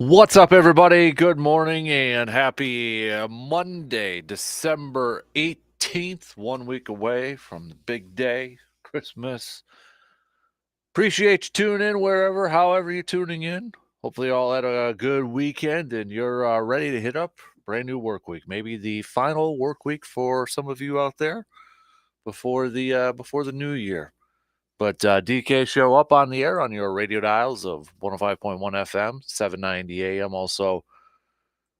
What's up, everybody? Good morning and happy Monday, December 18th, 1 week away from the big day, Christmas. Appreciate you tuning in wherever, however you're tuning in. Hopefully, you all had a good weekend and you're ready to hit up brand new work week. Maybe the final work week for some of you out there before the new year. But DK Show up on the air on your radio dials of 105.1 FM, 790 AM. Also,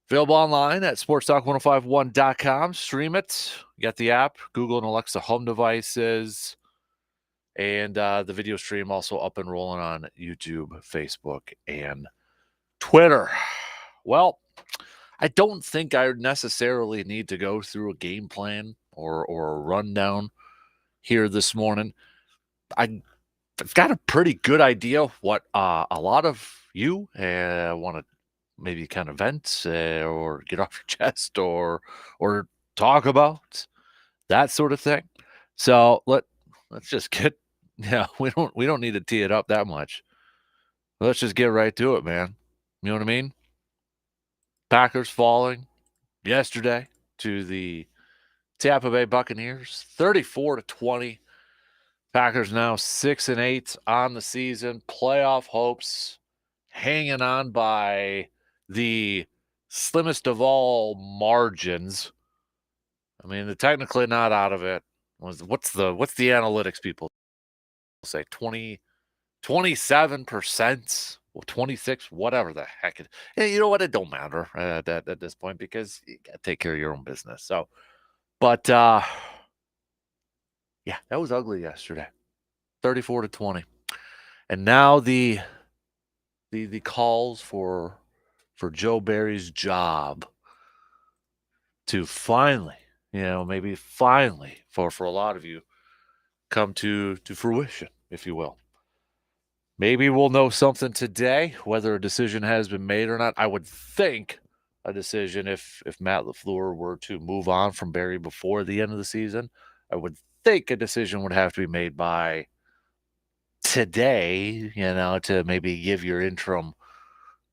Available online at sportstalk1051.com. Stream it. Get the app, Google and Alexa home devices. And the video stream also up and rolling on YouTube, Facebook, and Twitter. Well, I don't think I necessarily need to go through a game plan or a rundown here this morning. I've got a pretty good idea what a lot of you want to maybe kind of vent or get off your chest or talk about, that sort of thing. So let's just get we don't need to tee it up that much. Let's just get right to it, man. You know what I mean? Packers falling yesterday to the Tampa Bay Buccaneers, 34-20. Packers now 6-8 on the season. Playoff hopes hanging on by the slimmest of all margins. I mean, they're technically not out of it. What's the analytics people say? 27%, well, 26, whatever the heck. You know what? It don't matter at this point because you got to take care of your own business. So, but yeah, that was ugly yesterday. 34-20. And now the calls for Joe Barry's job to finally, maybe finally for a lot of you come to fruition, if you will. Maybe we'll know something today, whether a decision has been made or not. I would think a decision if Matt LaFleur were to move on from Barry before the end of the season, I would think a decision would have to be made by today, to maybe give your interim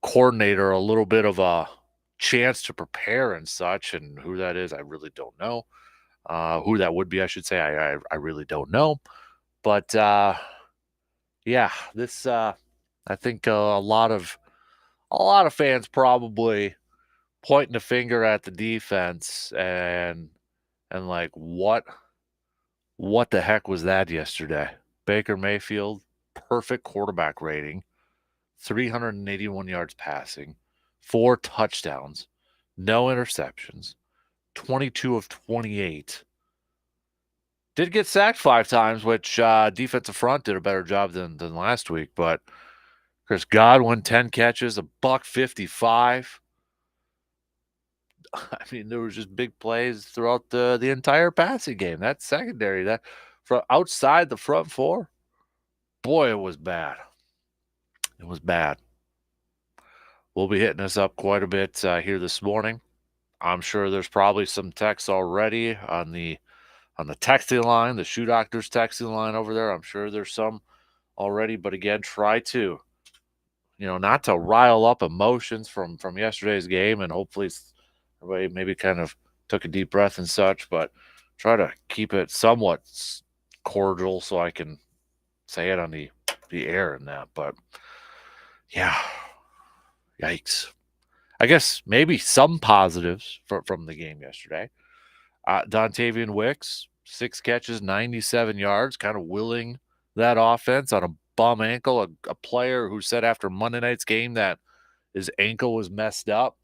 coordinator a little bit of a chance to prepare and such. And who that is, I really don't know. Who that would be, I should say, I really don't know. But yeah, this I think a lot of fans probably pointing the finger at the defense and like what the heck was that yesterday? Baker Mayfield, perfect quarterback rating, 381 yards passing, 4 touchdowns, no interceptions, 22 of 28. Did get sacked 5 times, which defensive front did a better job than last week. But Chris Godwin, 10 catches, $155. I mean, there was just big plays throughout the entire passing game. That secondary, that from outside the front four, boy, it was bad. It was bad. We'll be hitting this up quite a bit here this morning. I'm sure there's probably some texts already on the texting line, the Shoe Doctors texting line over there. I'm sure there's some already, but again, try to, not to rile up emotions from yesterday's game, and hopefully everybody maybe kind of took a deep breath and such, but try to keep it somewhat cordial so I can say it on the air and that. But yeah, yikes. I guess maybe some positives from the game yesterday. Dontavian Wicks, 6 catches, 97 yards, kind of willing that offense on a bum ankle. A player who said after Monday night's game that his ankle was messed up.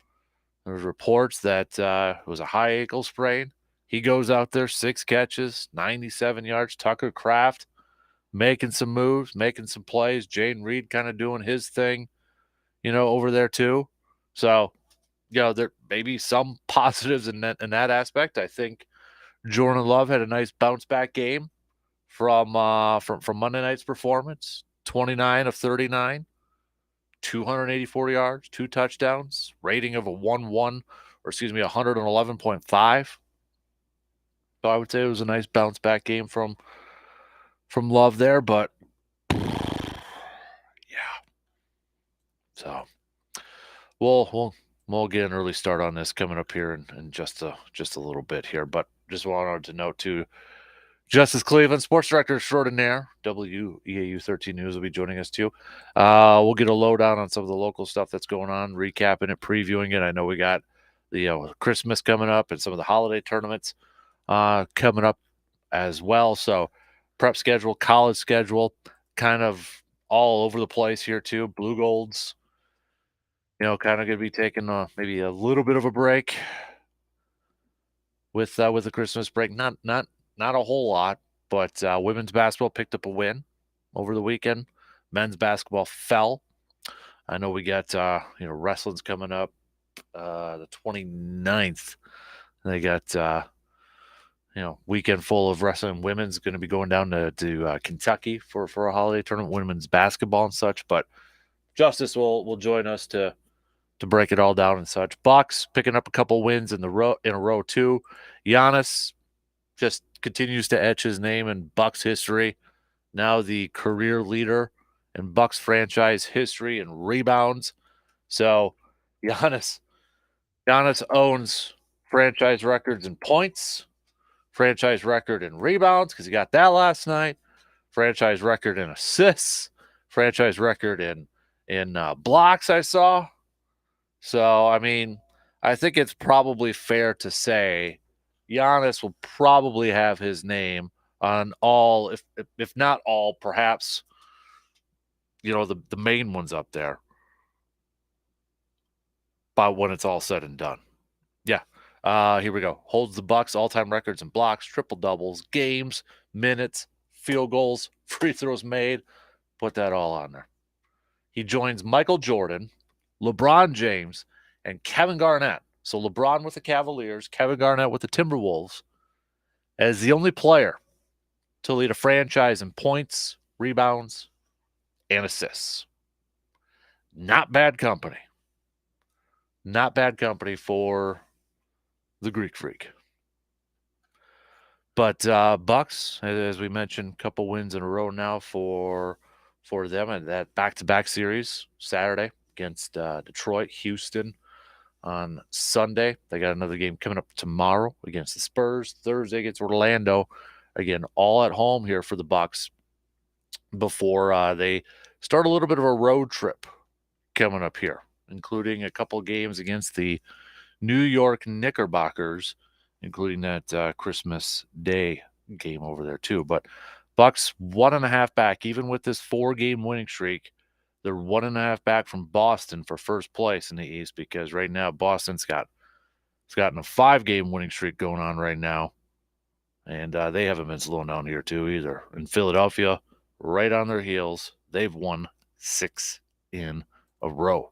There was reports that it was a high ankle sprain. He goes out there, 6 catches, 97 yards. Tucker Kraft making some moves, making some plays. Jane Reed kind of doing his thing, over there too. So, there may be some positives in that aspect. I think Jordan Love had a nice bounce back game from Monday night's performance. 29 of 39, 284 yards, 2 touchdowns, rating of 111.5. So I would say it was a nice bounce back game from Love there, but yeah. So we'll get an early start on this coming up here in just a little bit here, but just wanted to note too, Justice Cleveland, sports director extraordinaire, WEAU 13 News, will be joining us too. We'll get a lowdown on some of the local stuff that's going on, recapping it, previewing it. I know we got the Christmas coming up and some of the holiday tournaments coming up as well. So prep schedule, college schedule, kind of all over the place here too. Blue Golds kind of going to be taking maybe a little bit of a break with the Christmas break. Not a whole lot, but women's basketball picked up a win over the weekend. Men's basketball fell. I know we got wrestling's coming up the 29th. They got weekend full of wrestling. Women's going to be going down to Kentucky for a holiday tournament, women's basketball and such. But Justice will join us to break it all down and such. Bucks picking up a couple wins in a row too. Giannis just continues to etch his name in Bucks history. Now the career leader in Bucks franchise history in rebounds. So Giannis owns franchise records in points, franchise record in rebounds because he got that last night, franchise record in assists, franchise record in blocks. I saw. So I mean, I think it's probably fair to say Giannis will probably have his name on all, if not all, perhaps the main ones up there by when it's all said and done. Yeah. Here we go. Holds the Bucks all-time records in blocks, triple doubles, games, minutes, field goals, free throws made. Put that all on there. He joins Michael Jordan, LeBron James, and Kevin Garnett. So LeBron with the Cavaliers, Kevin Garnett with the Timberwolves, as the only player to lead a franchise in points, rebounds, and assists. Not bad company. Not bad company for the Greek Freak. But Bucks, as we mentioned, a couple wins in a row now for them, and that back-to-back series Saturday against Detroit, Houston on Sunday. They got another game coming up tomorrow against the Spurs. Thursday against Orlando. Again, all at home here for the Bucks before they start a little bit of a road trip coming up here, including a couple games against the New York Knickerbockers, including that Christmas Day game over there too. But Bucks 1.5 back, even with this 4-game winning streak. They're 1.5 back from Boston for first place in the East because right now Boston's gotten a 5-game winning streak going on right now, and they haven't been slowing down here too either. In Philadelphia, right on their heels, they've won 6 in a row.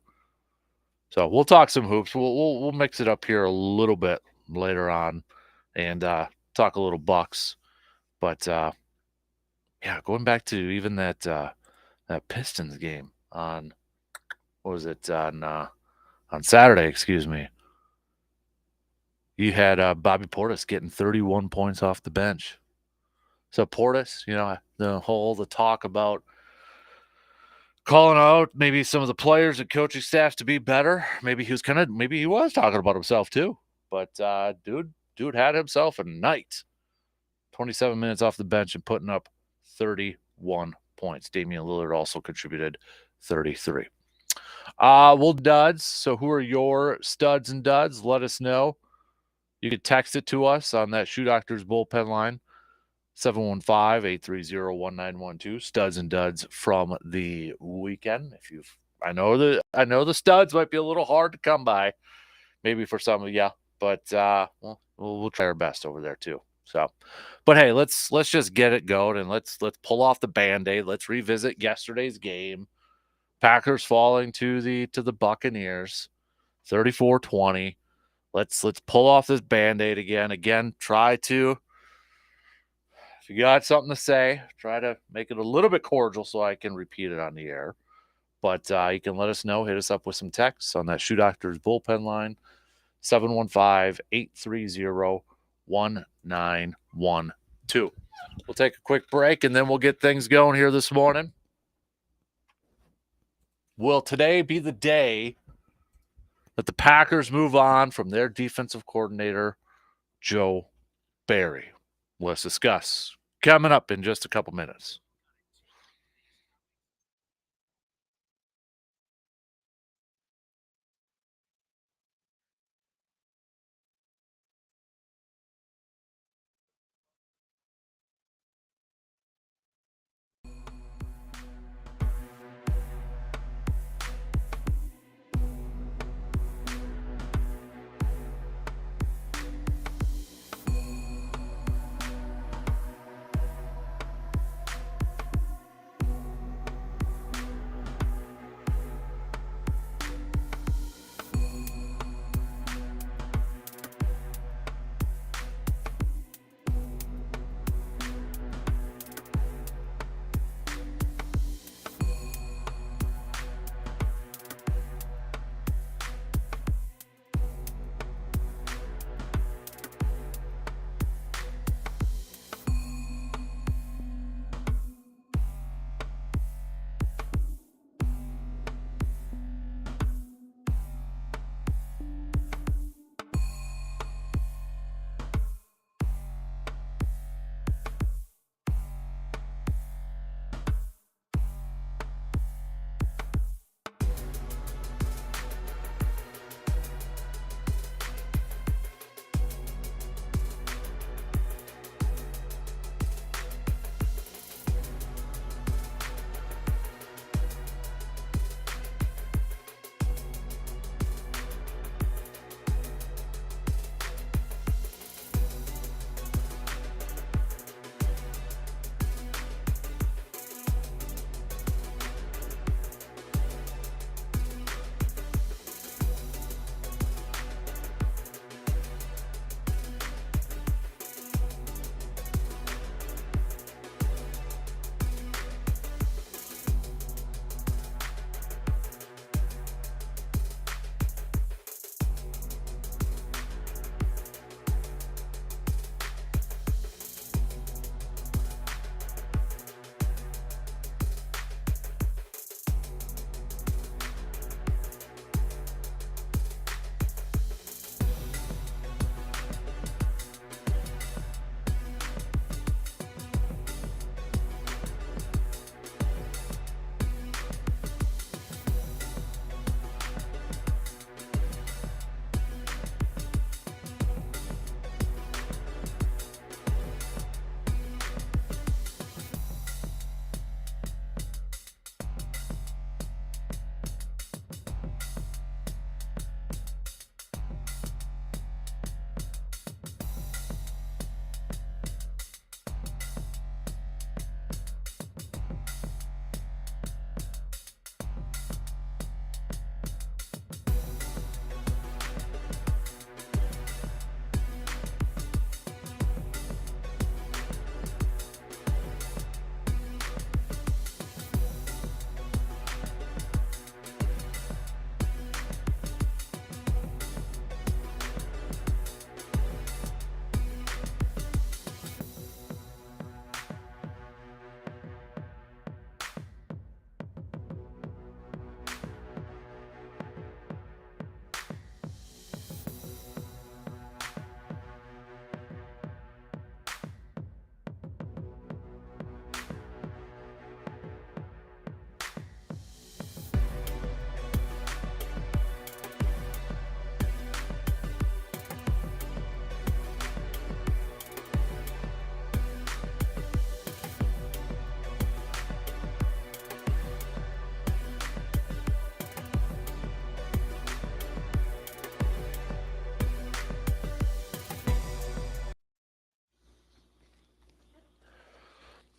So we'll talk some hoops. We'll mix it up here a little bit later on, and talk a little Bucks. But yeah, going back to even that Pistons game on on Saturday, excuse me. You had Bobby Portis getting 31 points off the bench. So Portis, the talk about calling out maybe some of the players and coaching staffs to be better. Maybe he was talking about himself too. But dude had himself a night. 27 minutes off the bench and putting up 31 points. Damian Lillard also contributed 33. Duds. So who are your studs and duds? Let us know. You can text it to us on that Shoe Doctors bullpen line, 715-830-1912. Studs and duds from the weekend. I know the studs might be a little hard to come by, maybe for some of you, but we'll try our best over there too. So, but hey, let's just get it going and let's pull off the Band-Aid. Let's revisit yesterday's game. Packers falling to the Buccaneers, 34-20. Let's pull off this Band-Aid again. Again, if you got something to say, try to make it a little bit cordial so I can repeat it on the air. But you can let us know. Hit us up with some texts on that Shoe Doctors bullpen line, 715-830-1912. We'll take a quick break, and then we'll get things going here this morning. Will today be the day that the Packers move on from their defensive coordinator, Joe Barry? Let's discuss. Coming up in just a couple minutes.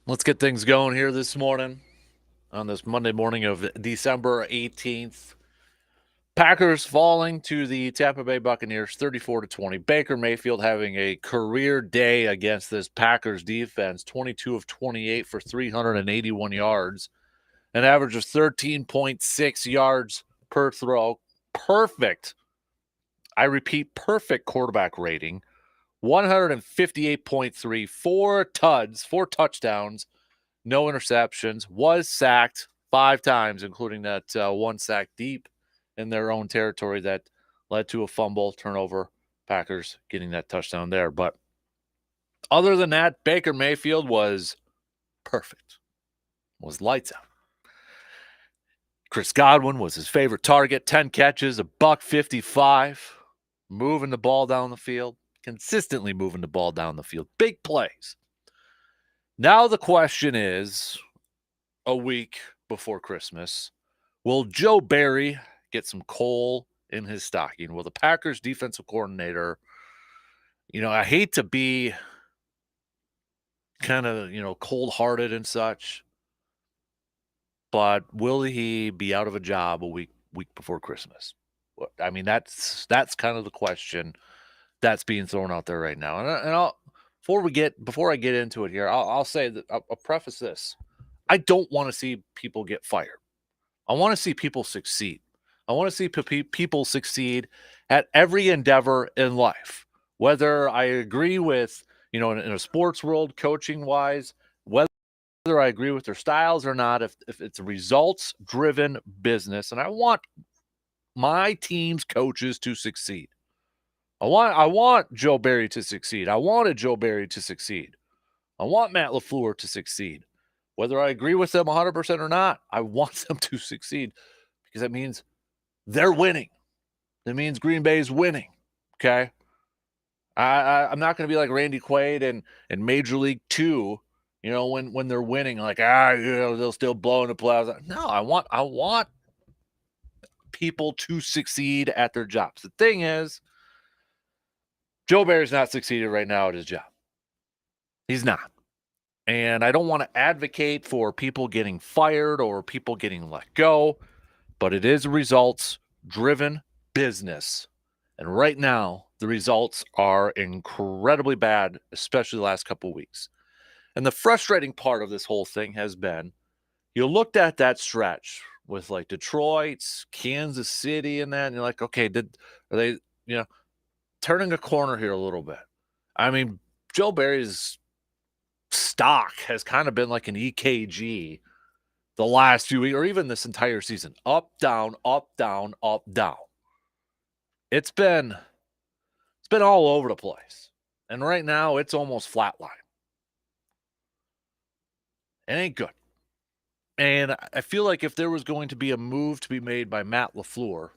Let's get things going here this morning on this Monday morning of December 18th. Packers falling to the Tampa Bay Buccaneers 34-20. Baker Mayfield having a career day against this Packers defense, 22 of 28 for 381 yards, an average of 13.6 yards per throw. Perfect. I repeat, perfect quarterback rating. 158.3, four touchdowns, no interceptions, was sacked 5 times, including that one sack deep in their own territory that led to a fumble, turnover, Packers getting that touchdown there. But other than that, Baker Mayfield was perfect, was lights out. Chris Godwin was his favorite target, 10 catches, $155, moving the ball down the field, consistently moving the ball down the field, big plays. Now the question is, a week before Christmas, will Joe Barry get some coal in his stocking? Will the Packers defensive coordinator, I hate to be kind of, cold-hearted and such, but will he be out of a job a week before Christmas? I mean, that's kind of the question that's being thrown out there right now. And before I get into it here, I'll say that I'll preface this. I don't want to see people get fired. I want to see people succeed. I want to see people succeed at every endeavor in life, whether I agree with, in a sports world, coaching wise, whether I agree with their styles or not, if it's a results driven business. And I want my team's coaches to succeed. I want Joe Barry to succeed. I wanted Joe Barry to succeed. I want Matt LaFleur to succeed. Whether I agree with them 100% or not, I want them to succeed because that means they're winning. That means Green Bay is winning, okay? I'm not going to be like Randy Quaid in Major League 2, when they're winning, like, they'll still blow in the playoffs. No, I want people to succeed at their jobs. The thing is, Joe Barry's not succeeding right now at his job. He's not. And I don't want to advocate for people getting fired or people getting let go, but it is a results-driven business. And right now, the results are incredibly bad, especially the last couple of weeks. And the frustrating part of this whole thing has been, you looked at that stretch with like Detroit, Kansas City, and that, and you're like, okay, are they, turning a corner here a little bit? I mean, Joe Barry's stock has kind of been like an EKG the last few weeks, or even this entire season. Up, down, up, down, up, down. It's been all over the place. And right now, it's almost flatline. It ain't good. And I feel like if there was going to be a move to be made by Matt LaFleur,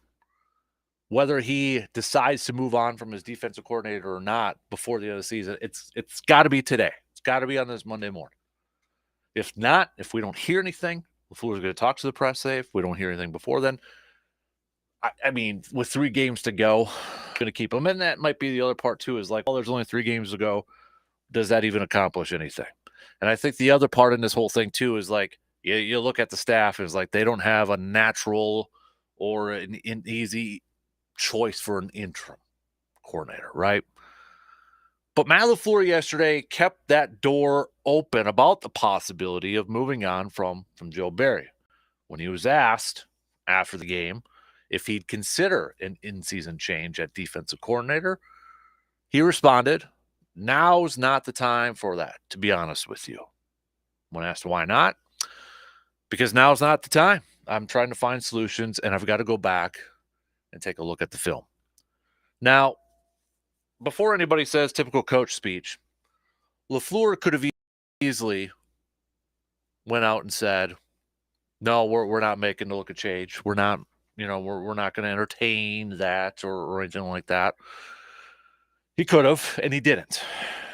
whether he decides to move on from his defensive coordinator or not before the end of the season, it's got to be today. It's got to be on this Monday morning. If not, if we don't hear anything, LaFleur's going to talk to the press today. If we don't hear anything before then, I mean, with 3 games to go, going to keep him. And that might be the other part too, is like, well, there's only 3 games to go. Does that even accomplish anything? And I think the other part in this whole thing too is like, you look at the staff, is like they don't have a natural or an easy choice for an interim coordinator, right? But Matt LaFleur yesterday kept that door open about the possibility of moving on from Joe Barry. When he was asked after the game if he'd consider an in-season change at defensive coordinator, he responded, "Now's not the time for that, to be honest with you." When asked why not, because now's not the time. I'm trying to find solutions, and I've got to go back and take a look at the film. Now, before anybody says typical coach speech, LaFleur could have easily went out and said, "No, we're not making the look of change. We're not, we're not going to entertain that or anything like that." He could have, and he didn't.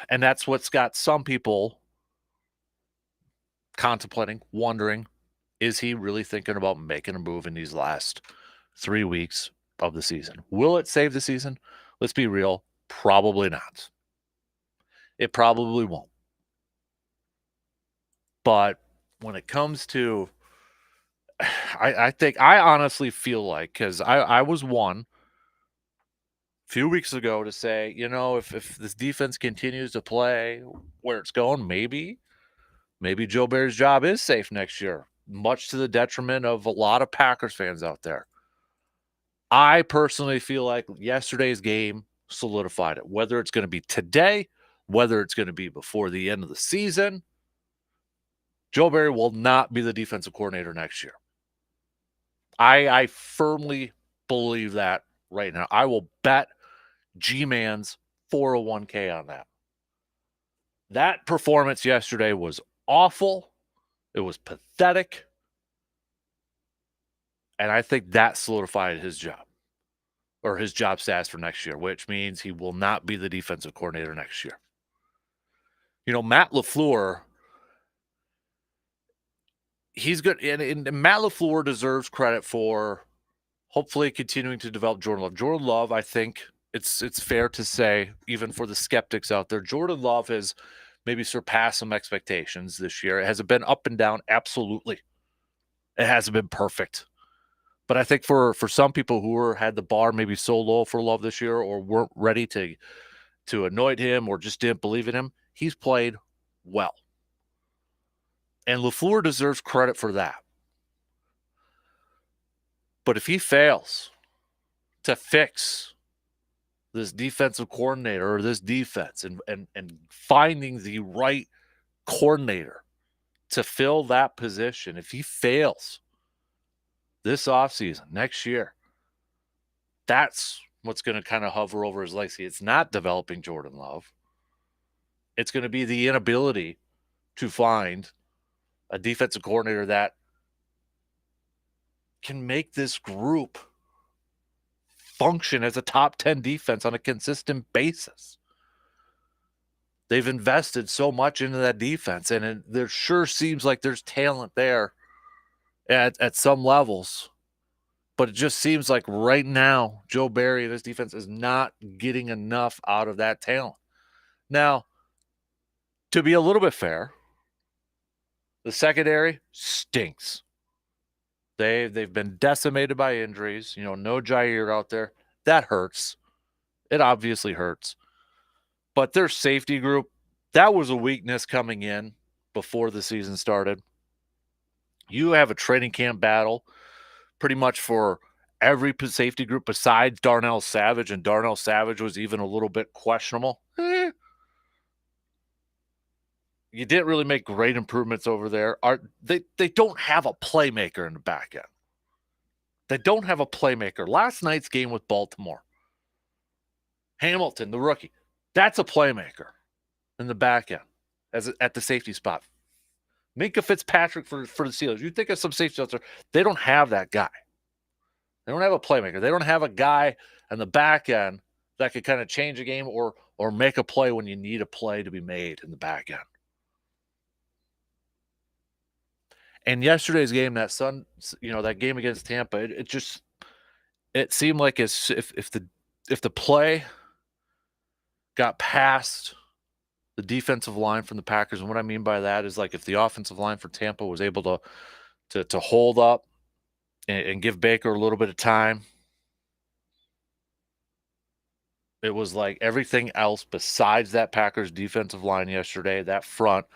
And that's what's got some people contemplating, wondering, is he really thinking about making a move in these last 3 weeks of the season? Will it save the season? Let's be real. Probably not. It probably won't. But when it comes to, I honestly feel like, because I was one a few weeks ago to say, if this defense continues to play where it's going, maybe Joe Barry's job is safe next year, much to the detriment of a lot of Packers fans out there. I personally feel like yesterday's game solidified it. Whether it's going to be today, whether it's going to be before the end of the season, Joe Barry will not be the defensive coordinator next year. I firmly believe that right now. I will bet G-Man's 401k on that. That performance yesterday was awful. It was pathetic. And I think that solidified his job, or his job status for next year, which means he will not be the defensive coordinator next year. Matt LaFleur, he's good. And Matt LaFleur deserves credit for hopefully continuing to develop Jordan Love. Jordan Love, I think it's fair to say, even for the skeptics out there, Jordan Love has maybe surpassed some expectations this year. It hasn't been up and down, absolutely. It hasn't been perfect. But I think for some people who had the bar maybe so low for Love this year, or weren't ready to anoint him, or just didn't believe in him, he's played well. And LaFleur deserves credit for that. But if he fails to fix this defensive coordinator or this defense and finding the right coordinator to fill that position, if he fails this offseason, next year, that's what's going to kind of hover over his legacy. It's not developing Jordan Love. It's going to be the inability to find a defensive coordinator that can make this group function as a top 10 defense on a consistent basis. They've invested so much into that defense, and there sure seems like there's talent there at some levels. But it just seems like right now, Joe Barry and his defense is not getting enough out of that talent. Now, to be a little bit fair, the secondary stinks. They've been decimated by injuries. No Jair out there. That hurts. It obviously hurts. But their safety group, that was a weakness coming in before the season started. You have a training camp battle pretty much for every safety group besides Darnell Savage, and Darnell Savage was even a little bit questionable. You didn't really make great improvements over there. They don't have a playmaker in the back end. They don't have a playmaker. Last night's game with Baltimore, Hamilton, the rookie, that's a playmaker in the back end at the safety spot. Minka Fitzpatrick for the Steelers. You think of some safety out there, they don't have that guy. They don't have a playmaker. They don't have a guy in the back end that could kind of change a game or make a play when you need a play to be made in the back end. And yesterday's game, that game against Tampa, it seemed like if the play got past the defensive line from the Packers, and what I mean by that is, like, if the offensive line for Tampa was able to hold up and give Baker a little bit of time, it was like everything else besides that Packers defensive line yesterday, that front,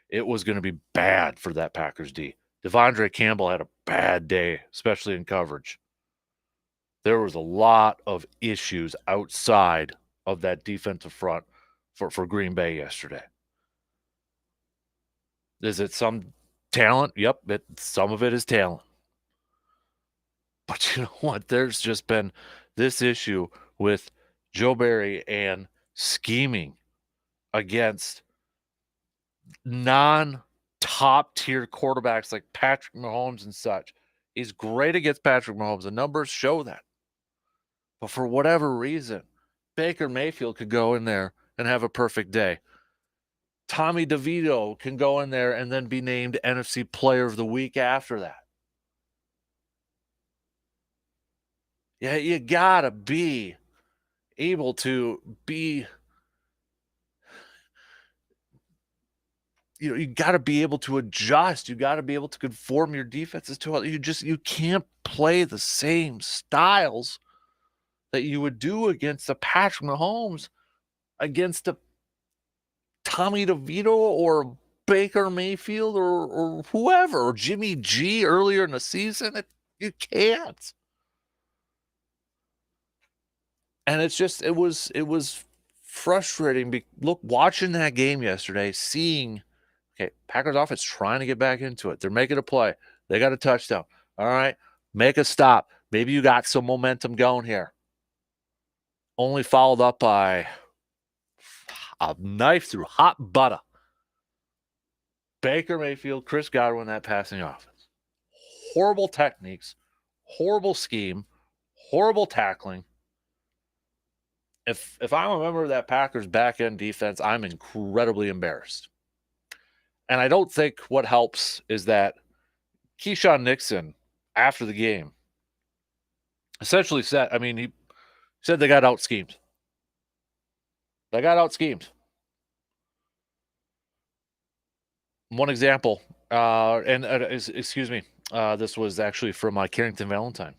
it was going to be bad for that Packers D. Devondre Campbell had a bad day, especially in coverage. There was a lot of issues outside of that defensive front for Green Bay yesterday. Is it some talent? Yep, some of it is talent. But you know what? There's just been this issue with Joe Barry and scheming against non-top tier quarterbacks like Patrick Mahomes and such. He's great against Patrick Mahomes. The numbers show that. But for whatever reason, Baker Mayfield could go in there and have a perfect day. Tommy DeVito can go in there and then be named NFC Player of the Week after that. Yeah, you gotta be able to be, you got to be able to adjust. You got to be able to conform your defenses to it. You can't play the same styles that you would do against a Patrick Mahomes, against a Tommy DeVito or Baker Mayfield or whoever, or Jimmy G earlier in the season. You can't. And it was frustrating. Look, watching that game yesterday, seeing, okay, Packers offense trying to get back into it. They're making a play. They got a touchdown. All right, make a stop. Maybe you got some momentum going here. Only followed up by a knife through hot butter. Baker Mayfield, Chris Godwin, that passing offense. Horrible techniques, horrible scheme, horrible tackling. If I'm a member of that Packers back-end defense, I'm incredibly embarrassed. And I don't think what helps is that Keyshawn Nixon, after the game, essentially said, he said they got out-schemed. They got out-schemed. One example, excuse me, this was actually from Carrington Valentine,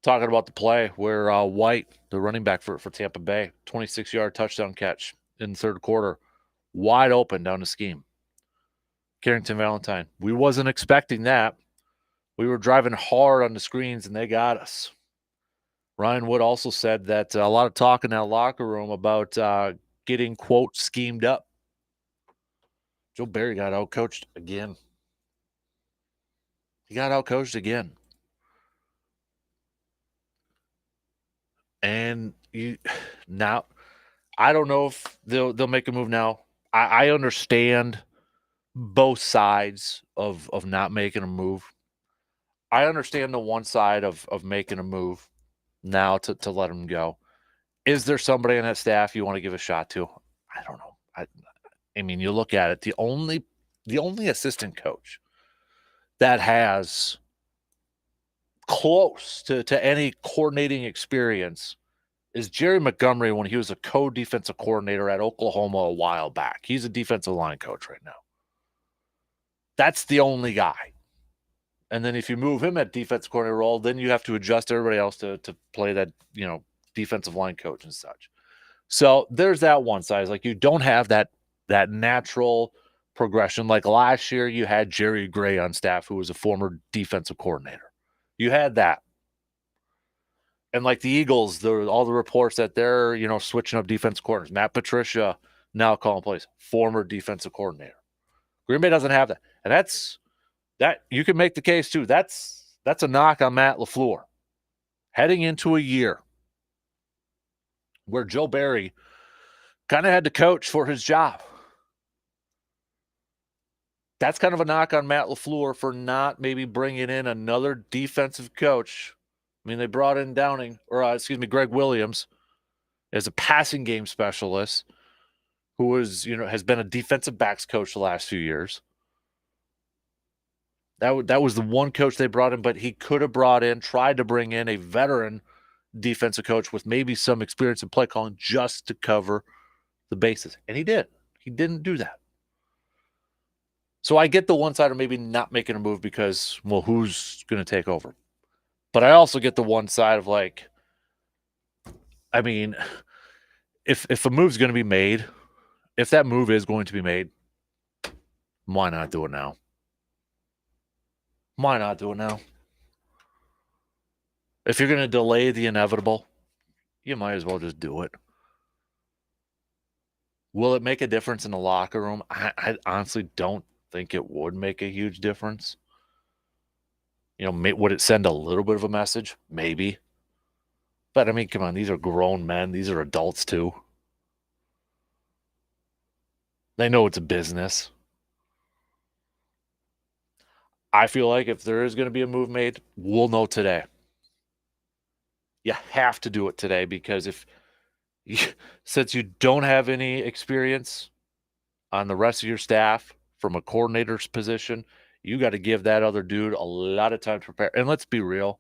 talking about the play where White, the running back for Tampa Bay, 26-yard touchdown catch in the third quarter, wide open down the scheme. Carrington Valentine, we wasn't expecting that. We were driving hard on the screens, and they got us. Ryan Wood also said that a lot of talk in that locker room about getting, quote, schemed up. Joe Barry got outcoached again. He got outcoached again. And now, I don't know if they'll make a move now. I understand both sides of not making a move. I understand the one side of making a move now to let him go. Is there somebody on that staff you want to give a shot to? I don't know. I mean, you look at it, the only assistant coach that has close to any coordinating experience is Jerry Montgomery when he was a co-defensive coordinator at Oklahoma a while back. He's a defensive line coach right now. That's the only guy. And then if you move him at defensive coordinator role, then you have to adjust everybody else to play that, defensive line coach and such. So there's that one side. It's like you don't have that natural progression. Like last year, you had Jerry Gray on staff, who was a former defensive coordinator. You had that. And like the Eagles, all the reports that they're, switching up defensive coordinators. Matt Patricia now calling plays, former defensive coordinator. Green Bay doesn't have that. And that you can make the case too. That's a knock on Matt LaFleur. Heading into a year where Joe Barry kind of had to coach for his job. That's kind of a knock on Matt LaFleur for not maybe bringing in another defensive coach. I mean, they brought in Greg Williams as a passing game specialist who was, has been a defensive backs coach the last few years. That was the one coach they brought in, but he could have tried to bring in a veteran defensive coach with maybe some experience in play calling just to cover the bases. And he did. He didn't do that. So I get the one side of maybe not making a move because, well, who's going to take over? But I also get the one side of if a move's going to be made, if that move is going to be made, why not do it now? Why not do it now? If you're going to delay the inevitable, you might as well just do it. Will it make a difference in the locker room? I honestly don't think it would make a huge difference. Would it send a little bit of a message? Maybe. But, come on, these are grown men. These are adults, too. They know it's a business. I feel like if there is going to be a move made, we'll know today. You have to do it today because since you don't have any experience on the rest of your staff from a coordinator's position, you got to give that other dude a lot of time to prepare. And let's be real.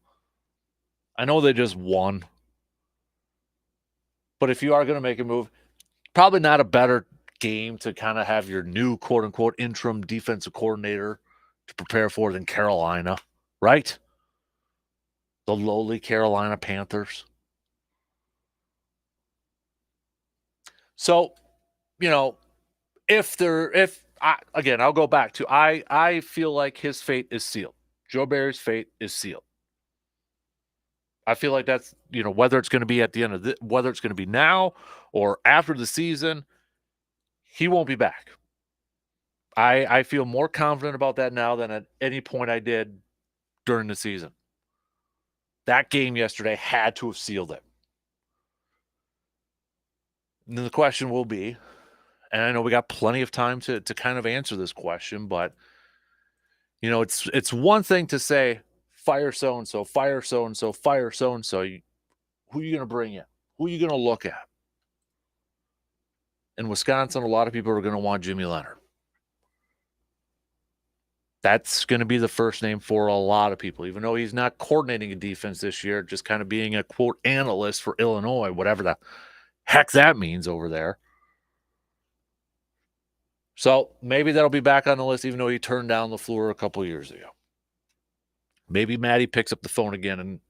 I know they just won. But if you are going to make a move, probably not a better game to kind of have your new quote-unquote interim defensive coordinator to prepare for than Carolina, right? The lowly Carolina Panthers. So, I'll go back to I feel like his fate is sealed. Joe Barry's fate is sealed. I feel like that's, whether it's going to be at the end of whether it's going to be now or after the season, he won't be back. I feel more confident about that now than at any point I did during the season. That game yesterday had to have sealed it. And then the question will be, and I know we got plenty of time to kind of answer this question, but it's one thing to say fire so and so, fire so and so, fire so and so. Who are you going to bring in? Who are you going to look at? In Wisconsin, a lot of people are going to want Jimmy Leonhard. That's going to be the first name for a lot of people, even though he's not coordinating a defense this year, just kind of being a quote analyst for Illinois, whatever the heck that means over there. So maybe that'll be back on the list, even though he turned down LaFleur a couple years ago. Maybe Maddie picks up the phone again and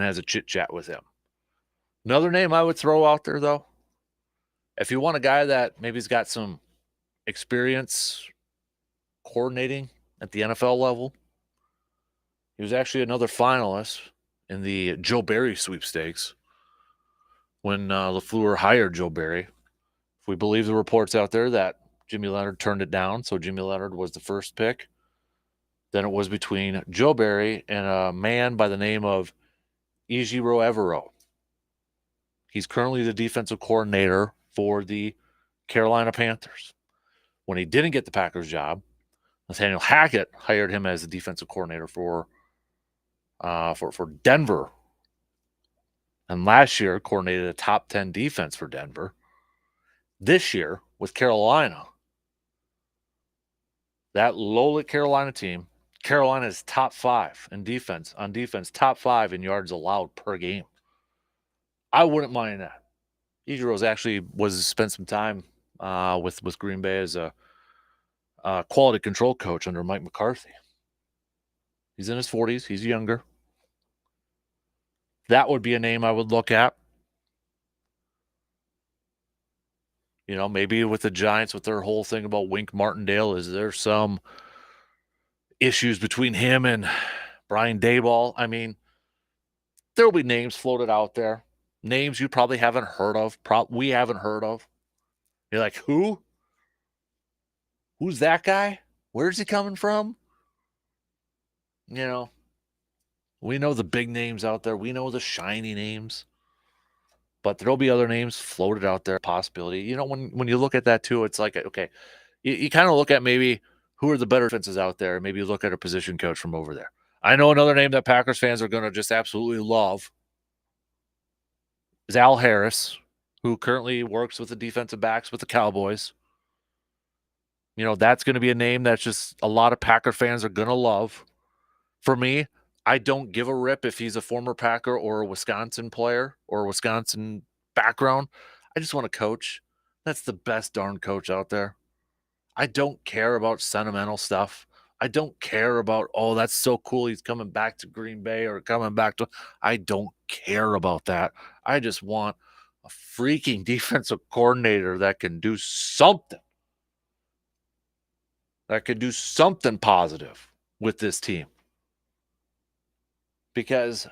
has a chit chat with him. Another name I would throw out there, though, if you want a guy that maybe has got some experience coordinating at the NFL level, he was actually another finalist in the Joe Barry sweepstakes when LaFleur hired Joe Barry. If we believe the reports out there that Jimmy Leonhard turned it down, so Jimmy Leonhard was the first pick. Then it was between Joe Barry and a man by the name of Ejiro Evero. He's currently the defensive coordinator for the Carolina Panthers. When he didn't get the Packers job, Nathaniel Hackett hired him as the defensive coordinator for Denver. And last year coordinated a top 10 defense for Denver. This year with Carolina, that lowly Carolina team, Carolina is top 5 in defense. On defense, top 5 in yards allowed per game. I wouldn't mind that. Ejiro's actually spent some time with Green Bay as a quality control coach under Mike McCarthy. He's in his 40s. He's younger. That would be a name I would look at. Maybe with the Giants, with their whole thing about Wink Martindale, is there some issues between him and Brian Daboll? I mean, there will be names floated out there. Names you probably haven't heard of. We haven't heard of. You're like, who? Who's that guy? Where's he coming from? We know the big names out there. We know the shiny names. But there'll be other names floated out there, possibility. When you look at that too, it's like, okay, you kind of look at maybe who are the better defenses out there. Maybe you look at a position coach from over there. I know another name that Packers fans are going to just absolutely love is Al Harris, who currently works with the defensive backs with the Cowboys. That's going to be a name that's just a lot of Packer fans are going to love. For me, I don't give a rip if he's a former Packer or a Wisconsin player or a Wisconsin background. I just want to coach. That's the best darn coach out there. I don't care about sentimental stuff. I don't care about, oh, that's so cool, he's coming back to Green Bay or coming back to... I don't care about that. I just want a freaking defensive coordinator that can do something. That could do something positive with this team. Because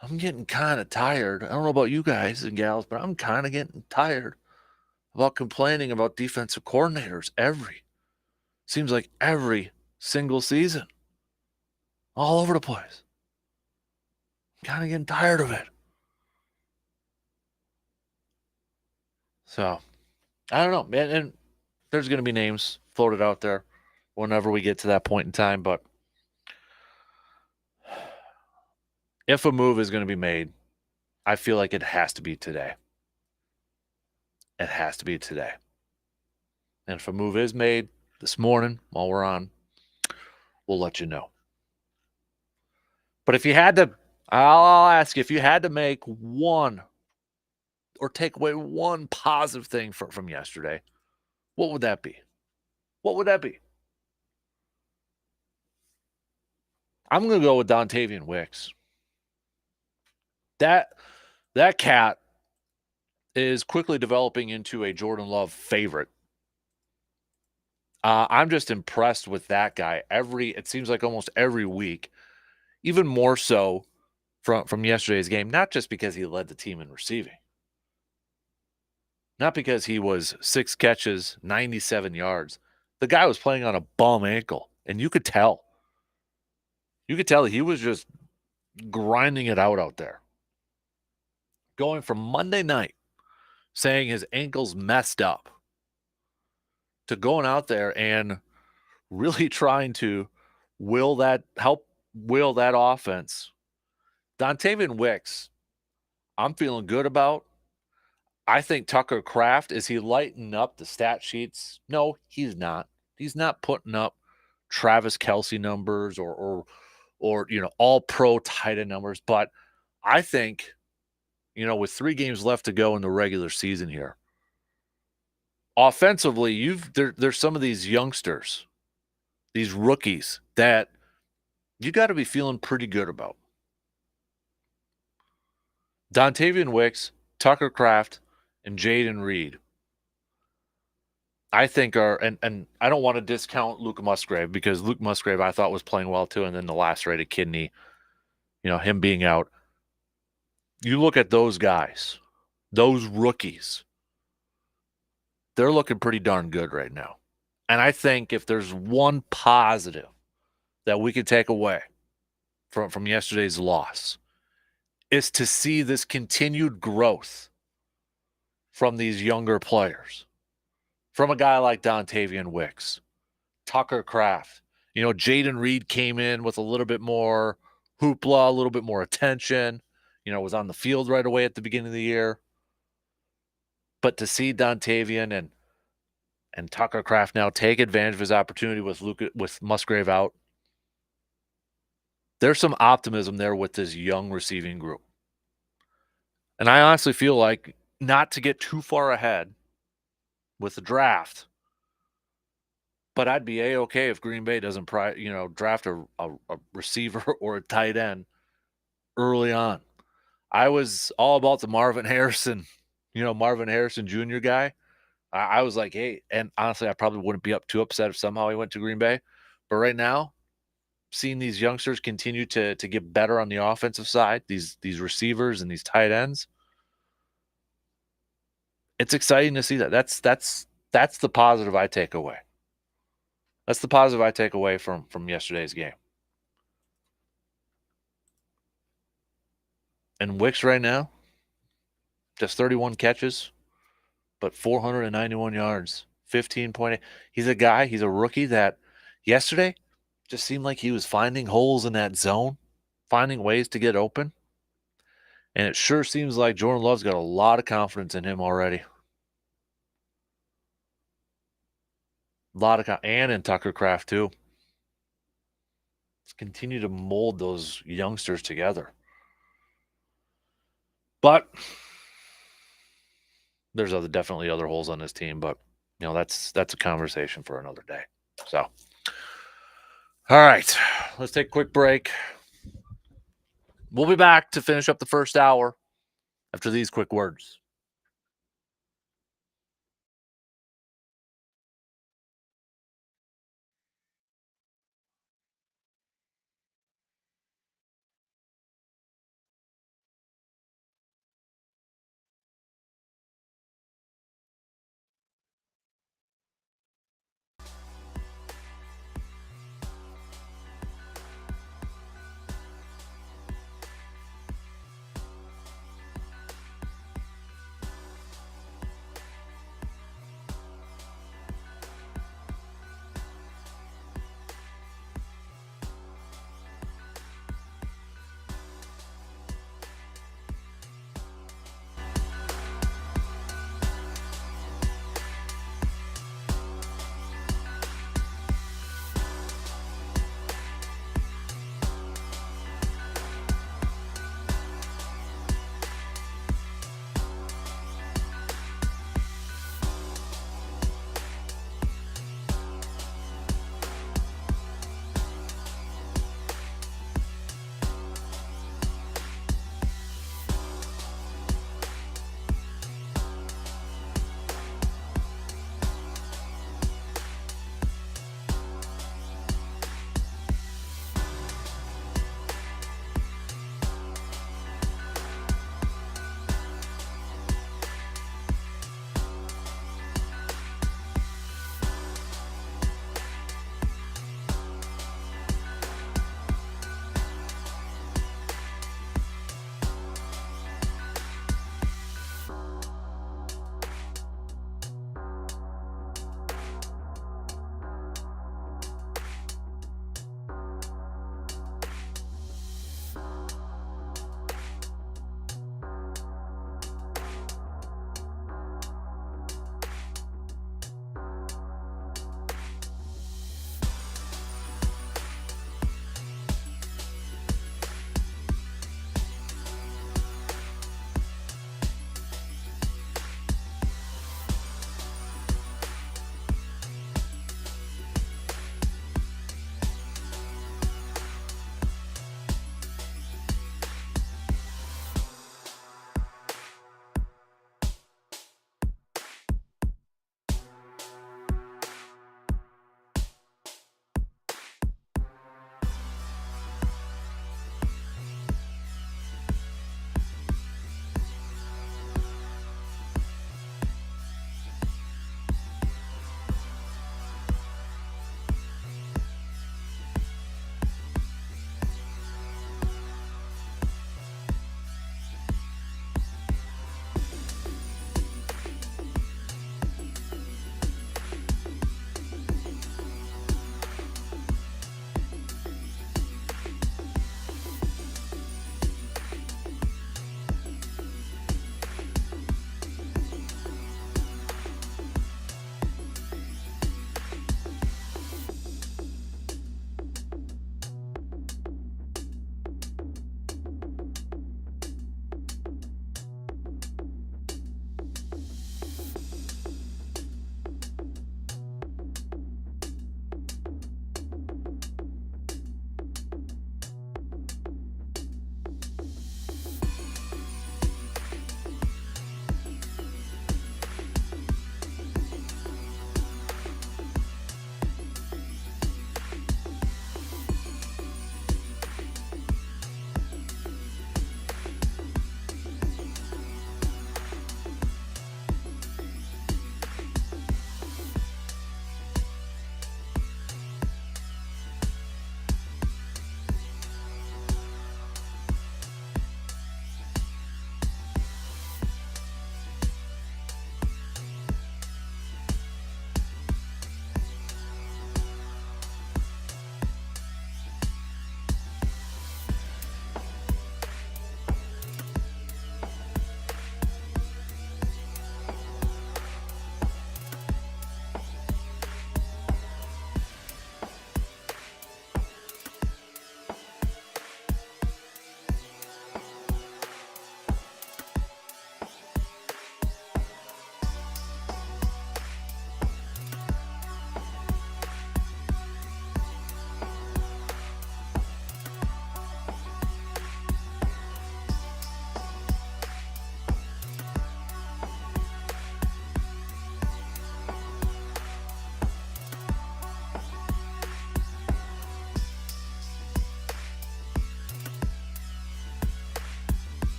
I'm getting kind of tired. I don't know about you guys and gals, but I'm kind of getting tired about complaining about defensive coordinators seems like every single season. All over the place. I'm kind of getting tired of it. So, I don't know, man. And there's going to be names floated out there whenever we get to that point in time, but if a move is going to be made, I feel like it has to be today. It has to be today. And if a move is made this morning while we're on, we'll let you know. But if you had to, I'll ask you, if you had to make one or take away one positive thing from yesterday, what would that be? What would that be? I'm going to go with Dontavian Wicks. That cat is quickly developing into a Jordan Love favorite. I'm just impressed with that guy. It seems like almost every week, even more so from yesterday's game. Not just because he led the team in receiving, not because he was 6 catches, 97 yards. The guy was playing on a bum ankle, and you could tell. You could tell he was just grinding it out there. Going from Monday night saying his ankle's messed up to going out there and really trying to help will that offense. Dontavian Wicks, I'm feeling good about. I think Tucker Kraft, is he lighting up the stat sheets? No, he's not. He's not putting up Travis Kelce numbers or all pro tight end numbers. But I think, with 3 games left to go in the regular season here, offensively, there's some of these youngsters, these rookies that you got to be feeling pretty good about. Dontavian Wicks, Tucker Kraft, and Jaden Reed, I think are, and I don't want to discount Luke Musgrave, because Luke Musgrave I thought was playing well too, and then the lacerated kidney, him being out. You look at those guys, those rookies, they're looking pretty darn good right now. And I think if there's one positive that we could take away from yesterday's loss, is to see this continued growth from these younger players, from a guy like Dontavian Wicks, Tucker Kraft. Jaden Reed came in with a little bit more hoopla, a little bit more attention, was on the field right away at the beginning of the year. But to see Dontavian and Tucker Kraft now take advantage of his opportunity with Musgrave out, there's some optimism there with this young receiving group. And I honestly feel like, not to get too far ahead with the draft, but I'd be A-okay if Green Bay doesn't draft a receiver or a tight end early on. I was all about the Marvin Harrison Jr. guy. I was like, hey, and honestly, I probably wouldn't be too upset if somehow he went to Green Bay. But right now, seeing these youngsters continue to get better on the offensive side, these receivers and these tight ends, it's exciting to see that. That's the positive I take away. That's the positive I take away from yesterday's game. And Wicks right now, just 31 catches, but 491 yards, 15.8. He's a rookie that yesterday just seemed like he was finding holes in that zone, finding ways to get open. And it sure seems like Jordan Love's got a lot of confidence in him already. And in Tucker Kraft too. Let's continue to mold those youngsters together. But there's definitely other holes on this team, but that's a conversation for another day. So, all right, let's take a quick break. We'll be back to finish up the first hour after these quick words.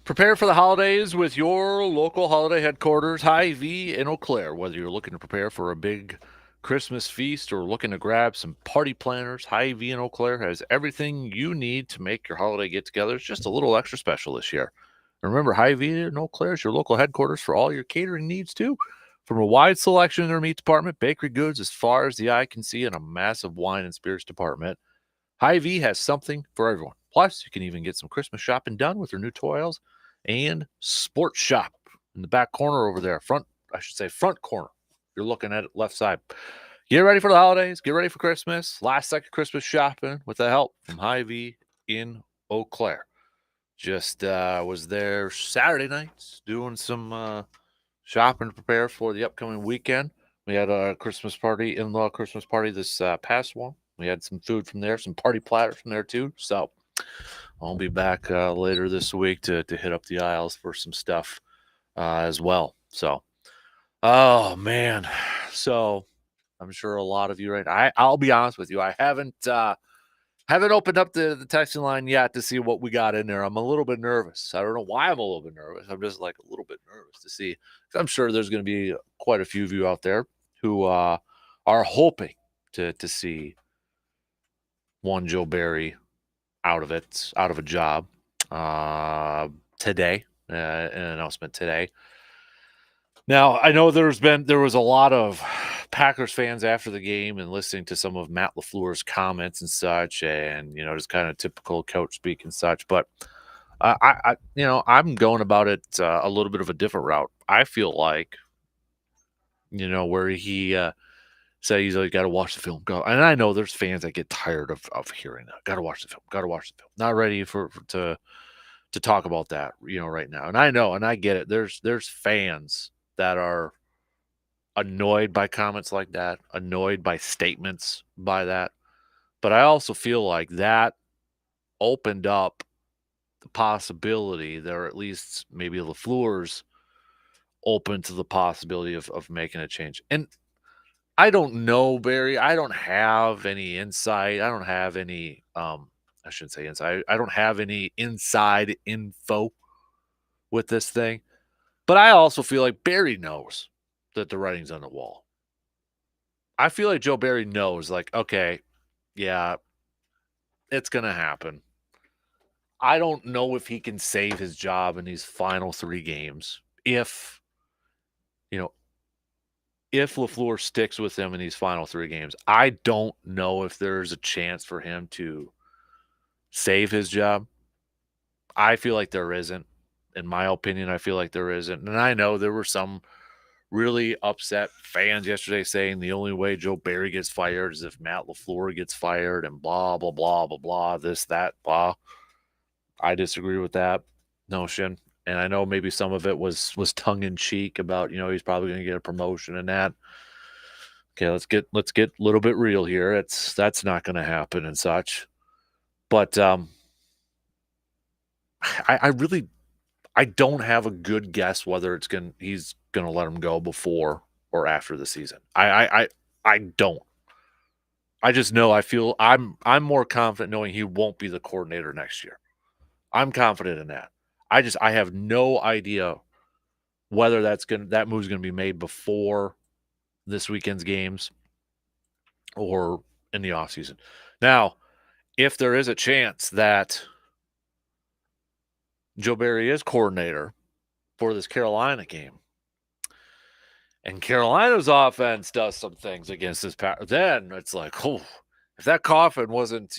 Prepare for the holidays with your local holiday headquarters, Hy-Vee in Eau Claire. Whether you're looking to prepare for a big Christmas feast or looking to grab some party planners, Hy-Vee in Eau Claire has everything you need to make your holiday get-togethers just a little extra special this year. Remember, Hy-Vee in Eau Claire is your local headquarters for all your catering needs, too. From a wide selection in their meat department, bakery goods as far as the eye can see, and a massive wine and spirits department, Hy-Vee has something for everyone. Plus, you can even get some Christmas shopping done with their new toy aisles and sports shop in the back corner over there. Front corner. You're looking at it left side. Get ready for the holidays. Get ready for Christmas. Last second Christmas shopping with the help from Hy-Vee in Eau Claire. Just was there Saturday nights doing some shopping to prepare for the upcoming weekend. We had a Christmas party, in-law Christmas party this past one. We had some food from there, some party platters from there too. So I'll be back later this week to hit up the aisles for some stuff as well. So, oh man, so I'm sure a lot of you I'll be honest with you, I haven't opened up the texting line yet to see what we got in there. I'm a little bit nervous. I don't know why I'm a little bit nervous. I'm just like a little bit nervous to see. I'm sure there's going to be quite a few of you out there who are hoping to see one Joe Barry out of a job today, an announcement today. Now, I know there was a lot of Packers fans after the game and listening to some of Matt LaFleur's comments and such, and just kind of typical coach speak and such. But I'm going about it a little bit of a different route. I feel like, where he said he's like, got to watch the film. Go, and I know there's fans that get tired of hearing that. Got to watch the film. Got to watch the film. Not ready to talk about that, right now. And I know, and I get it. There's fans that are annoyed by comments like that, annoyed by statements by that. But I also feel like that opened up the possibility there, or at least maybe LaFleur's open to the possibility of making a change. And I don't know, Barry. I don't have any insight. I don't have any I shouldn't say insight. I don't have any inside info with this thing. But I also feel like Barry knows that the writing's on the wall. I feel like Joe Barry knows, like, okay, yeah, it's going to happen. I don't know if he can save his job in these final 3 games. If LaFleur sticks with him in these final 3 games, I don't know if there's a chance for him to save his job. I feel like there isn't. In my opinion, I feel like there isn't. And I know there were some really upset fans yesterday saying the only way Joe Barry gets fired is if Matt LaFleur gets fired and blah, blah, blah, blah, blah, this, that, blah. I disagree with that notion. And I know maybe some of it was tongue in cheek about, he's probably going to get a promotion and that. Okay, let's get a little bit real here. That's not going to happen and such. But I don't have a good guess whether he's going to let him go before or after the season. I don't. I just know I'm more confident knowing he won't be the coordinator next year. I'm confident in that. I have no idea whether that move's going to be made before this weekend's games or in the offseason. Now, if there is a chance that Joe Barry is coordinator for this Carolina game, and Carolina's offense does some things against this Packers, then it's like, oh, if that coffin wasn't,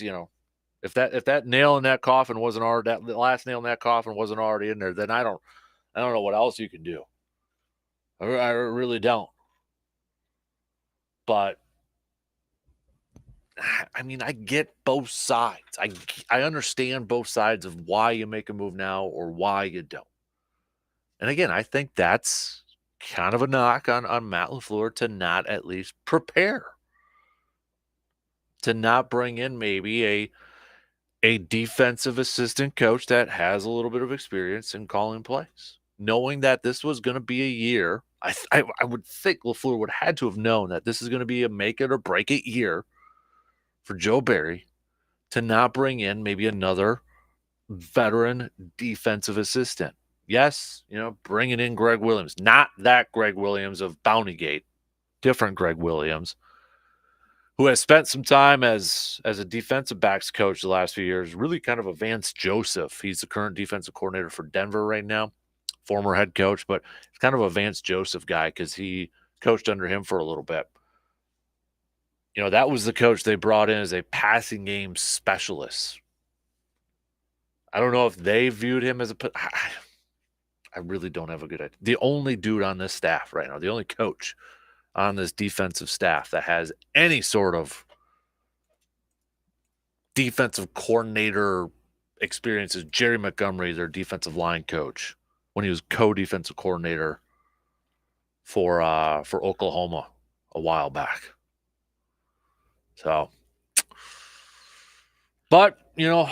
if that nail in that coffin wasn't already, that last nail in that coffin wasn't already in there, then I don't know what else you can do. I really don't. But I mean, I get both sides. I understand both sides of why you make a move now or why you don't. And again, I think that's kind of a knock on Matt LaFleur to not at least prepare, to not bring in maybe a defensive assistant coach that has a little bit of experience in calling plays, knowing that this was going to be a year. I would think LaFleur would have had to have known that this is going to be a make it or break it year for Joe Barry to not bring in maybe another veteran defensive assistant. Yes, bringing in Greg Williams, not that Greg Williams of Bountygate, different Greg Williams, who has spent some time as a defensive backs coach the last few years, really kind of a Vance Joseph. He's the current defensive coordinator for Denver right now, former head coach, but he's kind of a Vance Joseph guy because he coached under him for a little bit. That was the coach they brought in as a passing game specialist. I don't know if they viewed him as I really don't have a good idea. The only dude on this staff right now, the only coach on this defensive staff that has any sort of defensive coordinator experience is Jerry Montgomery, their defensive line coach, when he was co-defensive coordinator for Oklahoma a while back. So, but we'll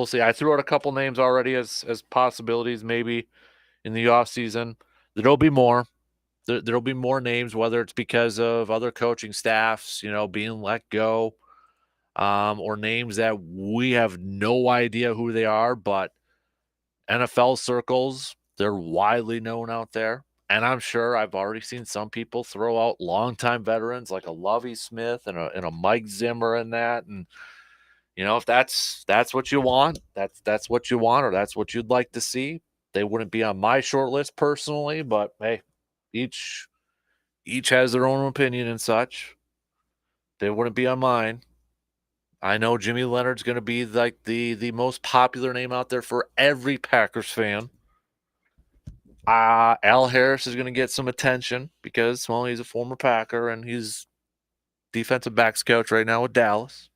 see. I threw out a couple names already as possibilities, maybe in the offseason. There'll be more. There'll be more names, whether it's because of other coaching staffs, being let go, or names that we have no idea who they are, but NFL circles, they're widely known out there. And I'm sure I've already seen some people throw out longtime veterans like a Lovie Smith and a Mike Zimmer and that. And if that's what you want, that's what you want, or that's what you'd like to see. They wouldn't be on my short list personally, but hey, each has their own opinion and such. They wouldn't be on mine. I know Jimmy Leonard's going to be like the most popular name out there for every Packers fan. Al Harris is going to get some attention because, well, he's a former Packer and he's defensive backs coach right now with Dallas.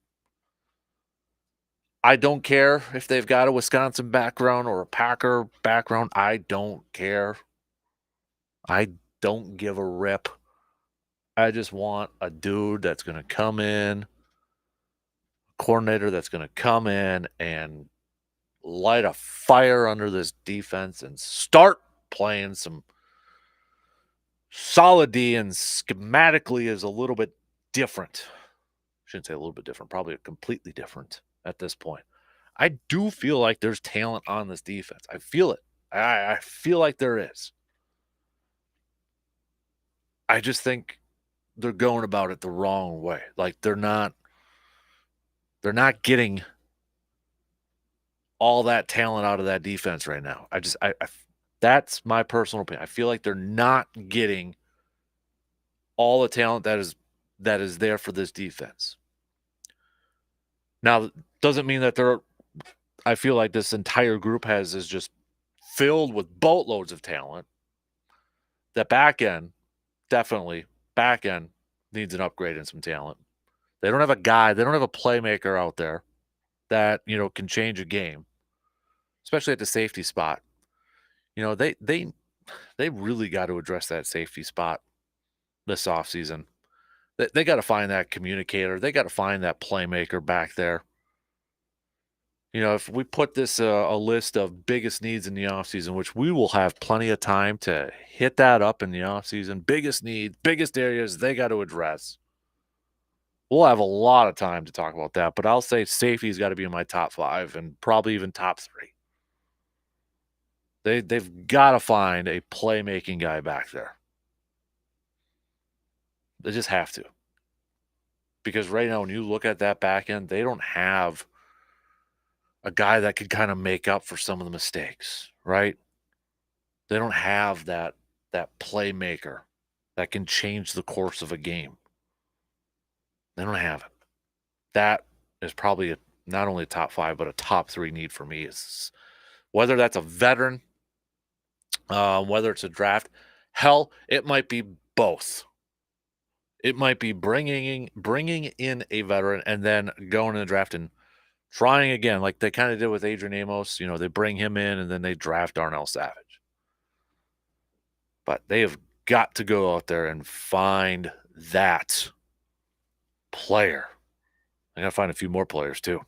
I don't care if they've got a Wisconsin background or a Packer background. I don't care. I don't give a rip. I just want a dude that's going to come in, coordinator that's going to come in and light a fire under this defense and start playing some solid D, and schematically is a little bit different. Shouldn't say a little bit different, probably completely different at this point. I do feel like there's talent on this defense. I feel it. I feel like there is. I just think they're going about it the wrong way. Like they're not getting all that talent out of that defense right now. That's my personal opinion. I feel like they're not getting all the talent that is there for this defense. Now, doesn't mean that I feel like this entire group is just filled with boatloads of talent. That back end needs an upgrade and some talent. They don't have a playmaker out there that, can change a game, especially at the safety spot. They really got to address that safety spot this offseason. They got to find that communicator. They got to find that playmaker back there. If we put this a list of biggest needs in the offseason, which we will have plenty of time to hit that up in the offseason, biggest needs, biggest areas they got to address. We'll have a lot of time to talk about that, but I'll say safety's got to be in my top 5 and probably even top 3. They've got to find a playmaking guy back there. They just have to. Because right now, when you look at that back end, they don't have a guy that could kind of make up for some of the mistakes, right? They don't have that playmaker that can change the course of a game. They don't have it. That is probably not only a top 5, but a top 3 need for me. Is whether that's a veteran, whether it's a draft. Hell, it might be both. It might be bringing in a veteran and then going in the draft and trying again, like they kind of did with Adrian Amos. They bring him in and then they draft Darnell Savage. But they have got to go out there and find that player. I got to find a few more players too.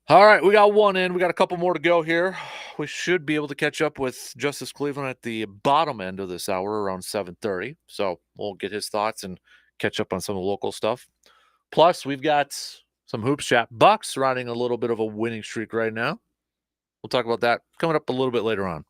All right, we got one in. We got a couple more to go here. We should be able to catch up with Justice Cleveland at the bottom end of this hour around 7:30. So we'll get his thoughts and catch up on some of the local stuff. Plus, we've got some Hoops Chat. Bucks riding a little bit of a winning streak right now. We'll talk about that coming up a little bit later on.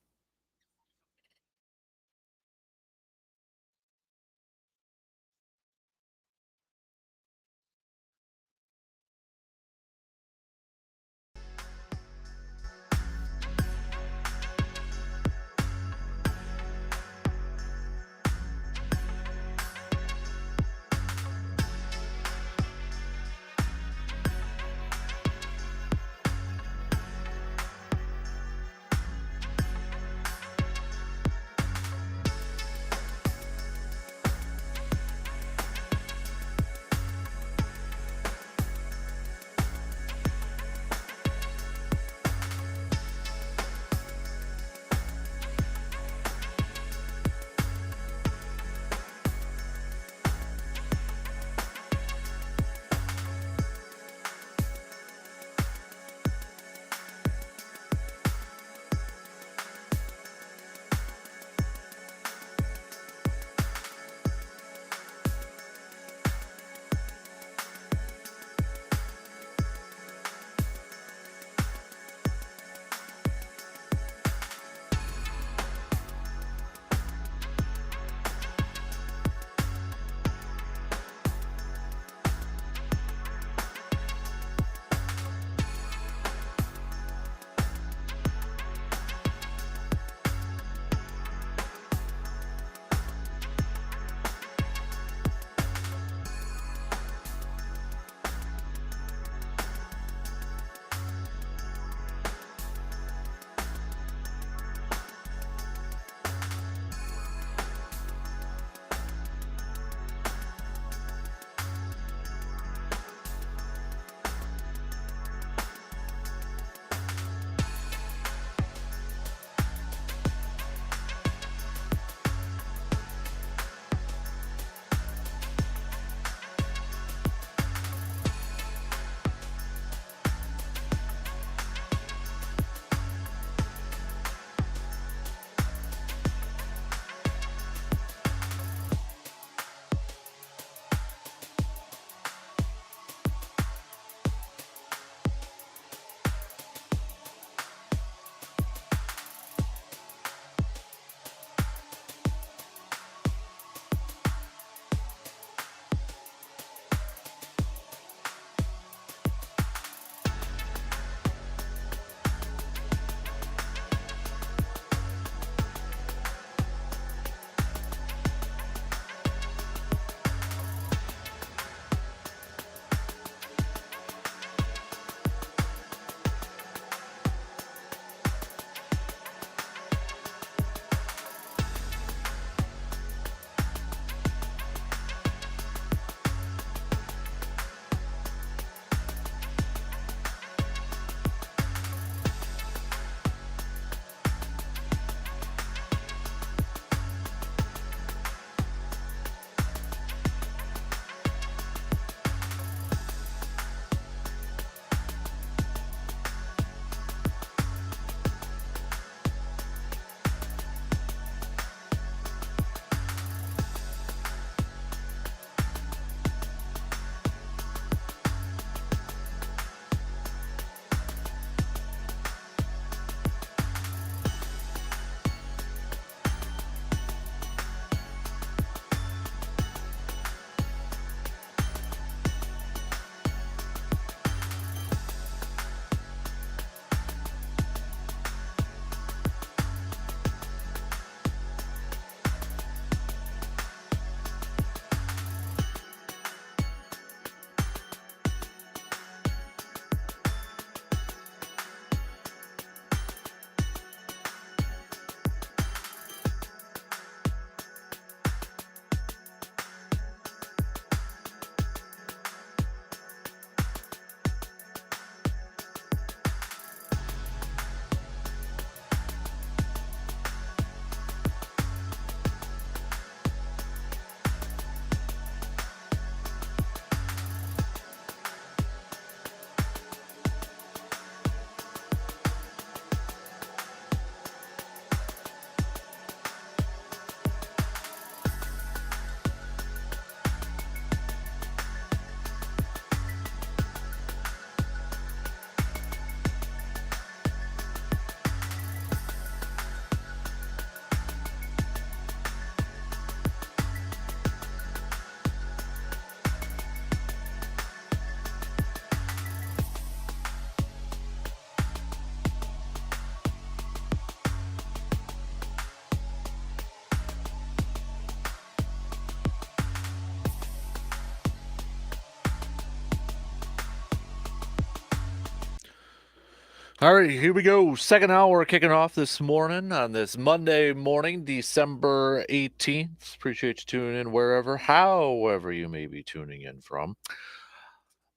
All right, here we go. Second hour kicking off this morning on this Monday morning, December 18th. Appreciate you tuning in wherever, however you may be tuning in from.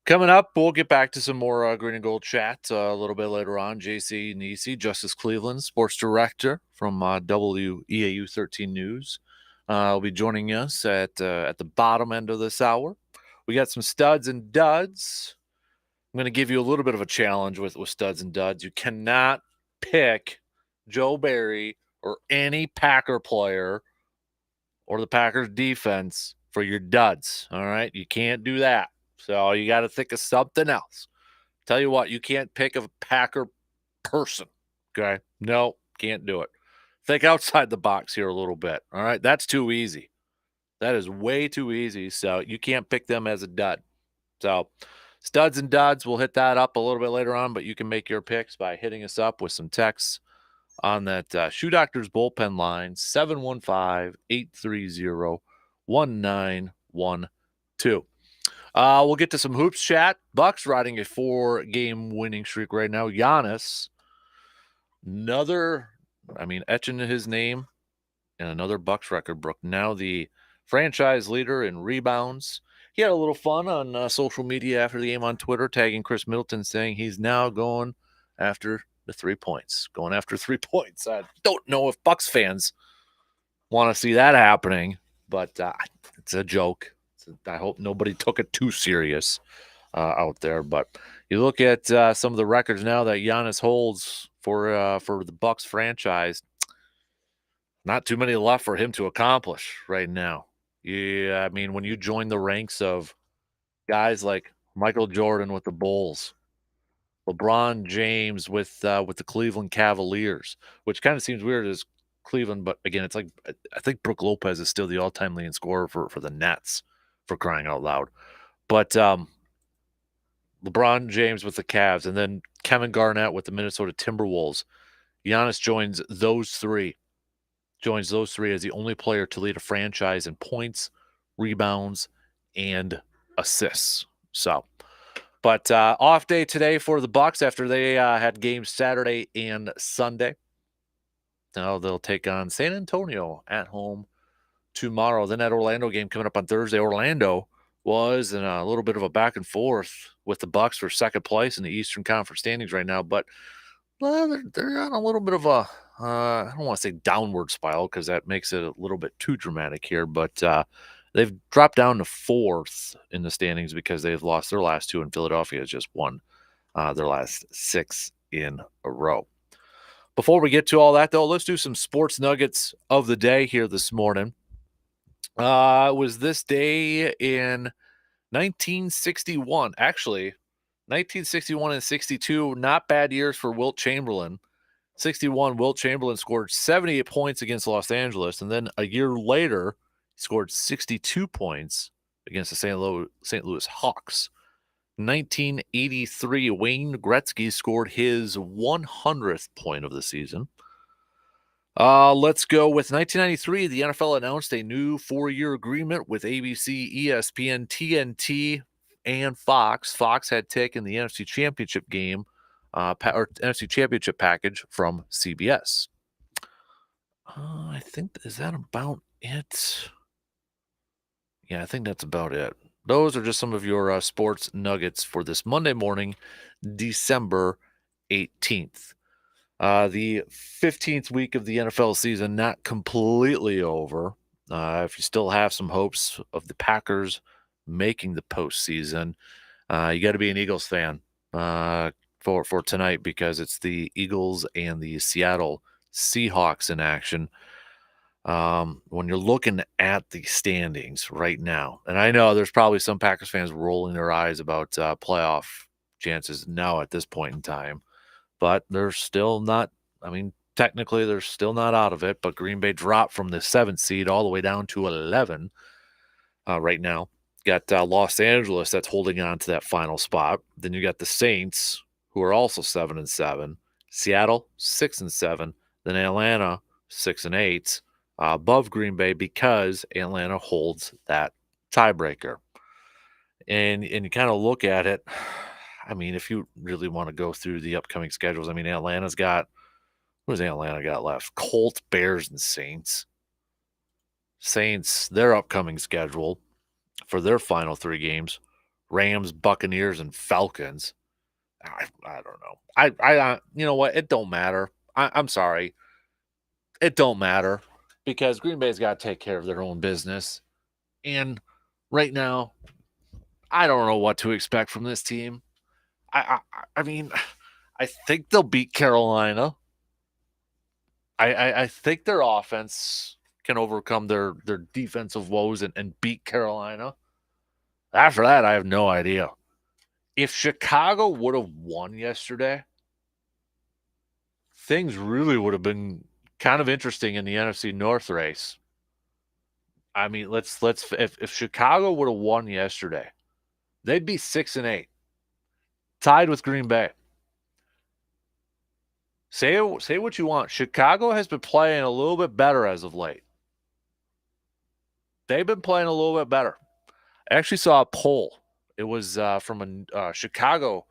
Coming up, we'll get back to some more green and gold chat a little bit later on. JC Nisi, Justice Cleveland, sports director from WEAU 13 News, will be joining us at the bottom end of this hour. We got some studs and duds. I'm going to give you a little bit of a challenge with studs and duds. You cannot pick Joe Barry or any Packer player or the Packers defense for your duds. All right. You can't do that. So you got to think of something else. Tell you what, you can't pick a Packer person. Okay. No, can't do it. Think outside the box here a little bit. All right. That's too easy. That is way too easy. So you can't pick them as a dud. So studs and duds, we'll hit that up a little bit later on, but you can make your picks by hitting us up with some texts on that Shoe Doctors bullpen line, 715-830-1912. We'll get to some hoops chat. Bucks riding a 4-game winning streak right now. Giannis, etching his name in another Bucks record book. Now the franchise leader in rebounds. He had a little fun on social media after the game on Twitter, tagging Chris Middleton, saying he's now going after the 3 points. Going after 3 points. I don't know if Bucks fans want to see that happening, but it's a joke. I hope nobody took it too serious out there. But you look at some of the records now that Giannis holds for the Bucks franchise. Not too many left for him to accomplish right now. Yeah, I mean, when you join the ranks of guys like Michael Jordan with the Bulls, LeBron James with the Cleveland Cavaliers, which kind of seems weird as Cleveland, but again, it's like I think Brook Lopez is still the all-time leading scorer for the Nets, for crying out loud. But LeBron James with the Cavs, and then Kevin Garnett with the Minnesota Timberwolves. Giannis joins those three as the only player to lead a franchise in points, rebounds, and assists. So, but off day today for the Bucks after they had games Saturday and Sunday. Now they'll take on San Antonio at home tomorrow. Then that Orlando game coming up on Thursday. Orlando was in a little bit of a back and forth with the Bucks for second place in the Eastern Conference standings right now, but they're on a little bit of a I don't want to say downward spiral because that makes it a little bit too dramatic here, but they've dropped down to fourth in the standings because they've lost their last two, and Philadelphia has just won their last 6 in a row. Before we get to all that, though, let's do some sports nuggets of the day here this morning. It was this day in 1961. Actually, 1961 and 62, not bad years for Wilt Chamberlain. 61, Wilt Chamberlain scored 78 points against Los Angeles, and then a year later, he scored 62 points against the St. Louis Hawks. 1983, Wayne Gretzky scored his 100th point of the season. Let's go with 1993. The NFL announced a new 4-year agreement with ABC, ESPN, TNT, and Fox. Fox had taken the NFC Championship game or NFC Championship package from CBS. I think, is that about it? Yeah, I think that's about it. Those are just some of your sports nuggets for this Monday morning, December 18th. The 15th week of the NFL season not completely over. If you still have some hopes of the Packers making the postseason, you got to be an Eagles fan for tonight because it's the Eagles and the Seattle Seahawks in action. When you're looking at the standings right now, and I know there's probably some Packers fans rolling their eyes about playoff chances now at this point in time, but they're still not, technically they're still not out of it, but Green Bay dropped from the 7th seed all the way down to 11 right now. Got Los Angeles that's holding on to that final spot. Then you got the Saints, who are also 7-7. Seattle 6-7. Then Atlanta 6-8, above Green Bay because Atlanta holds that tiebreaker. And you kind of look at it. I mean, if you really want to go through the upcoming schedules, I mean, Atlanta's got, who does Atlanta got left? Colts, Bears, and Saints. Saints, their upcoming schedule for their final 3 games: Rams, Buccaneers, and Falcons. I don't know. You know what? It don't matter. I'm sorry. It don't matter because Green Bay's got to take care of their own business. And right now, I don't know what to expect from this team. I mean, I think they'll beat Carolina. I think their offense can overcome their defensive woes and beat Carolina. After that, I have no idea. If Chicago would have won yesterday, things really would have been kind of interesting in the NFC North race. I mean, let's if Chicago would have won yesterday, they'd be 6-8, tied with Green Bay. Say what you want. Chicago has been playing a little bit better as of late. They've been playing a little bit better. I actually saw a poll. It was from a Chicago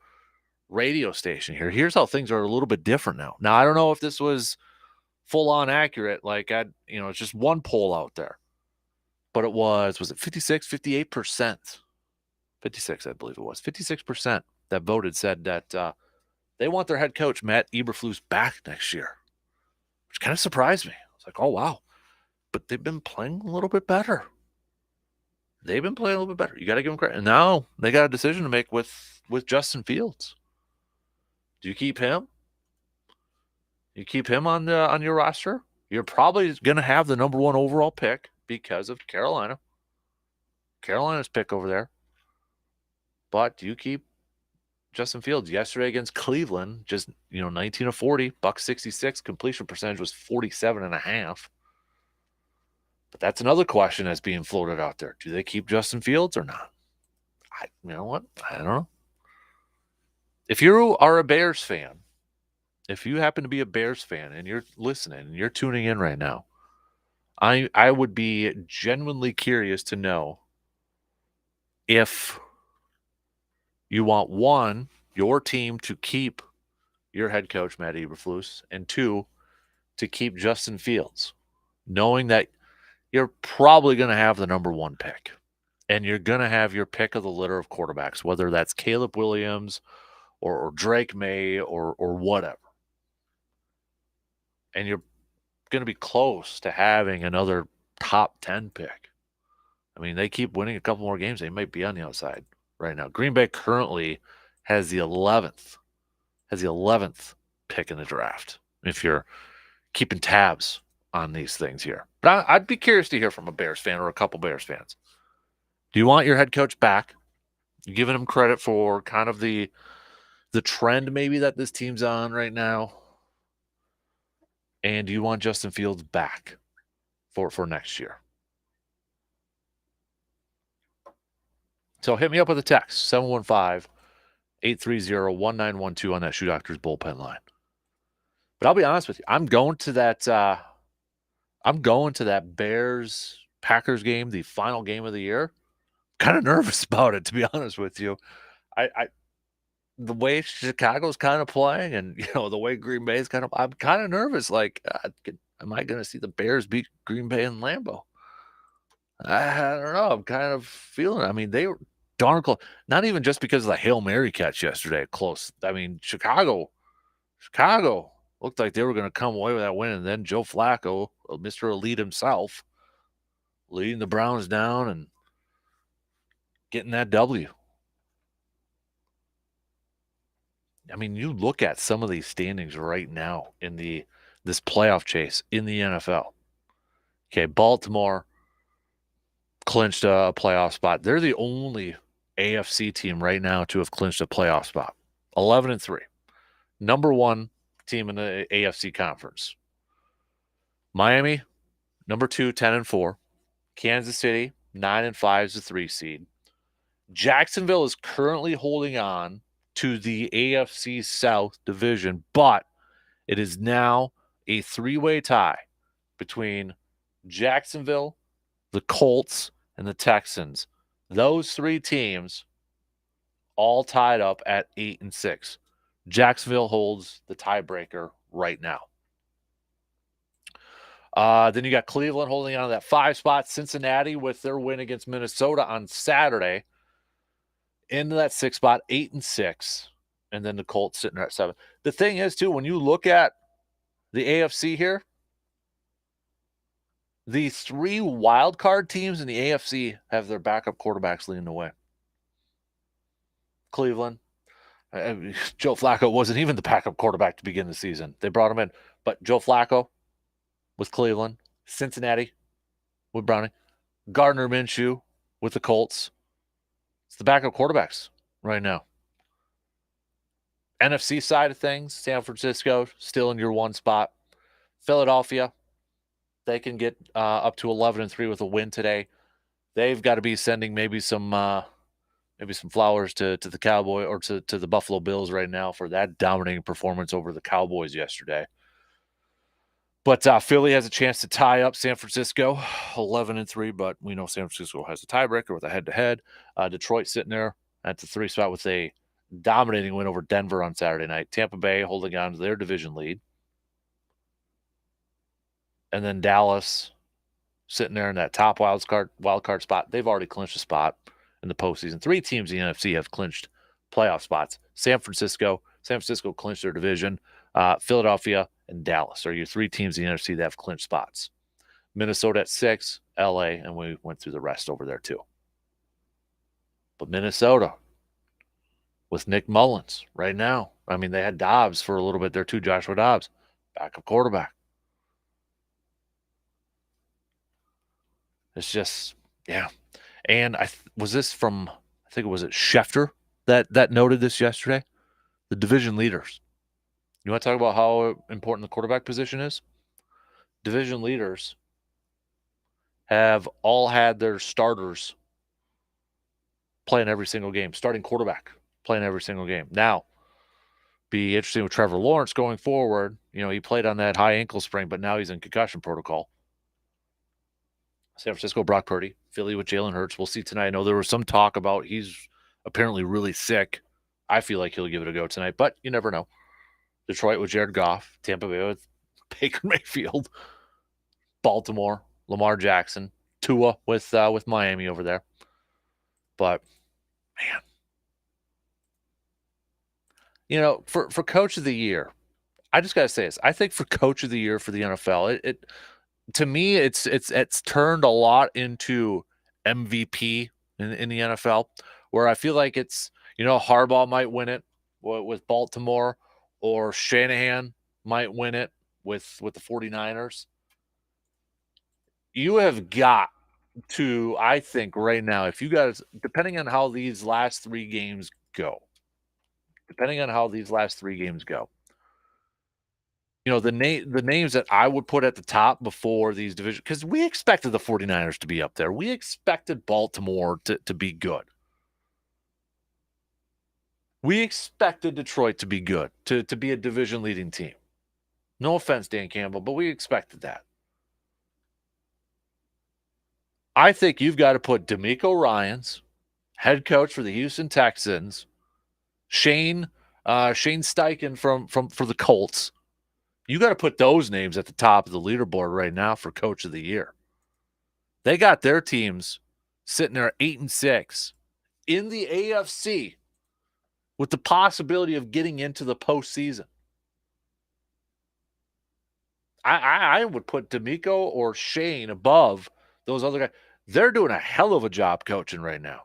radio station here. Here's how things are a little bit different now. Now, I don't know if this was full on accurate. Like, it's just one poll out there. But it was it 56, 58%? 56, I believe it was. 56% that voted said that they want their head coach, Matt Eberflus, back next year, which kind of surprised me. I was like, oh, wow. But they've been playing a little bit better. You got to give them credit. And now they got a decision to make with Justin Fields. Do you keep him? You keep him on your roster? You're probably going to have the number 1 overall pick because of Carolina. Carolina's pick over there. But do you keep Justin Fields? Yesterday against Cleveland, just 19 of 40, $166, completion percentage was 47.5. But that's another question that's being floated out there. Do they keep Justin Fields or not? You know what? I don't know. If you are a Bears fan, if you happen to be a Bears fan and you're listening and you're tuning in right now, I would be genuinely curious to know if you want your team to keep your head coach, Matt Eberflus, and 2, to keep Justin Fields, knowing that you're probably going to have the number 1 pick, and you're going to have your pick of the litter of quarterbacks, whether that's Caleb Williams or Drake May or whatever. And you're going to be close to having another top 10 pick. I mean, they keep winning a couple more games. They might be on the outside right now. Green Bay currently has the 11th pick in the draft, if you're keeping tabs on these things here. But I'd be curious to hear from a Bears fan or a couple Bears fans. Do you want your head coach back? You giving him credit for kind of the trend maybe that this team's on right now? And do you want Justin Fields back for next year? So hit me up with a text, 715-830-1912 on that Shoe Doctors bullpen line. But I'll be honest with you, I'm going to that Bears-Packers game, the final game of the year. Kind of nervous about it, to be honest with you. The way Chicago's kind of playing and, the way Green Bay's I'm kind of nervous. Like, am I going to see the Bears beat Green Bay in Lambeau? I don't know. I'm kind of feeling it. I mean, they were darn close. Not even just because of the Hail Mary catch yesterday, close. I mean, Chicago looked like they were going to come away with that win. And then Joe Flacco, Mr. Elite himself, leading the Browns down and getting that W. I mean, you look at some of these standings right now in this playoff chase in the NFL. Okay, Baltimore clinched a playoff spot. They're the only AFC team right now to have clinched a playoff spot. 11-3. Number 1 team in the AFC conference. Miami, number 2, 10-4. Kansas City, 9-5 is the 3 seed. Jacksonville is currently holding on to the AFC South division, but it is now a 3-way tie between Jacksonville, the Colts, and the Texans. Those 3 teams all tied up at 8-6. Jacksonville holds the tiebreaker right now. Then you got Cleveland holding on to that 5 spot. Cincinnati with their win against Minnesota on Saturday into that 6 spot, 8-6. And then the Colts sitting there at 7. The thing is, too, when you look at the AFC here, the 3 wild card teams in the AFC have their backup quarterbacks leading the way. Cleveland. Joe Flacco wasn't even the backup quarterback to begin the season. They brought him in. But Joe Flacco with Cleveland. Cincinnati with Browning. Gardner Minshew with the Colts. It's the backup quarterbacks right now. NFC side of things, San Francisco still in your 1 spot. Philadelphia, they can get up to 11-3 with a win today. They've got to be sending maybe some flowers to the Cowboy or to the Buffalo Bills right now for that dominating performance over the Cowboys yesterday. But Philly has a chance to tie up San Francisco, 11-3. But we know San Francisco has a tiebreaker with a head-to-head. Detroit sitting there at the 3 spot with a dominating win over Denver on Saturday night. Tampa Bay holding on to their division lead. And then Dallas sitting there in that top wild card spot. They've already clinched a spot in the postseason. 3 teams in the NFC have clinched playoff spots. San Francisco clinched their division. Philadelphia and Dallas are your 3 teams in the NFC that have clinched spots. Minnesota at 6, LA, and we went through the rest over there too. But Minnesota with Nick Mullins right now. I mean, they had Dobbs for a little bit there too, Joshua Dobbs, backup quarterback. It's just, yeah. And I think it was Schefter that noted this yesterday. The division leaders. You want to talk about how important the quarterback position is? Division leaders have all had their starters playing every single game, starting quarterback playing every single game. Now, be interesting with Trevor Lawrence going forward. You know, he played on that high ankle sprain, but now he's in concussion protocol. San Francisco, Brock Purdy. Philly with Jalen Hurts. We'll see tonight. I know there was some talk about he's apparently really sick. I feel like he'll give it a go tonight, but you never know. Detroit with Jared Goff. Tampa Bay with Baker Mayfield. Baltimore, Lamar Jackson. Tua with Miami over there. But, man. You know, for Coach of the Year, I just got to say this. I think for Coach of the Year for the NFL, it to me, it's turned a lot into MVP in the NFL, where I feel like it's, you know, Harbaugh might win it with Baltimore, or Shanahan might win it with the 49ers. You have got to, I think right now, if you guys, depending on how these last 3 games go, you know, the names that I would put at the top before these divisions, because we expected the 49ers to be up there. We expected Baltimore to be good. We expected Detroit to be good, to be a division-leading team. No offense, Dan Campbell, but we expected that. I think you've got to put DeMeco Ryans, head coach for the Houston Texans, Shane Steichen for the Colts. You got to put those names at the top of the leaderboard right now for Coach of the Year. They got their teams sitting there 8-6 in the AFC with the possibility of getting into the postseason. I would put DeMeco or Shane above those other guys. They're doing a hell of a job coaching right now.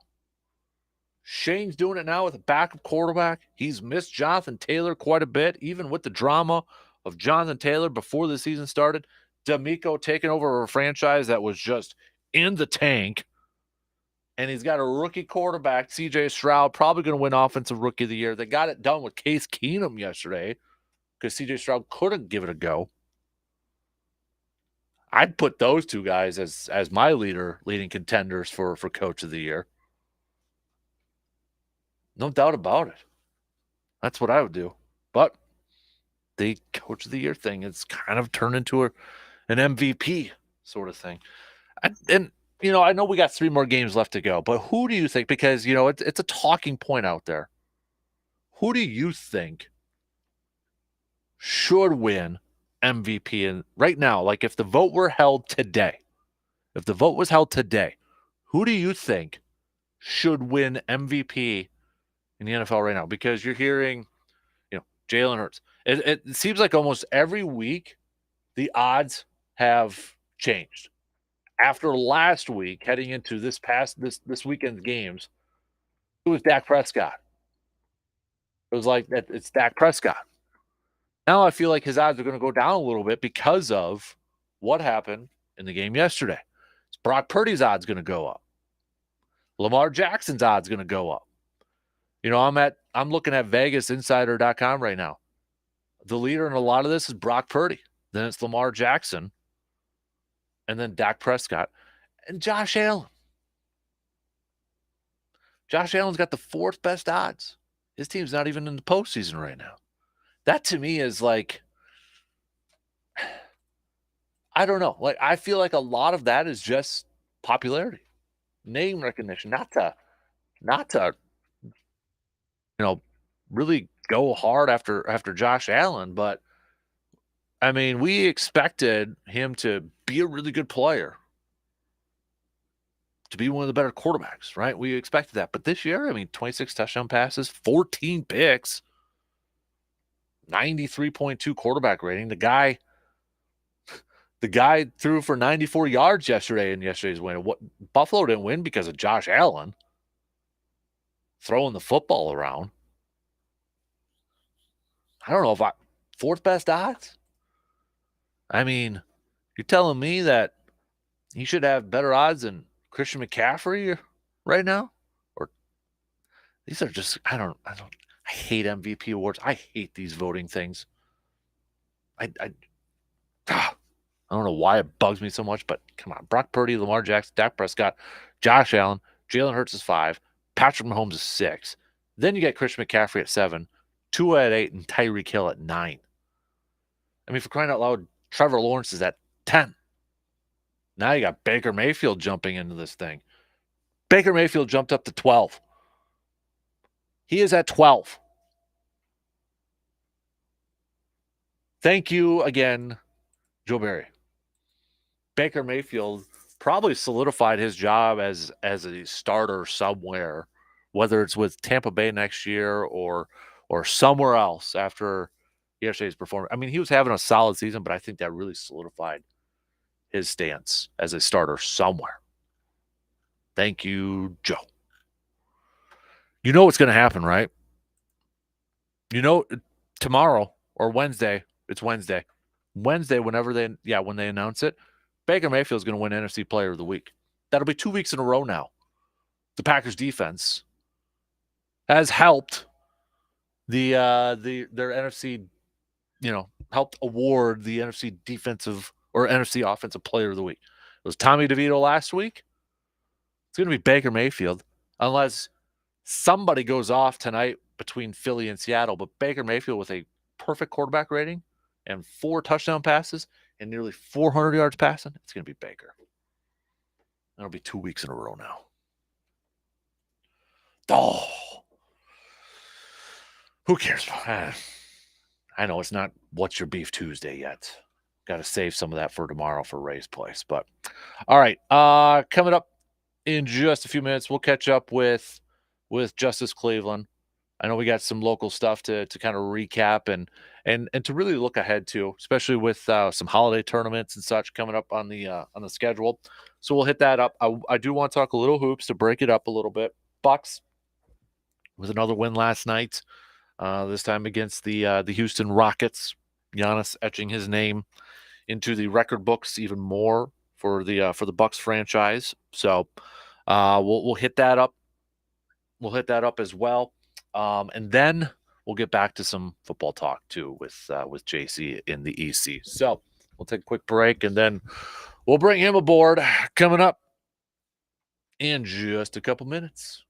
Shane's doing it now with a backup quarterback. He's missed Jonathan Taylor quite a bit, even with the drama of Jonathan Taylor before the season started. DeMeco taking over a franchise that was just in the tank. And he's got a rookie quarterback, C.J. Stroud, probably going to win Offensive Rookie of the Year. They got it done with Case Keenum yesterday because C.J. Stroud couldn't give it a go. I'd put those 2 guys as my leading contenders for Coach of the Year. No doubt about it. That's what I would do. But the Coach of the Year thing, it's kind of turned into an MVP sort of thing. And I know we got 3 more games left to go, but who do you think, because, it's a talking point out there. Who do you think should win MVP and right now, like if the vote were held today, if the vote was held today, who do you think should win MVP in the NFL right now? Because you're hearing, Jalen Hurts. It seems like almost every week the odds have changed. After last week, heading into this weekend's games, it was Dak Prescott. It was like that. It's Dak Prescott. Now I feel like his odds are going to go down a little bit because of what happened in the game yesterday. It's Brock Purdy's odds going to go up. Lamar Jackson's odds going to go up. I'm looking at VegasInsider.com right now. The leader in a lot of this is Brock Purdy. Then it's Lamar Jackson, and then Dak Prescott, and Josh Allen. Josh Allen's got the 4th best odds. His team's not even in the postseason right now. That to me is like, I don't know. Like, I feel like a lot of that is just popularity, name recognition, not to really go hard after Josh Allen, but I mean, we expected him to be a really good player, to be one of the better quarterbacks, right? We expected that. But this year, I mean, 26 touchdown passes, 14 picks, 93.2 quarterback rating. The guy threw for 94 yards yesterday in yesterday's win. Buffalo didn't win because of Josh Allen throwing the football around. I don't know if 4th best odds. I mean, you're telling me that he should have better odds than Christian McCaffrey right now? Or these are just, I hate MVP awards. I hate these voting things. I don't know why it bugs me so much, but come on. Brock Purdy, Lamar Jackson, Dak Prescott, Josh Allen, Jalen Hurts is 5, Patrick Mahomes is 6. Then you get Christian McCaffrey at 7, Tua at 8, and Tyreek Hill at 9. I mean, for crying out loud, Trevor Lawrence is at 10. Now you got Baker Mayfield jumping into this thing. Baker Mayfield jumped up to 12. He is at 12. Thank you again, Joe Barry. Baker Mayfield probably solidified his job as a starter somewhere, whether it's with Tampa Bay next year or somewhere else after yesterday's performance. I mean, he was having a solid season, but I think that really solidified his stance as a starter somewhere. Thank you, Joe. You know what's going to happen, right? Tomorrow or Wednesday, it's Wednesday. Wednesday, when they announce it, Baker Mayfield's going to win NFC Player of the Week. That'll be 2 weeks in a row now. The Packers defense has helped their NFC, helped award the NFC defensive or NFC offensive player of the week. It was Tommy DeVito last week. It's going to be Baker Mayfield, unless somebody goes off tonight between Philly and Seattle. But Baker Mayfield with a perfect quarterback rating and 4 touchdown passes and nearly 400 yards passing, it's going to be Baker. That'll be 2 weeks in a row now. Oh, who cares? I know it's not What's Your Beef Tuesday yet. Got to save some of that for tomorrow for Ray's Place. But all right, coming up in just a few minutes, we'll catch up with Justice Cleveland. I know we got some local stuff to kind of recap and to really look ahead to, especially with some holiday tournaments and such coming up on the schedule. So we'll hit that up. I do want to talk a little hoops to break it up a little bit. Bucks with another win last night. This time against the Houston Rockets. Giannis etching his name into the record books even more for the Bucks franchise. So we'll hit that up. We'll hit that up as well, and then we'll get back to some football talk too with JC in the EC. So we'll take a quick break and then we'll bring him aboard coming up in just a couple minutes.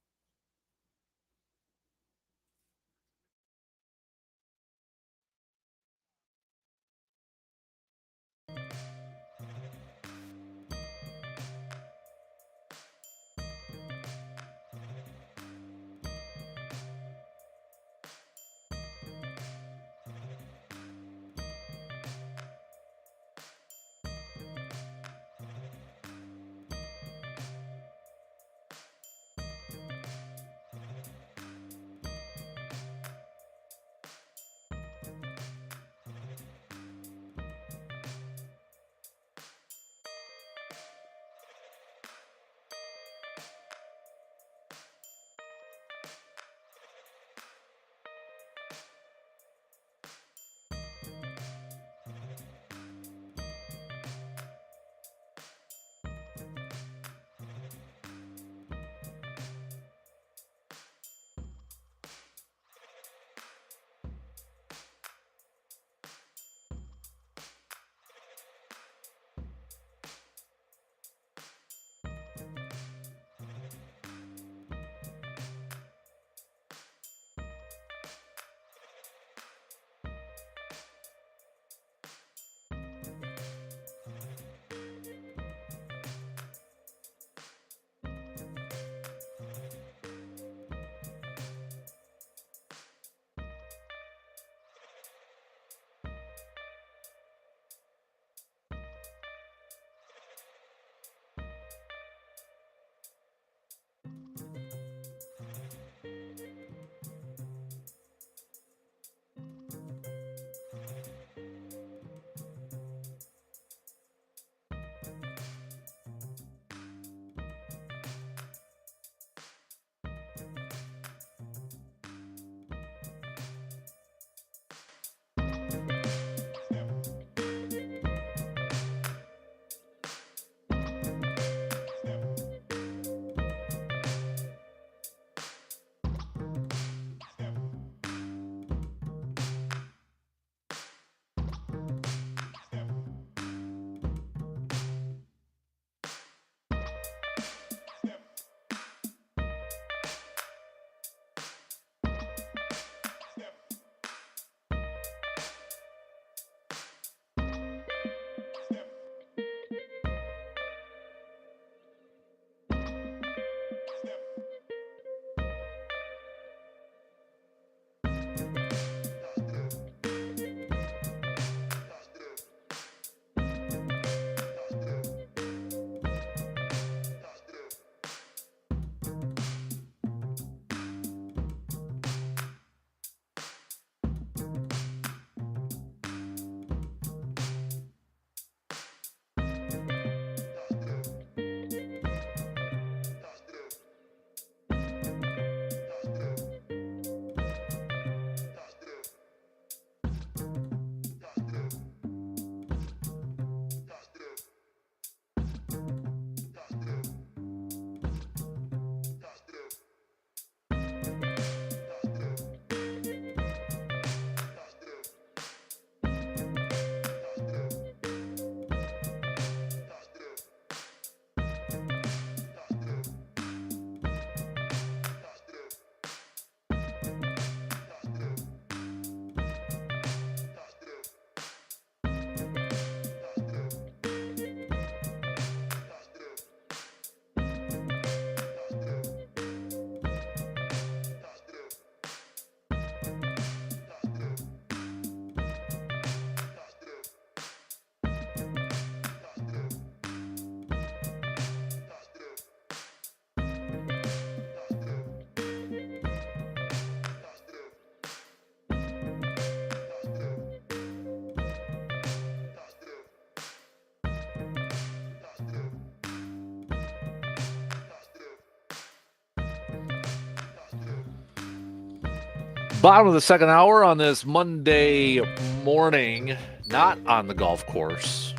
Bottom of the second hour on this Monday morning, not on the golf course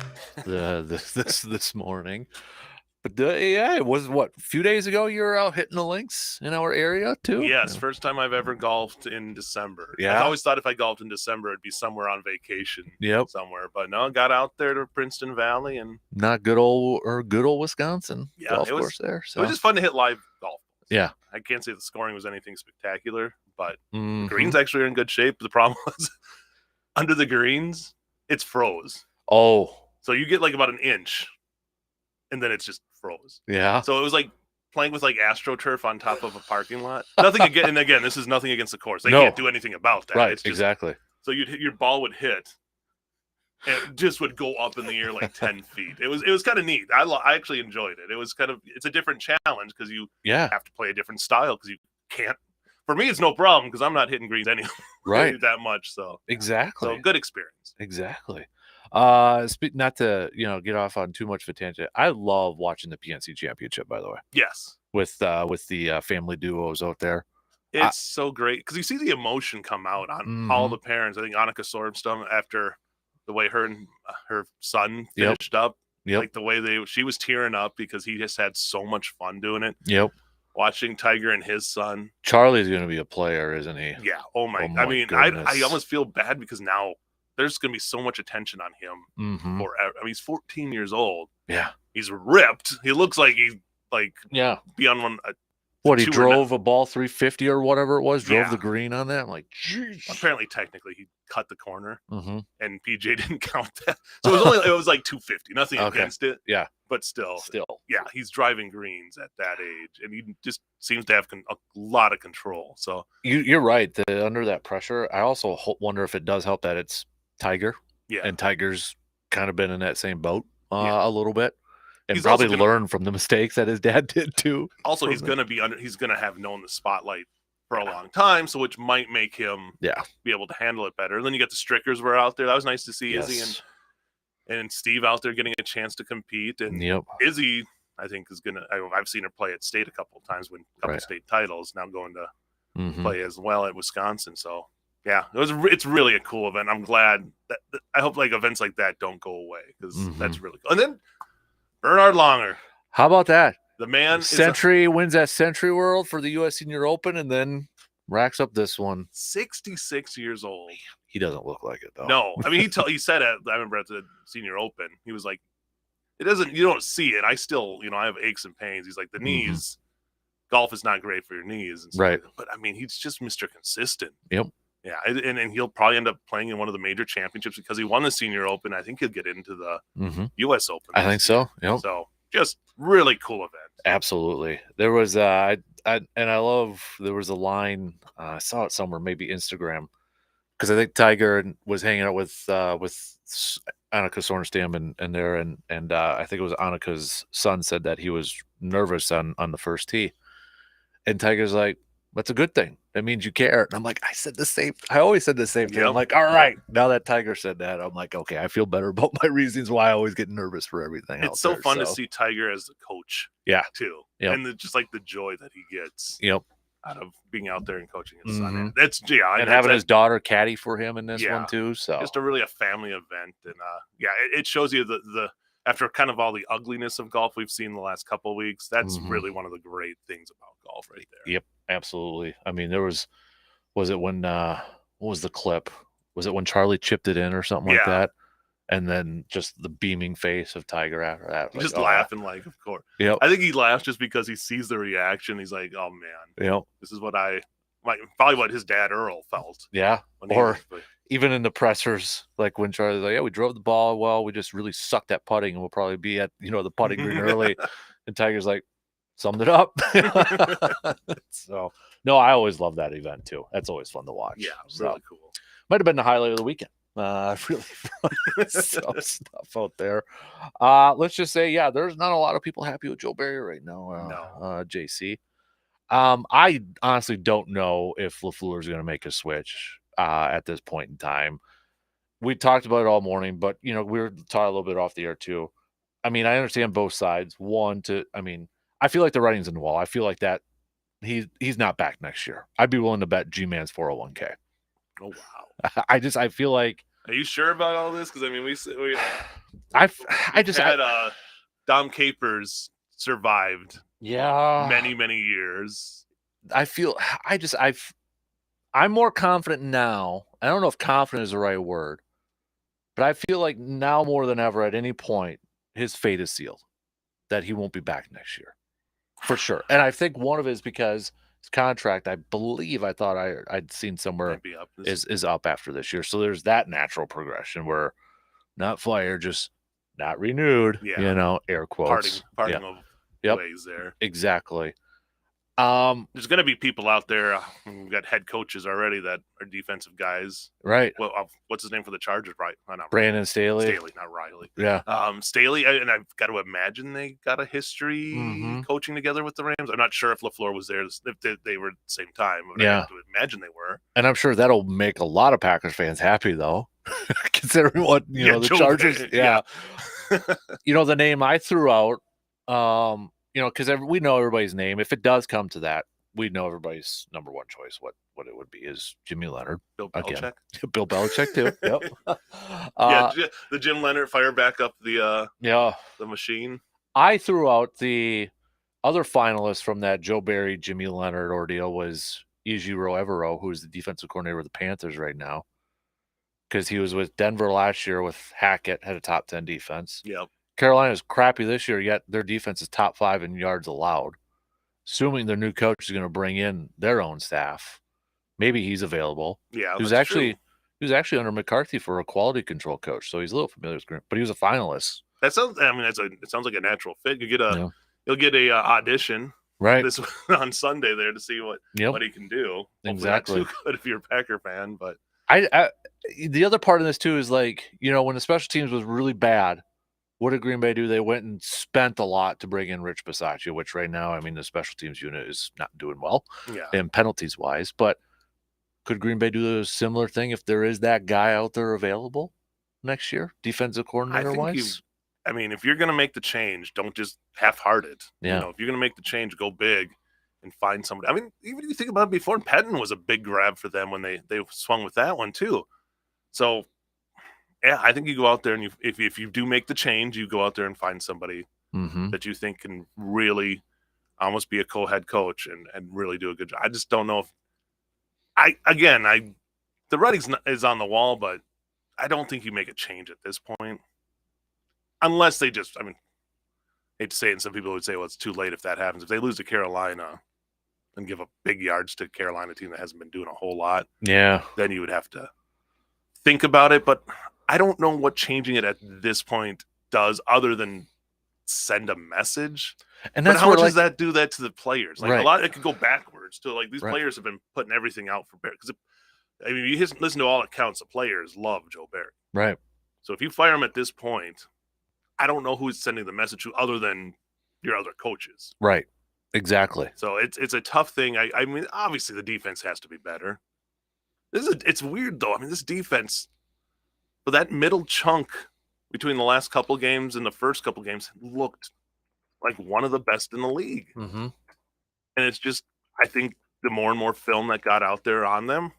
this morning. But yeah, it was a few days ago you were out hitting the links in our area too? Yes, first time I've ever golfed in December. Yeah. I always thought if I golfed in December, it'd be somewhere on vacation. Yep. Somewhere. But no, got out there to Princeton Valley and not good old Wisconsin golf course there. So it was just fun to hit live golf. Yeah. I can't say the scoring was anything spectacular, but the greens actually are in good shape. The problem was under the greens, it's froze. Oh. So you get like about an inch and then it's just froze. Yeah. So it was like playing with like AstroTurf on top of a parking lot. Nothing again, and again, this is nothing against the course. They can't do anything about that. Right, it's just, exactly. So your ball would hit, and it just would go up in the air like 10 feet. It was kind of neat. I actually enjoyed it. It was it's a different challenge because you have to play a different style because you can't. For me, it's no problem because I'm not hitting greens anyway that much. So exactly. So good experience. Exactly. Not to get off on too much of a tangent. I love watching the PNC Championship, by the way. Yes. With the family duos out there. It's so great because you see the emotion come out on all the parents. I think Annika Sorenstam, after the way her and her son finished up, like the way she was tearing up because he just had so much fun doing it. Yep. Watching Tiger and his son. Charlie's going to be a player, isn't he? Yeah. Oh my I mean, I almost feel bad because now there's going to be so much attention on him forever. I mean, he's 14 years old. Yeah. He's ripped. He looks like he's be on one. What, he drove a ball 350 or whatever it was, drove the green on that? I'm like, geez. Apparently, technically, he cut the corner, and PJ didn't count that. So it was like 250, nothing against it. Yeah. But still. Yeah, he's driving greens at that age, and he just seems to have a lot of control. So you're right. Under that pressure, I also wonder if it does help that it's Tiger. Yeah. And Tiger's kind of been in that same boat a little bit. And he's probably learned from the mistakes that his dad did too. Also, he's going to have known the spotlight for a long time, so which might make him be able to handle it better. And then you got the Strickers were out there. That was nice to see Izzy and Steve out there getting a chance to compete. And Izzy, I think, is I've seen her play at state a couple of times, win a couple of state titles. Now going to play as well at Wisconsin. So yeah, it's really a cool event. I'm glad that I hope like events like that don't go away because that's really cool. And then Bernhard Langer. How about that? The man wins that Century World for the U.S. Senior Open and then racks up this one. 66 years old. He doesn't look like it, though. No. I mean, he said I remember at the Senior Open, he was like, you don't see it. I still, I have aches and pains. He's like, the knees, golf is not great for your knees. And right. But, I mean, he's just Mr. Consistent. Yep. Yeah, and he'll probably end up playing in one of the major championships because he won the Senior Open. I think he'll get into the U.S. Open. I think so. Yep. So just really cool event. Absolutely. There was there was a line I saw it somewhere, maybe Instagram, because I think Tiger was hanging out with Annika Sorenstam and I think it was Annika's son said that he was nervous on the first tee, and Tiger's like, that's a good thing. That means you care. And I'm like, I always said the same thing. I'm like, all right. Now that Tiger said that, I'm like, okay, I feel better about my reasons why I always get nervous for everything. It's so fun to see Tiger as the coach. Yeah. Too. Yep. And just like the joy that he gets. Yep. Out of being out there and coaching his son. That's and having his daughter caddy for him in this one too. So just a family event. And it shows you the after kind of all the ugliness of golf we've seen the last couple of weeks, that's really one of the great things about golf right there. Yep, absolutely. I mean, there was it when what was the clip? Was it when Charlie chipped it in or something like that? And then just the beaming face of Tiger after that. Like, just laughing like, of course. Yep. I think he laughs just because he sees the reaction. He's like, oh man. Yep. This is probably what his dad Earl felt. Yeah. Even in the pressers, like when Charlie's like, yeah, we drove the ball well, we just really sucked at putting and we'll probably be at, the putting green early. And Tiger's like, summed it up. So, no, I always love that event too. That's always fun to watch. Yeah, really cool. Might have been the highlight of the weekend. Really fun stuff out there. Let's just say, there's not a lot of people happy with Joe Barry right now. JC. I honestly don't know if LaFleur is going to make a switch at this point in time. We talked about it all morning, but we were talking a little bit off the air too. I mean, I understand both sides. I feel like the writing's on the wall. I feel like that he's not back next year. I'd be willing to bet G-Man's 401k. Oh wow! I feel like. Are you sure about all this? Because I mean, we had Dom Capers survived. Many years. I'm more confident now. I don't know if confident is the right word, but I feel like now more than ever at any point, his fate is sealed, that he won't be back next year for sure. And I think one of it is because his contract, I believe I thought I'd seen somewhere is up after this year. So there's that natural progression where not fired, just not renewed, air quotes. Parting of ways there. Exactly. There's going to be people out there. We've got head coaches already that are defensive guys. Right. Well, what's his name for the Chargers? Right. Not Brandon Staley. Staley, not Riley. Yeah. Staley, and I've got to imagine they got a history coaching together with the Rams. I'm not sure if LaFleur was there, if they were at the same time. But I have to imagine they were. And I'm sure that'll make a lot of Packers fans happy, though, considering what, the Chargers. Yeah. The name I threw out, because we know everybody's name. If it does come to that, we know everybody's number one choice. What it would be is Jimmy Leonard. Bill Belichick. Again. Bill Belichick too. Yep. The Jim Leonard fire back up the machine. I threw out the other finalists from that Joe Barry, Jimmy Leonard ordeal was Ejiro Evero, who's the defensive coordinator with the Panthers right now, because he was with Denver last year with Hackett, had a top 10 defense. Yep. Carolina's crappy this year, yet their defense is top 5 in yards allowed. Assuming their new coach is going to bring in their own staff, maybe he's available. Yeah, he was actually under McCarthy for a quality control coach, so he's a little familiar with Green, but he was a finalist. That sounds. I mean, it sounds like a natural fit. You'll get a audition right on Sunday there to see what he can do. Exactly. Not too good if you're a Packer fan, but the other part of this too is like when the special teams was really bad. What did Green Bay do? They went and spent a lot to bring in Rich Bisaccia, which right now, I mean, the special teams unit is not doing well, and penalties-wise. But could Green Bay do a similar thing if there is that guy out there available next year, defensive coordinator-wise? If you're going to make the change, don't just half-hearted. Yeah. If you're going to make the change, go big and find somebody. I mean, even if you think about it before, Pettin was a big grab for them when they swung with that one too. So, yeah, I think you go out there and if you do make the change, you go out there and find somebody that you think can really almost be a co-head coach and really do a good job. I just don't know if the writing is on the wall, but I don't think you make a change at this point unless they just, hate to say it, and some people would say, well, it's too late if that happens. If they lose to Carolina and give up big yards to Carolina, team that hasn't been doing a whole lot, then you would have to think about it. But I don't know what changing it at this point does other than send a message. And that's how much does that do that to the players? Like a lot, it could go backwards to these players have been putting everything out for Barry. Because you listen to all accounts, the players love Joe Barry. Right. So if you fire him at this point, I don't know who's sending the message to other than your other coaches. Right. Exactly. So it's a tough thing. I mean, obviously the defense has to be better. It's weird though. I mean, this defense. But that middle chunk between the last couple games and the first couple games looked like one of the best in the league. Mm-hmm. And it's just, I think the more and more film that got out there on them,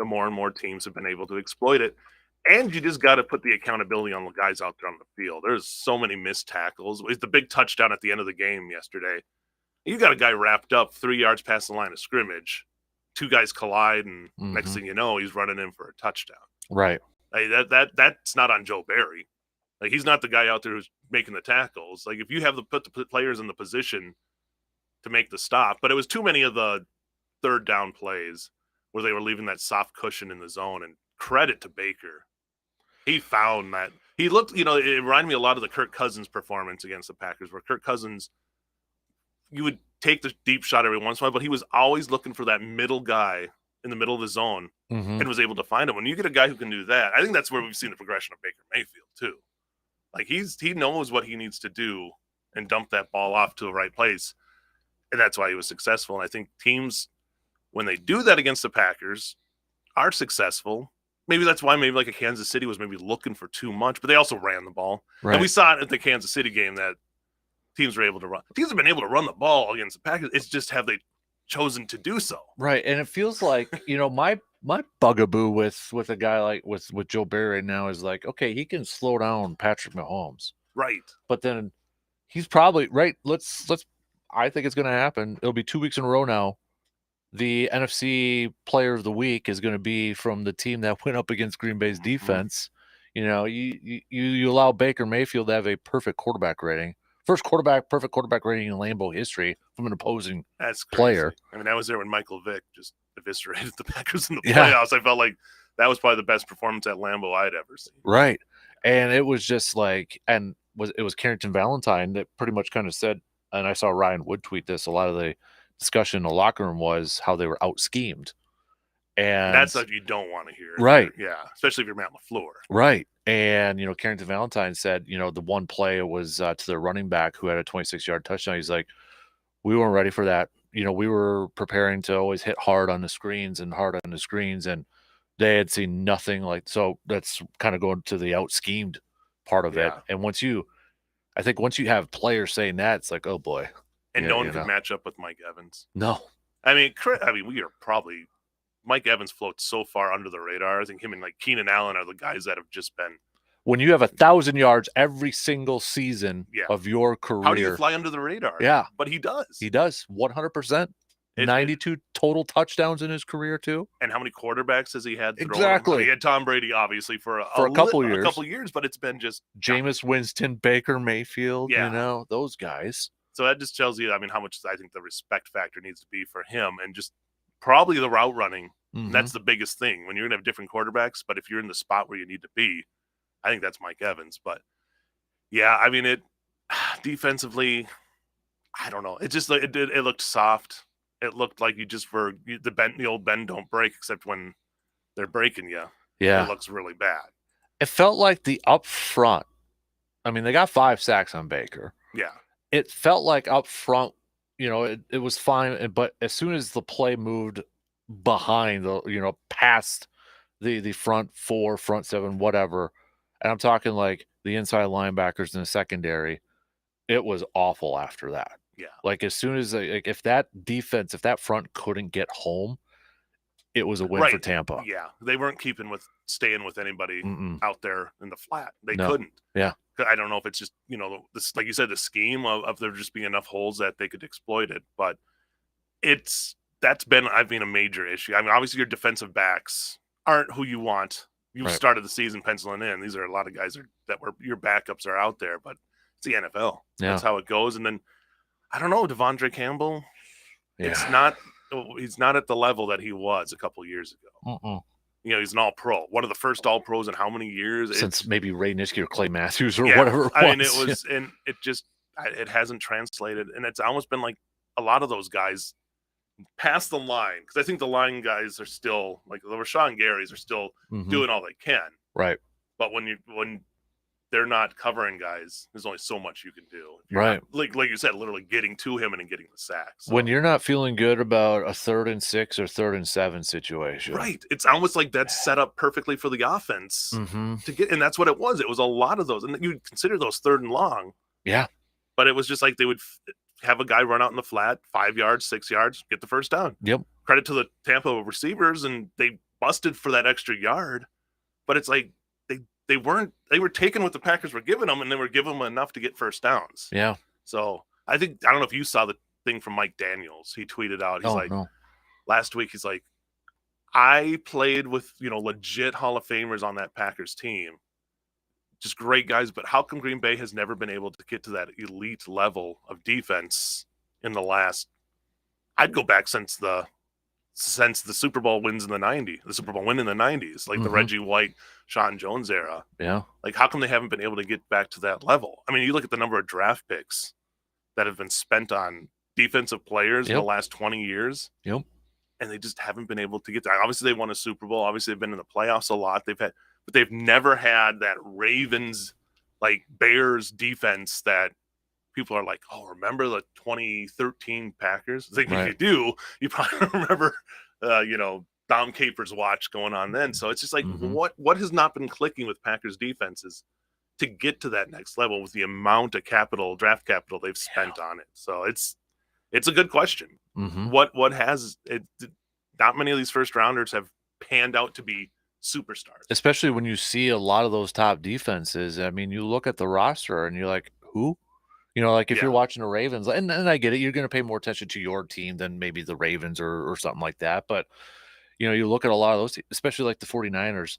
the more and more teams have been able to exploit it. And you just got to put the accountability on the guys out there on the field. There's so many missed tackles. It's the big touchdown at the end of the game yesterday. You got a guy wrapped up 3 yards past the line of scrimmage. 2 guys collide, and next thing you know, he's running in for a touchdown. Right. Hey, that's not on Joe Barry. Like, he's not the guy out there who's making the tackles. Like, if you have put the players in the position to make the stop, but it was too many of the third down plays where they were leaving that soft cushion in the zone. And credit to Baker, he found that. He looked, it reminded me a lot of the Kirk Cousins performance against the Packers, where Kirk Cousins, you would take the deep shot every once in a while, but he was always looking for that middle guy in the middle of the zone and was able to find him. When you get a guy who can do that, I think that's where we've seen the progression of Baker Mayfield too. Like he knows what he needs to do and dump that ball off to the right place. And that's why he was successful. And I think teams, when they do that against the Packers, are successful. Maybe that's why like a Kansas City was maybe looking for too much, but they also ran the ball. Right. And we saw it at the Kansas City game that teams were able to run. Teams have been able to run the ball against the Packers. It's just have they chosen to do so. Right, and it feels like, my bugaboo with a guy like with Joe Barry right now is like, okay, he can slow down Patrick Mahomes. Right. But then he's probably right. Let's I think it's going to happen. It'll be 2 weeks in a row now. The NFC Player of the Week is going to be from the team that went up against Green Bay's defense. You allow Baker Mayfield to have a perfect quarterback rating. First perfect quarterback rating in Lambeau history from an opposing player. I mean, I was there when Michael Vick just eviscerated the Packers in the playoffs. I felt like that was probably the best performance at Lambeau I'd ever seen. Right. And it was just like, it was Carrington Valentine that pretty much kind of said, and I saw Ryan Wood tweet this, a lot of the discussion in the locker room was how they were out-schemed. And that's what you don't want to hear. Right. Yeah. Especially if you're Matt LaFleur. Right. And, Carrington Valentine said, the one play was to the running back who had a 26-yard touchdown. He's like, we weren't ready for that. We were preparing to always hit hard on the screens, and they had seen nothing like, so that's kind of going to the out-schemed part of it. And once you have players saying that, it's like, oh boy. And no one could match up with Mike Evans. No. I mean, we are probably, Mike Evans floats so far under the radar. I think him and like Keenan Allen are the guys that have just been. When you have 1,000 yards every single season of your career. How do you fly under the radar? Yeah. But he does. He does, 100%. 92 total touchdows in his career too. And how many quarterbacks has he had? Exactly. He had Tom Brady, obviously, for a couple years, but it's been just Jameis Winston, Baker Mayfield, those guys. So that just tells you, I mean, how much I think the respect factor needs to be for him, and just probably the route running. Mm-hmm. That's the biggest thing when you're gonna have different quarterbacks. But if you're in the spot where you need to be, I think that's Mike Evans. But yeah, I mean, defensively, I don't know. It just it looked soft. It looked like you just were the old bend don't break, except when they're breaking you. Yeah, it looks really bad. It felt like the up front. I mean, they got 5 sacks on Baker. Yeah, it felt like up front, it was fine. But as soon as the play moved behind past the front 4, front 7, whatever, and I'm talking like the inside linebackers in the secondary, it was awful after that. Yeah. Like as soon as if that front couldn't get home, it was a win for Tampa. Yeah. They weren't staying with anybody out there in the flat. They couldn't. Yeah. I don't know if it's just, this, like you said, the scheme of there just being enough holes that they could exploit it. But that's been a major issue. I mean, obviously your defensive backs aren't who you want. You started the season penciling in. These are a lot of guys that were your backups are out there, but it's the NFL. Yeah. That's how it goes. And then I don't know, Devondre Campbell. Yeah. He's not at the level that he was a couple years ago. He's an all-pro. One of the first all-pros in how many years? Since maybe Ray Nitschke or Clay Matthews or whatever it was. I mean, it was, and it hasn't translated. And it's almost been like a lot of those guys past the line, because I think the line guys are still, like the Rashawn Garys are still doing all they can. Right. But when they're not covering guys, there's only so much you can do. Right. Not, like you said, literally getting to him and getting the sacks. So. When you're not feeling good about a 3rd and 6 or 3rd and 7 situation. Right. It's almost like that's set up perfectly for the offense to get, and that's what it was. It was a lot of those. And you consider those 3rd and long. Yeah. But it was just like they would have a guy run out in the flat, 5 yards, 6 yards, get the first down. Yep. Credit to the Tampa receivers, and they busted for that extra yard. But it's like they were taking what the Packers were giving them, and they were giving them enough to get first downs. Yeah. So I don't know if you saw the thing from Mike Daniels. He tweeted out, last week, he's like, I played with, legit Hall of Famers on that Packers team. Just great guys, but how come Green Bay has never been able to get to that elite level of defense in the last, I'd go back since the Super Bowl wins in the 90s, the Super Bowl win in the 90s, like the Reggie White, Sean Jones era. Yeah. Like, how come they haven't been able to get back to that level? I mean, you look at the number of draft picks that have been spent on defensive players in the last 20 years. Yep. And they just haven't been able to get there. Obviously, they won a Super Bowl. Obviously, they've been in the playoffs a lot. But they've never had that Ravens, like Bears defense that people are like, oh, remember the 2013 Packers? I think if you do, you probably remember, Dom Capers' watch going on then. So it's just like, what has not been clicking with Packers defenses to get to that next level with the amount of draft capital they've spent on it? So it's a good question. Mm-hmm. What has it? Not many of these first rounders have panned out to be superstars, especially when you see a lot of those top defenses. I mean, you look at the roster and you're like, who? Like if you're watching the Ravens, and I get it, you're going to pay more attention to your team than maybe the Ravens or something like that. But, you look at a lot of those, especially like the 49ers.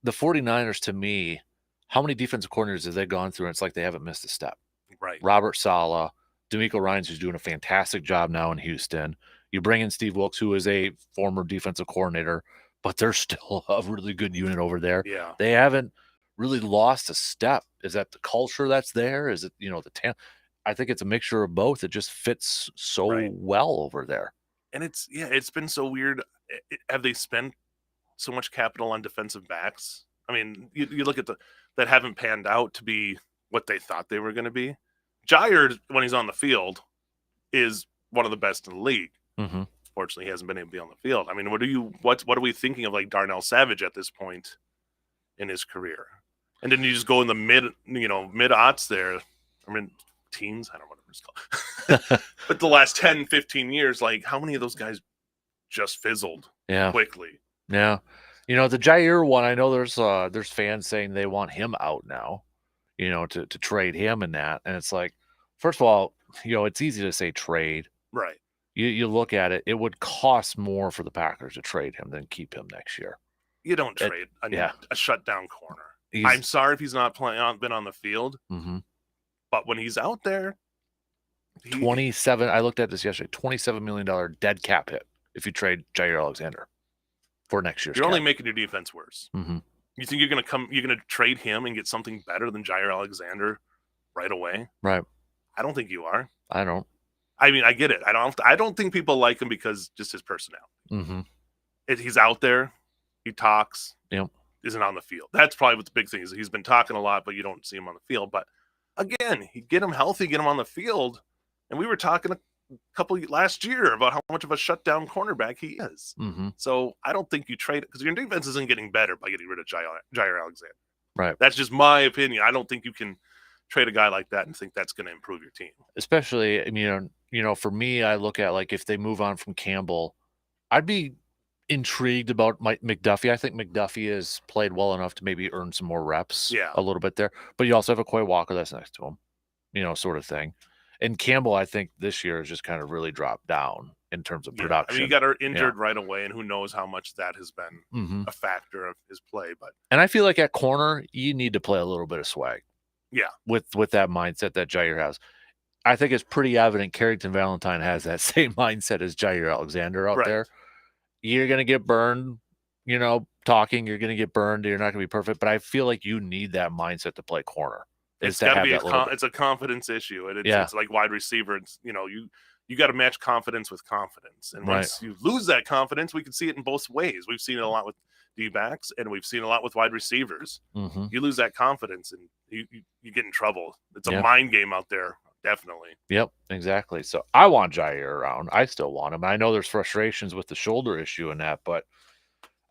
The 49ers, to me, how many defensive coordinators have they gone through? And it's like they haven't missed a step. right? Robert Saleh, D'Amico Ryans, who's doing a fantastic job now in Houston. You bring in Steve Wilkes, who is a former defensive coordinator, but they're still a really good unit over there. Yeah. They haven't really lost a step. Is that the culture that's there? Is it, the talent? I think it's a mixture of both. It just fits so well over there. And it's been so weird. Have they spent so much capital on defensive backs? I mean, you look at that haven't panned out to be what they thought they were going to be. Jair, when he's on the field, is one of the best in the league. Mm-hmm. Fortunately, he hasn't been able to be on the field. I mean, what are we thinking of like Darnell Savage at this point in his career? And then you just go in the mid-aughts there. I mean, teens, I don't know what it's called. But the last 10, 15 years, like how many of those guys just fizzled quickly? Yeah. The Jair one, I know there's fans saying they want him out now, to trade him and that. And it's like, first of all, it's easy to say trade. Right. You look at it, it would cost more for the Packers to trade him than keep him next year. You don't trade a shutdown corner. I'm sorry if he's not been on the field, but when he's out there, 27. I looked at this yesterday. $27 million dead cap hit if you trade Jair Alexander for next year's. You're only making your defense worse. Mm-hmm. You think you're gonna trade him and get something better than Jair Alexander right away? Right. I don't think you are. I don't. I mean, I get it. I don't think people like him because just his personality. Mm-hmm. He's out there. He talks. Yep. Isn't on the field. That's probably what the big thing is. He's been talking a lot, but you don't see him on the field. But again, get him healthy, get him on the field. And we were talking a couple last year about how much of a shutdown cornerback he is. Mm-hmm. So I don't think you trade it because your defense isn't getting better by getting rid of Jair Alexander. Right. That's just my opinion. I don't think you can trade a guy like that and think that's going to improve your team. Especially, for me, I look at like if they move on from Campbell, I'd be intrigued about Mike McDuffie. I think McDuffie has played well enough to maybe earn some more reps a little bit there. But you also have a Quay Walker that's next to him, sort of thing. And Campbell, I think this year has just kind of really dropped down in terms of production. I mean, he got injured right away, and who knows how much that has been a factor of his play. And I feel like at corner, you need to play a little bit of swag. Yeah. With that mindset that Jair has. I think it's pretty evident Carrington Valentine has that same mindset as Jair Alexander out there. You're going to get burned, talking. You're going to get burned. You're not going to be perfect. But I feel like you need that mindset to play corner. It's got to be it's a confidence issue. And it's like wide receiver. It's, you got to match confidence with confidence. And once you lose that confidence, we can see it in both ways. We've seen it a lot with D-backs, and we've seen a lot with wide receivers. Mm-hmm. You lose that confidence, and you get in trouble. It's a mind game out there, definitely. Yep, exactly. So I want Jair around. I still want him. I know there's frustrations with the shoulder issue and that, but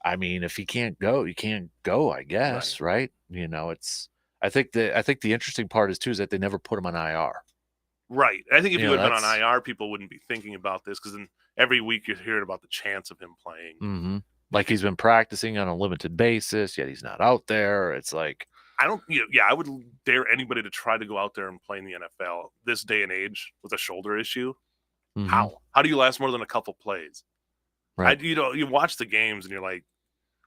I mean, if he can't go, he can't go, I guess, right? I think the interesting part is that they never put him on IR. Right. I think if he would have been on IR, people wouldn't be thinking about this because then every week you're hearing about the chance of him playing. Mm-hmm. Like he's been practicing on a limited basis, yet he's not out there. It's like I would dare anybody to try to go out there and play in the NFL this day and age with a shoulder issue. Mm-hmm. How do you last more than a couple plays? Right. You watch the games and you're like,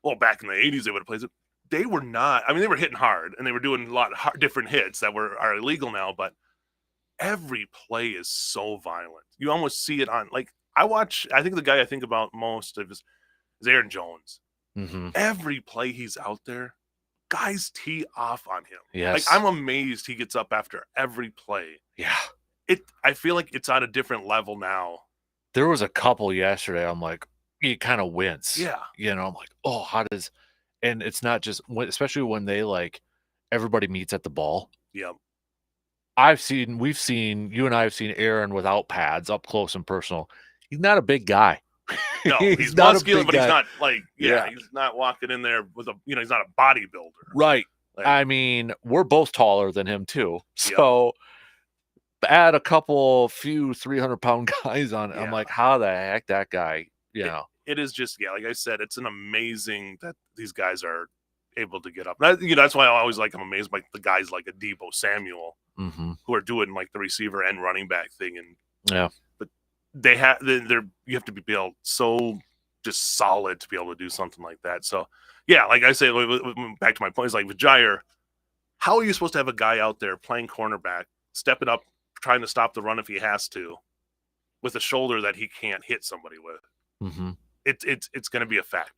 well, back in the 80s they would have played it. They were not. I mean, they were hitting hard and they were doing a lot of different hits that are illegal now, but every play is so violent. You almost see it on I think the guy I think about most of is Aaron Jones. Mm-hmm. Every play he's out there, guys tee off on him. Yes. I'm amazed he gets up after every play. Yeah. I feel like it's on a different level now. There was a couple yesterday. I'm like, you kind of wince. Yeah. I'm like, oh, how does, and it's not just, especially when they everybody meets at the ball. Yep. We've seen, you and I have seen Aaron without pads up close and personal. He's not a big guy. No, he's muscular, but he's not he's not walking in there with he's not a bodybuilder. Right. I mean, we're both taller than him too. So add a few 300-pound guys on it. I'm like, how the heck that guy, It is just, like I said, it's an amazing that these guys are able to get up. That's why I always I'm amazed by the guys like a Deebo Samuel who are doing like the receiver and running back thing. And but you have to be built so just solid to be able to do something like that. So like I say, back to my point, is like with Jair, how are you supposed to have a guy out there playing cornerback, stepping up, trying to stop the run if he has to, with a shoulder that he can't hit somebody with? It's going to be a factor.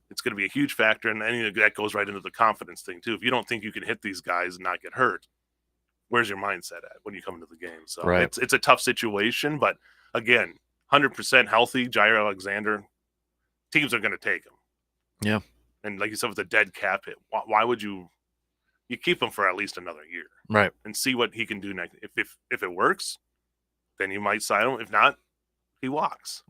It's going to be a huge factor, and that goes right into the confidence thing too. If you don't think you can hit these guys and not get hurt, where's your mindset at when you come into the game? So it's a tough situation, but again, 100% healthy Jair Alexander, teams are going to take him. Yeah, and like you said, with a dead cap hit, why would you keep him for at least another year, right? And see what he can do next. If it works, then you might sign him. If not, he walks.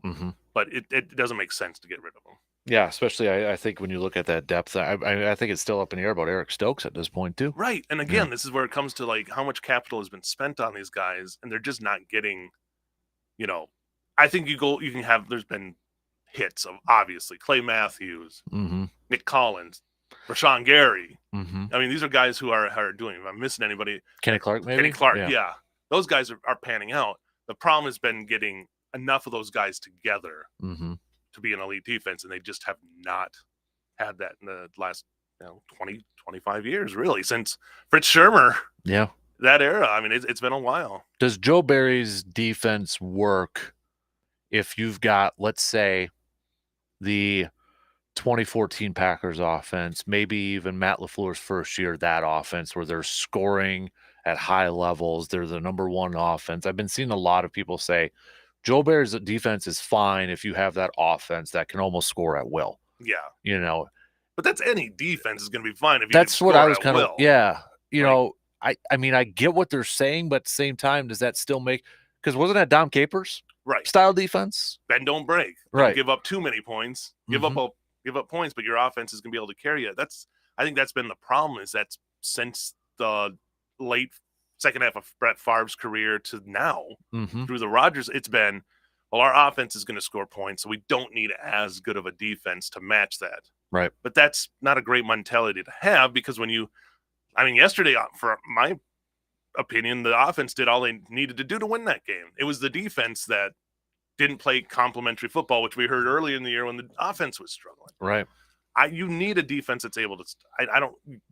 But it doesn't make sense to get rid of him. Yeah, especially I think when you look at that depth, I think it's still up in the air about Eric Stokes at this point too. Right, and again, this is where it comes to like how much capital has been spent on these guys, and they're just not getting. I think there's been hits of obviously Clay Matthews, Nick Collins, Rashawn Gary. I mean, these are guys who are doing. If I'm missing anybody, Kenny Clark, maybe. Kenny Clark, yeah. Those guys are panning out. The problem has been getting enough of those guys together to be an elite defense, and they just have not had that in the last 20, 25 years, really, since Fritz Schirmer. Yeah, that era. I mean, it's been a while. Does Joe Barry's defense work if you've got, let's say, the 2014 Packers offense, maybe even Matt LaFleur's first year, that offense where they're scoring at high levels, they're the number one offense? I've been seeing a lot of people say Joe Barry's defense is fine if you have that offense that can almost score at will. Yeah. But that's any defense is going to be fine if you that's can what score I was at kind will. of, I mean, I get what they're saying, but at the same time, does that still make, because wasn't that Dom Capers style defense? Bend, don't break. Don't give up too many points. Give up points, but your offense is going to be able to carry it. I think that's been the problem, is that since the late second half of Brett Favre's career to now, through the Rodgers, it's been, well, our offense is going to score points, so we don't need as good of a defense to match that. Right. But that's not a great mentality to have, because yesterday, for my opinion, the offense did all they needed to do to win that game. It was the defense that didn't play complementary football, which we heard early in the year when the offense was struggling. Right. You need a defense that's able to.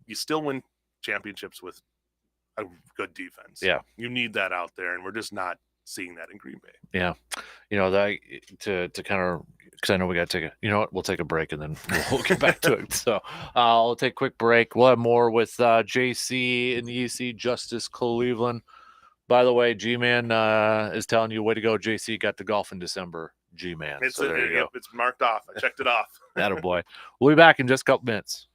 You still win championships with a good defense. Yeah. You need that out there, and we're just not seeing that in Green Bay. Yeah. That to kind of, because I know we got to take we'll take a break and then we'll get back to it. So I'll take a quick break. We'll have more with JC in the EC, Justice Cleveland. By the way, G-Man is telling you, way to go, JC got to golf in December. G-Man. So there you go. It's marked off. I checked it off. Attaboy. We'll be back in just a couple minutes.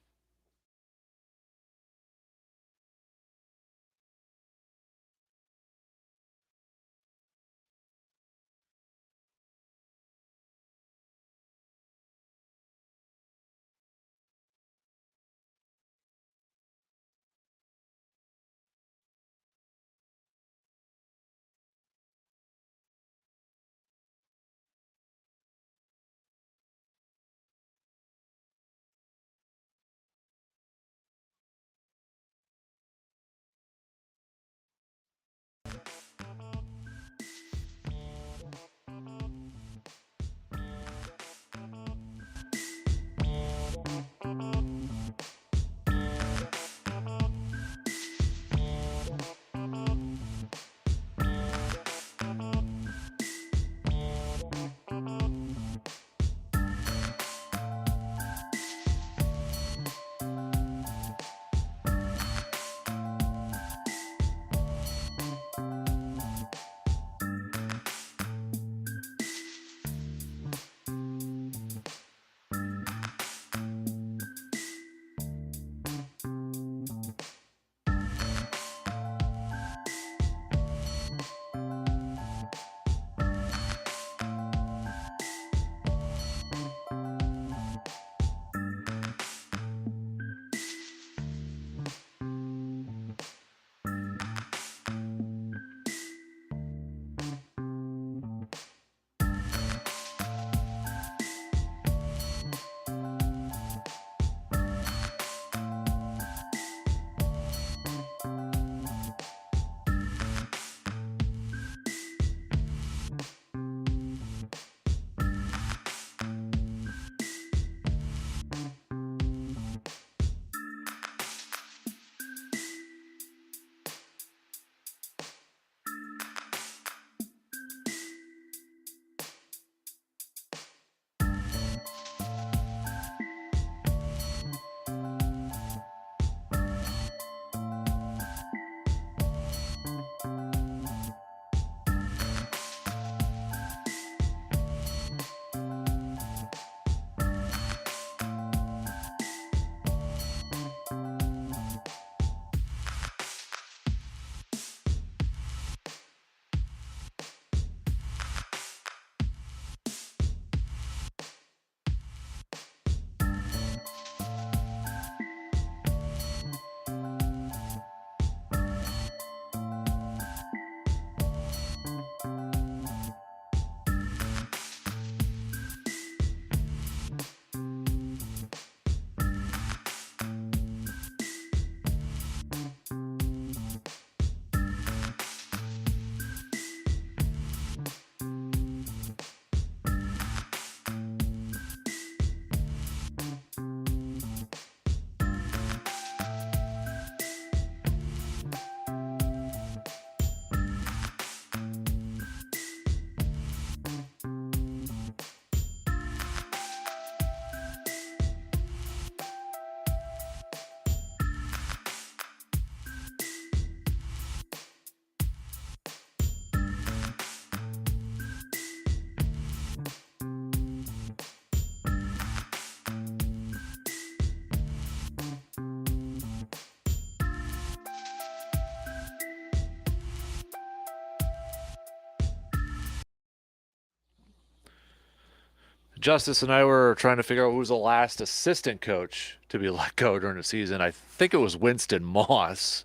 Justice and I were trying to figure out who was the last assistant coach to be let go during the season. I think it was Winston Moss,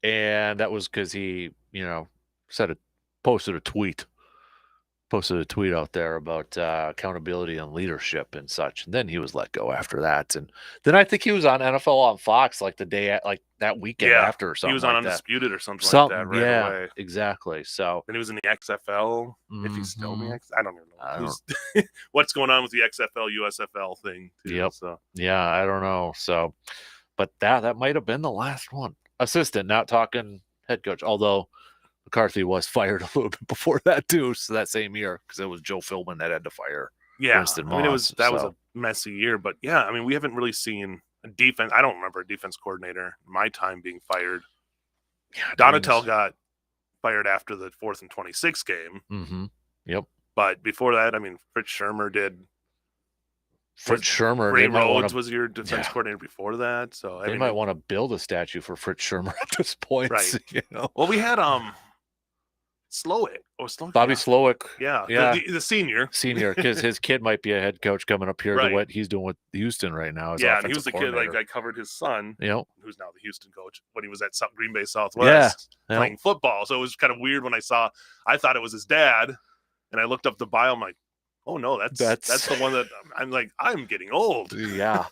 and that was because he, posted a tweet out there about accountability and leadership and such. And then he was let go after that. And then I think he was on NFL on Fox like that weekend after or something. He was on Undisputed or something like that right away. Exactly. So then he was in the XFL. If he's still in the XFL, I don't even know. What's going on with the XFL USFL thing too. Yep. So yeah, I don't know. So, but that might have been the last one. Assistant, not talking head coach. Although McCarthy was fired a little bit before that too, so that same year, because it was Joe Philbin that had to fire Winston Moss. Was a messy year, but we haven't really seen a defense. I don't remember a defense coordinator in my time being fired. Yeah, Donatel got fired after the 4th and 26 game. Mm-hmm. Yep. But before that, Fritz Schirmer did. Schirmer. Ray Rhodes was your defense coordinator before that, so they might want to build a statue for Fritz Schirmer at this point, right? Well, we had Slowick. Bobby Slowick. Yeah. The senior, because his kid might be a head coach coming up here to what he's doing with Houston right now. And he was the kid I covered his son, who's now the Houston coach, when he was at Green Bay Southwest playing football. So it was kind of weird when I thought it was his dad, and I looked up the bio. I'm like, oh no, that's the one that I'm like, I'm getting old. Yeah.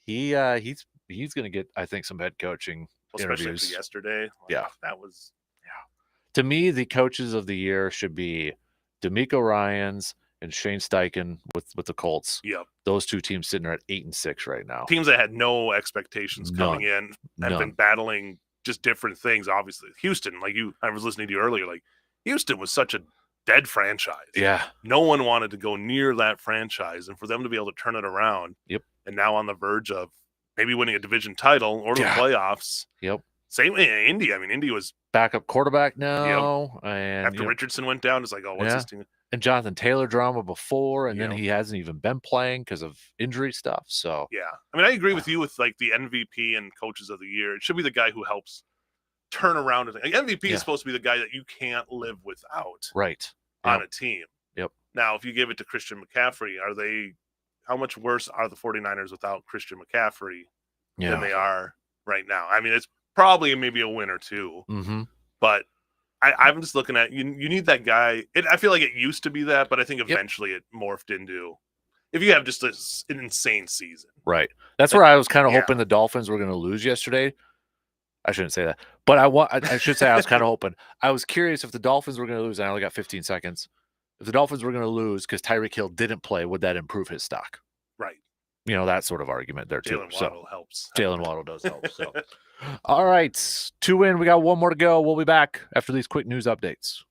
He's going to get, I think, some head coaching interviews. Especially yesterday. That was. To me, the coaches of the year should be DeMeco Ryans and Shane Steichen with the Colts. Yep. Those two teams sitting there at 8-6 right now. Teams that had no expectations coming in have been battling just different things, obviously. Houston, I was listening to you earlier, Houston was such a dead franchise. Yeah. No one wanted to go near that franchise, and for them to be able to turn it around. Yep. And now on the verge of maybe winning a division title or the playoffs. Yep. Same in Indy. Indy was backup quarterback now. And after Richardson went down, it's like, oh, what's this team? And Jonathan Taylor drama before, and then he hasn't even been playing because of injury stuff. So I agree with you with the MVP and coaches of the year. It should be the guy who helps turn around. MVP is supposed to be the guy that you can't live without, right, on a team. Yep. Now, if you give it to Christian McCaffrey, how much worse are the 49ers without Christian McCaffrey than they are right now? It's probably maybe a win or two, but I'm just looking at you need that guy. I feel like it used to be that, but I think eventually it morphed into, if you have just an insane season. Right. That's where I was kind of hoping the Dolphins were going to lose yesterday. I shouldn't say that, but I should say I was kind of hoping. I was curious if the Dolphins were going to lose. I only got 15 seconds. If the Dolphins were going to lose because Tyreek Hill didn't play, would that improve his stock? Right. That sort of argument there too. Jalen Waddle helps. Jalen Waddle does help. So, all right, 2 in. We got one more to go. We'll be back after these quick news updates.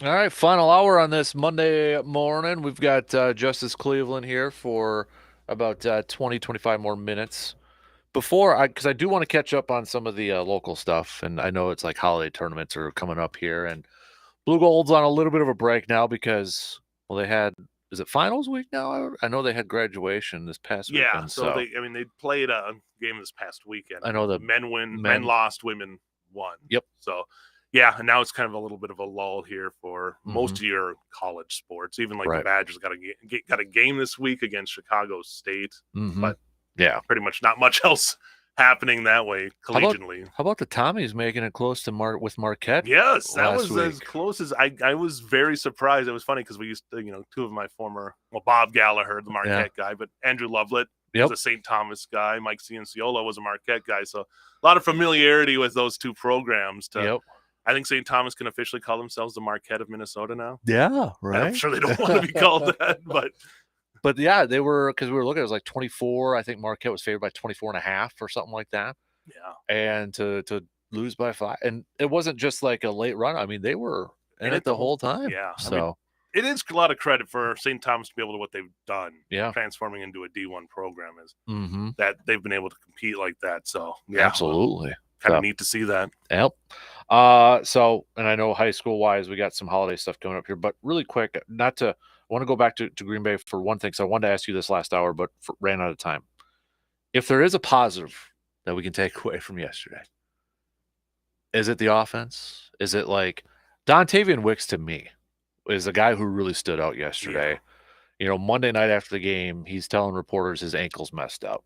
All right, final hour on this Monday morning. We've got Justice Cleveland here for about 20, 25 more minutes. Because I do want to catch up on some of the local stuff, and I know it's like holiday tournaments are coming up here, and Blue Gold's on a little bit of a break now because, well, they had, is it finals week now? I know they had graduation this past weekend. So they played a game this past weekend. I know the men lost, women won. Yep. So yeah, and now it's kind of a little bit of a lull here for most of your college sports. Even like the Badgers got a game this week against Chicago State, but yeah, pretty much not much else happening that way collegiately. How about the Tommies making it close to with Marquette? Yes, that was as close as I was very surprised. It was funny because we used to, two of my former, Bob Gallagher, the Marquette guy, but Andrew Lovelet was a St. Thomas guy. Mike Cianciola was a Marquette guy. So a lot of familiarity with those two programs. I think St. Thomas can officially call themselves the Marquette of Minnesota now. Yeah, right. I'm sure they don't want to be called that, But yeah, they were, because we were looking, it was like 24. I think Marquette was favored by 24.5 or something like that. Yeah. And to lose by 5. And it wasn't just like a late run. I mean, they were in it the whole time. Yeah. So it is a lot of credit for St. Thomas to be able to what they've done. Yeah. Transforming into a D1 program is that they've been able to compete like that. So yeah. Absolutely. Kind of neat to see that. Yep. So, and I know high school wise, we got some holiday stuff coming up here, but really quick, I want to go back to Green Bay for one thing. So I wanted to ask you this last hour, but ran out of time. If there is a positive that we can take away from yesterday, is it the offense? Is it like Dontavian Wicks to me is the guy who really stood out yesterday. Yeah. Monday night after the game, he's telling reporters his ankle's messed up.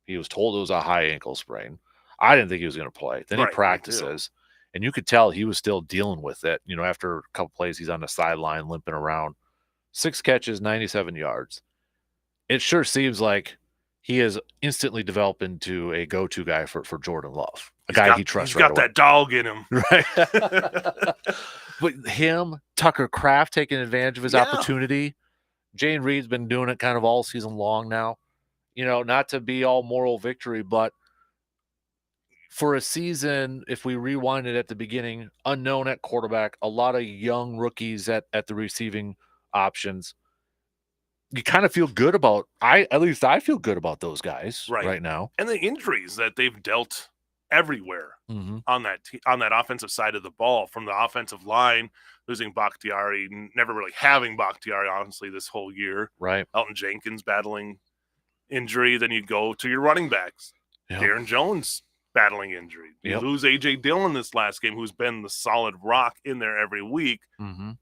He was told it was a high ankle sprain. I didn't think he was going to play. Then he practices, and you could tell he was still dealing with it. After a couple plays, he's on the sideline limping around. 6 catches, 97 yards. It sure seems like he has instantly developed into a go-to guy for Jordan Love, he trusts. He's got that dog in him, right? But him, Tucker Kraft taking advantage of his opportunity. Jane Reed's been doing it kind of all season long now. Not to be all moral victory, but for a season, if we rewind it at the beginning, unknown at quarterback, a lot of young rookies at the receiving options. You kind of feel good about, at least I feel good about those guys right now. And the injuries that they've dealt everywhere on that offensive side of the ball, from the offensive line, losing Bakhtiari, never really having Bakhtiari, honestly, this whole year. Right. Elton Jenkins battling injury. Then you go to your running backs. Yep. Darren Jones battling injury. You lose A.J. Dillon this last game, who's been the solid rock in there every week.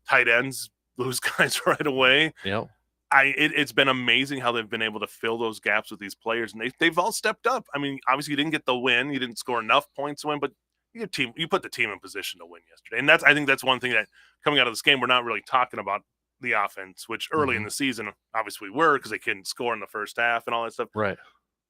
Tight ends lose guys right away. Yep. It's been amazing how they've been able to fill those gaps with these players, and they've all stepped up. I mean, obviously you didn't get the win, you didn't score enough points to win, but you put the team in position to win yesterday. And I think that's one thing that coming out of this game, we're not really talking about the offense, which early in the season, obviously we were, because they couldn't score in the first half and all that stuff. Right.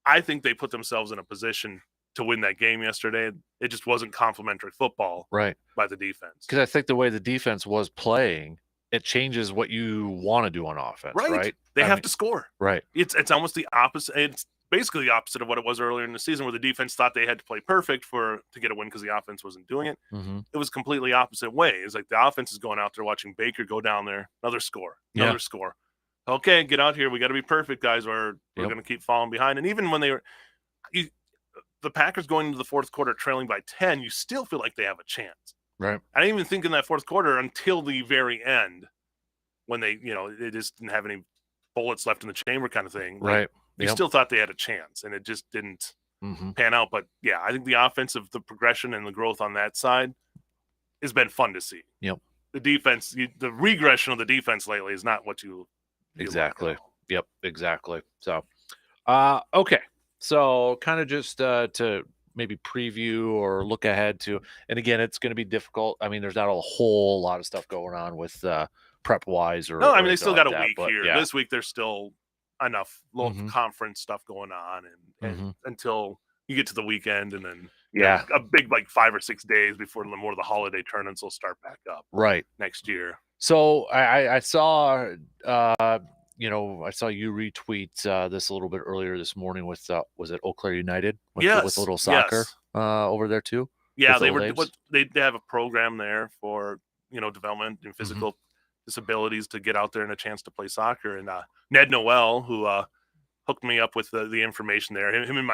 I think they put themselves in a position to win that game yesterday. It just wasn't complimentary football by the defense. Because I think the way the defense was playing, it changes what you want to do on offense, right? They have to score. Right. It's almost the opposite. It's basically the opposite of what it was earlier in the season, where the defense thought they had to play perfect to get a win because the offense wasn't doing it. It was completely opposite way. It's like the offense is going out there watching Baker go down there, another score. Okay, get out here. We got to be perfect, guys, or we're going to keep falling behind. And even when the Packers going into the fourth quarter trailing by 10, you still feel like they have a chance. Right. I didn't even think in that fourth quarter until the very end, when they just didn't have any bullets left in the chamber kind of thing. Right. You still thought they had a chance, and it just didn't pan out. But yeah, I think the progression and the growth on that side has been fun to see. Yep. The defense, the regression of the defense lately is not what you exactly. Like. Yep. Exactly. So, okay. So kind of just to maybe preview or look ahead to, and again, it's going to be difficult. I mean, there's not a whole lot of stuff going on with prep wise or. No, I mean, they still got a week here. Yeah. This week, there's still enough local conference stuff going on, and until you get to the weekend, and then a big 5 or 6 days before more of the holiday tournaments will start back up next year. So I saw I saw you retweet this a little bit earlier this morning with was it Eau Claire United with a little soccer over there too? Yeah, they have a program there for development and physical disabilities to get out there and a chance to play soccer. And Ned Noel, who hooked me up with the information there. Him and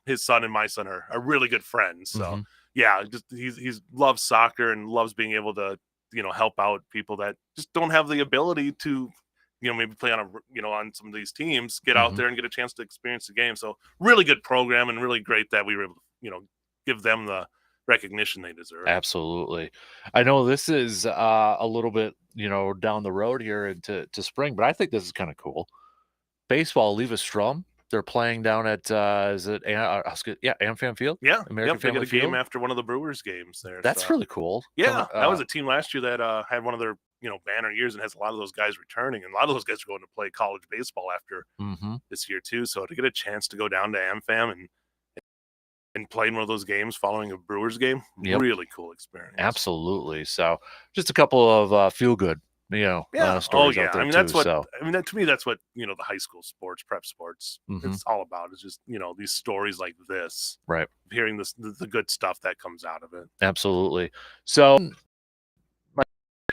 his son and my son are really good friends. So yeah, just he's loves soccer and loves being able to help out people that just don't have the ability to maybe play on on some of these teams, get out there and get a chance to experience the game. So really good program and really great that we were able to give them the recognition they deserve. Absolutely. I know this is a little bit down the road here into spring, but I think this is kind of cool. Baseball, Leave Us Strum. They're playing down at is it AmFam Field? Yeah, American they got a Family game Field? after one of the Brewers games there. That's so. really cool. Yeah, that was a team last year that had one of their banner years and has a lot of those guys returning, and a lot of those guys are going to play college baseball after this year too. So to get a chance to go down to AmFam and play in one of those games following a Brewers game, really cool experience. Absolutely. So just a couple of feel good. Stories out there that's too, what so. to me that's what the high school sports, prep sports, it's all about. Is just these stories like this, right? Hearing the good stuff that comes out of it. Absolutely. So,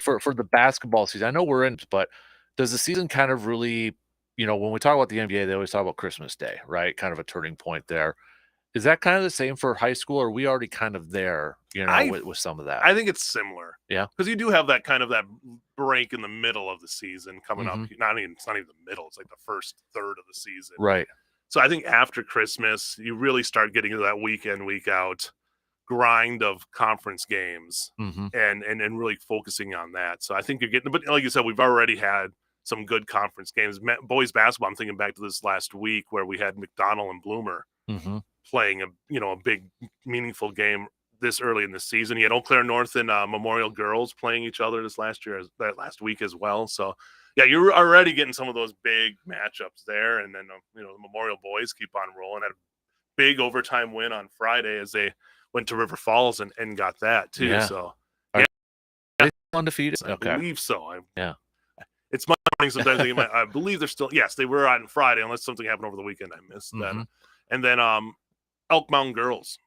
for the basketball season, I know we're in, but does the season kind of really, when we talk about the NBA, they always talk about Christmas Day, right? Kind of a turning point there. Is that kind of the same for high school, or are we already kind of there, with some of that? I think it's similar. Yeah. Because you do have that kind of that break in the middle of the season coming up. It's not even the middle. It's like the first third of the season. Right. So I think after Christmas, you really start getting into that week in, week out grind of conference games and really focusing on that. So I think you're getting, but like you said, we've already had some good conference games. Boys basketball, I'm thinking back to this last week where we had McDonald and Bloomer playing a big meaningful game this early in the season. You had Eau Claire North and Memorial Girls playing each other that last week as well. So yeah, you're already getting some of those big matchups there. And then the Memorial boys keep on rolling. Had a big overtime win on Friday as they went to River Falls and got that too. Yeah. So are they undefeated? I believe so. It's my morning sometimes. I believe they're still. Yes, they were on Friday, unless something happened over the weekend. I missed that. And then Elk Mountain girls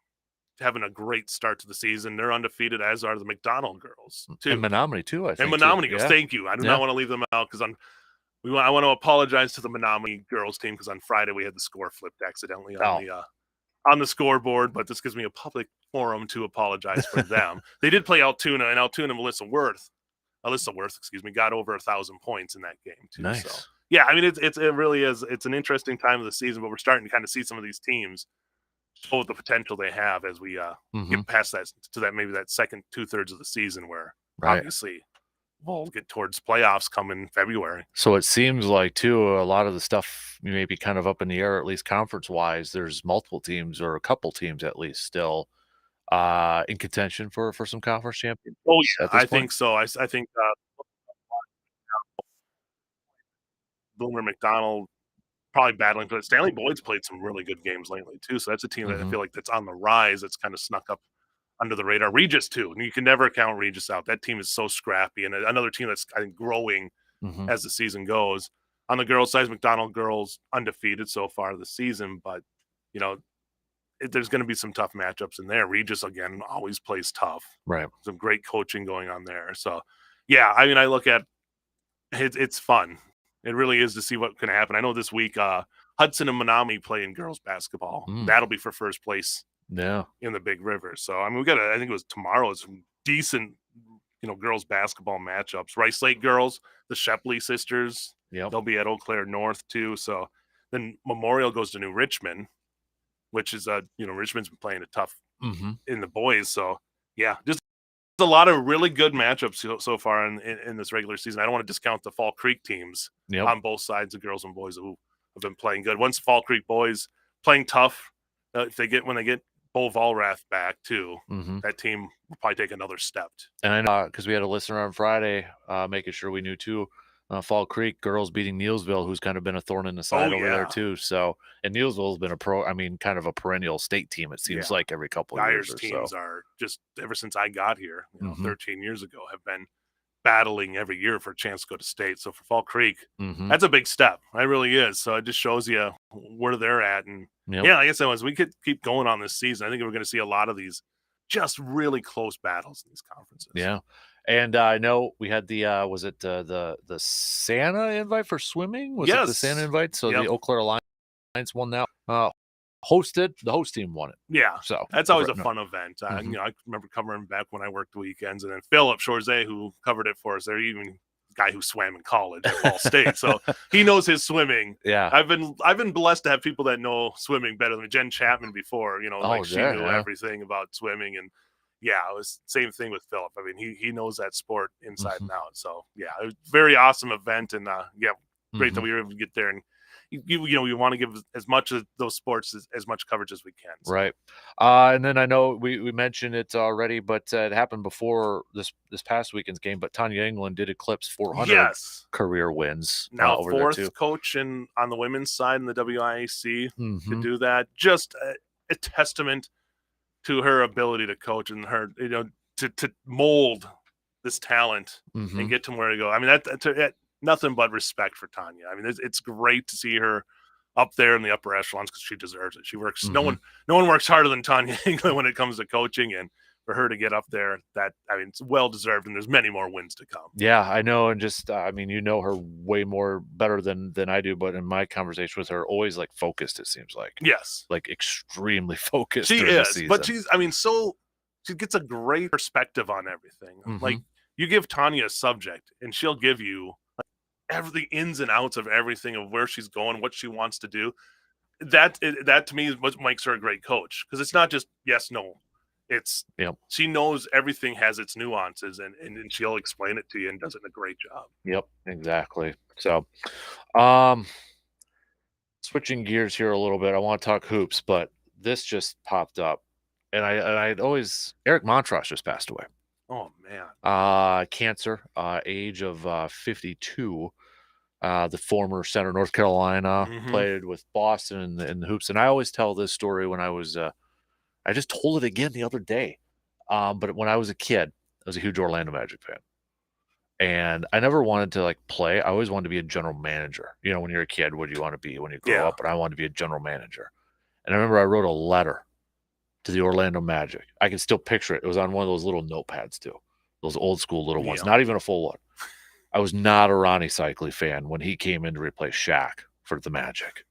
having a great start to the season. They're undefeated, as are the McDonald girls too. And Menominee too, I think. And Menominee girls. Thank you. I do not want to leave them out because I want to apologize to the Menominee girls team because on Friday we had the score flipped accidentally on the scoreboard, but this gives me a public forum to apologize for them. They did play Altoona, and Altoona Alyssa Worth, got over 1,000 points in that game too. Nice. So yeah, I mean it really is. It's an interesting time of the season, but we're starting to kind of see some of these teams show the potential they have as we get past maybe that second 2/3 of the season where obviously we'll get towards playoffs come in February. So it seems like too a lot of the stuff may be kind of up in the air, at least conference wise. There's multiple teams or a couple teams at least still in contention for some conference champions. Oh yeah, I think so. I think Boomer McDonald probably battling for it. Stanley Boyd's played some really good games lately too. So that's a team that I feel like that's on the rise. That's kind of snuck up under the radar. Regis too. And you can never count Regis out. That team is so scrappy, and another team that's I think growing as the season goes. On the girls' side, McDonald girls undefeated so far this season, but there's going to be some tough matchups in there. Regis again always plays tough. Right. Some great coaching going on there. So yeah, I mean, I look at it's fun. It really is to see what can happen. I know this week Hudson and Menominee play in girls basketball. That'll be for first place. Yeah. In the Big River. So I mean, I think it was tomorrow. Some decent, girls basketball matchups. Rice Lake girls, the Shepley sisters. Yep. They'll be at Eau Claire North too. So then Memorial goes to New Richmond, which is Richmond's been playing it tough in the boys. So yeah, just a lot of really good matchups so far in this regular season. I don't want to discount the Fall Creek teams on both sides, the girls and boys who have been playing good. Once Fall Creek boys playing tough, when they get Bo Volrath back too, that team will probably take another step. And I know because we had a listener on Friday making sure we knew too. Fall Creek girls beating Neilsville, who's kind of been a thorn in the side over there too. So, and Neilsville's been kind of a perennial state team. It seems like every couple of years. Dyer's teams are just ever since I got here, 13 years ago, have been battling every year for a chance to go to state. So for Fall Creek, that's a big step. It really is. So it just shows you where they're at. And yeah, like I said, as we could keep going on this season, I think we're going to see a lot of these just really close battles in these conferences. Yeah. And I know we had the was it the Santa invite for swimming? Was it the Santa invite? So the Eau Claire Alliance won that. Hosted, the host team won it. Yeah, so that's always a fun event. I remember covering back when I worked weekends, and then Philip Chorzay, who covered it for us, they're even guy who swam in college at Ball State, so he knows his swimming. Yeah, I've been blessed to have people that know swimming better than Jen Chapman before. She knew everything about swimming, and it was same thing with Philip. I mean, he knows that sport inside and out. So it was a very awesome event, and great that we were able to get there. And we want to give as much of those sports as much coverage as we can. So. Right. And then I know we mentioned it already, but it happened before this past weekend's game. But Tanya England did eclipse 400 career wins. Now over fourth there too. Coach on the women's side in the WIAC to do that. Just a testament to her ability to coach and her, to mold this talent and get to where to go. I mean, that nothing but respect for Tanya. I mean, it's great to see her up there in the upper echelons because she deserves it. She works. No one works harder than Tanya England when it comes to coaching, and for her to get up there, it's well deserved, and there's many more wins to come. Yeah, I know, and just you know her way more better than I do, but in my conversation with her, always like focused. It seems like like extremely focused. She is, but she's she gets a great perspective on everything. Like you give Tanya a subject, and she'll give you the ins and outs of everything of where she's going, what she wants to do. That to me is what makes her a great coach, because it's not just yes, no. It's she knows everything has its nuances, and she'll explain it to you and does it in a great job. Yep, exactly. So, switching gears here a little bit, I want to talk hoops, but this just popped up, and I'd always Eric Montross just passed away. Oh man, cancer, age of 52. The former center, North Carolina, played with Boston in the hoops, and I always tell this story when I was. I just told it again the other day. But when I was a kid, I was a huge Orlando Magic fan. And I never wanted to play. I always wanted to be a general manager. You know, when you're a kid, what do you want to be when you grow up? And I wanted to be a general manager. And I remember I wrote a letter to the Orlando Magic. I can still picture it. It was on one of those little notepads too. Those old school little ones, not even a full one. I was not a Ronnie Cycli fan when he came in to replace Shaq for the Magic.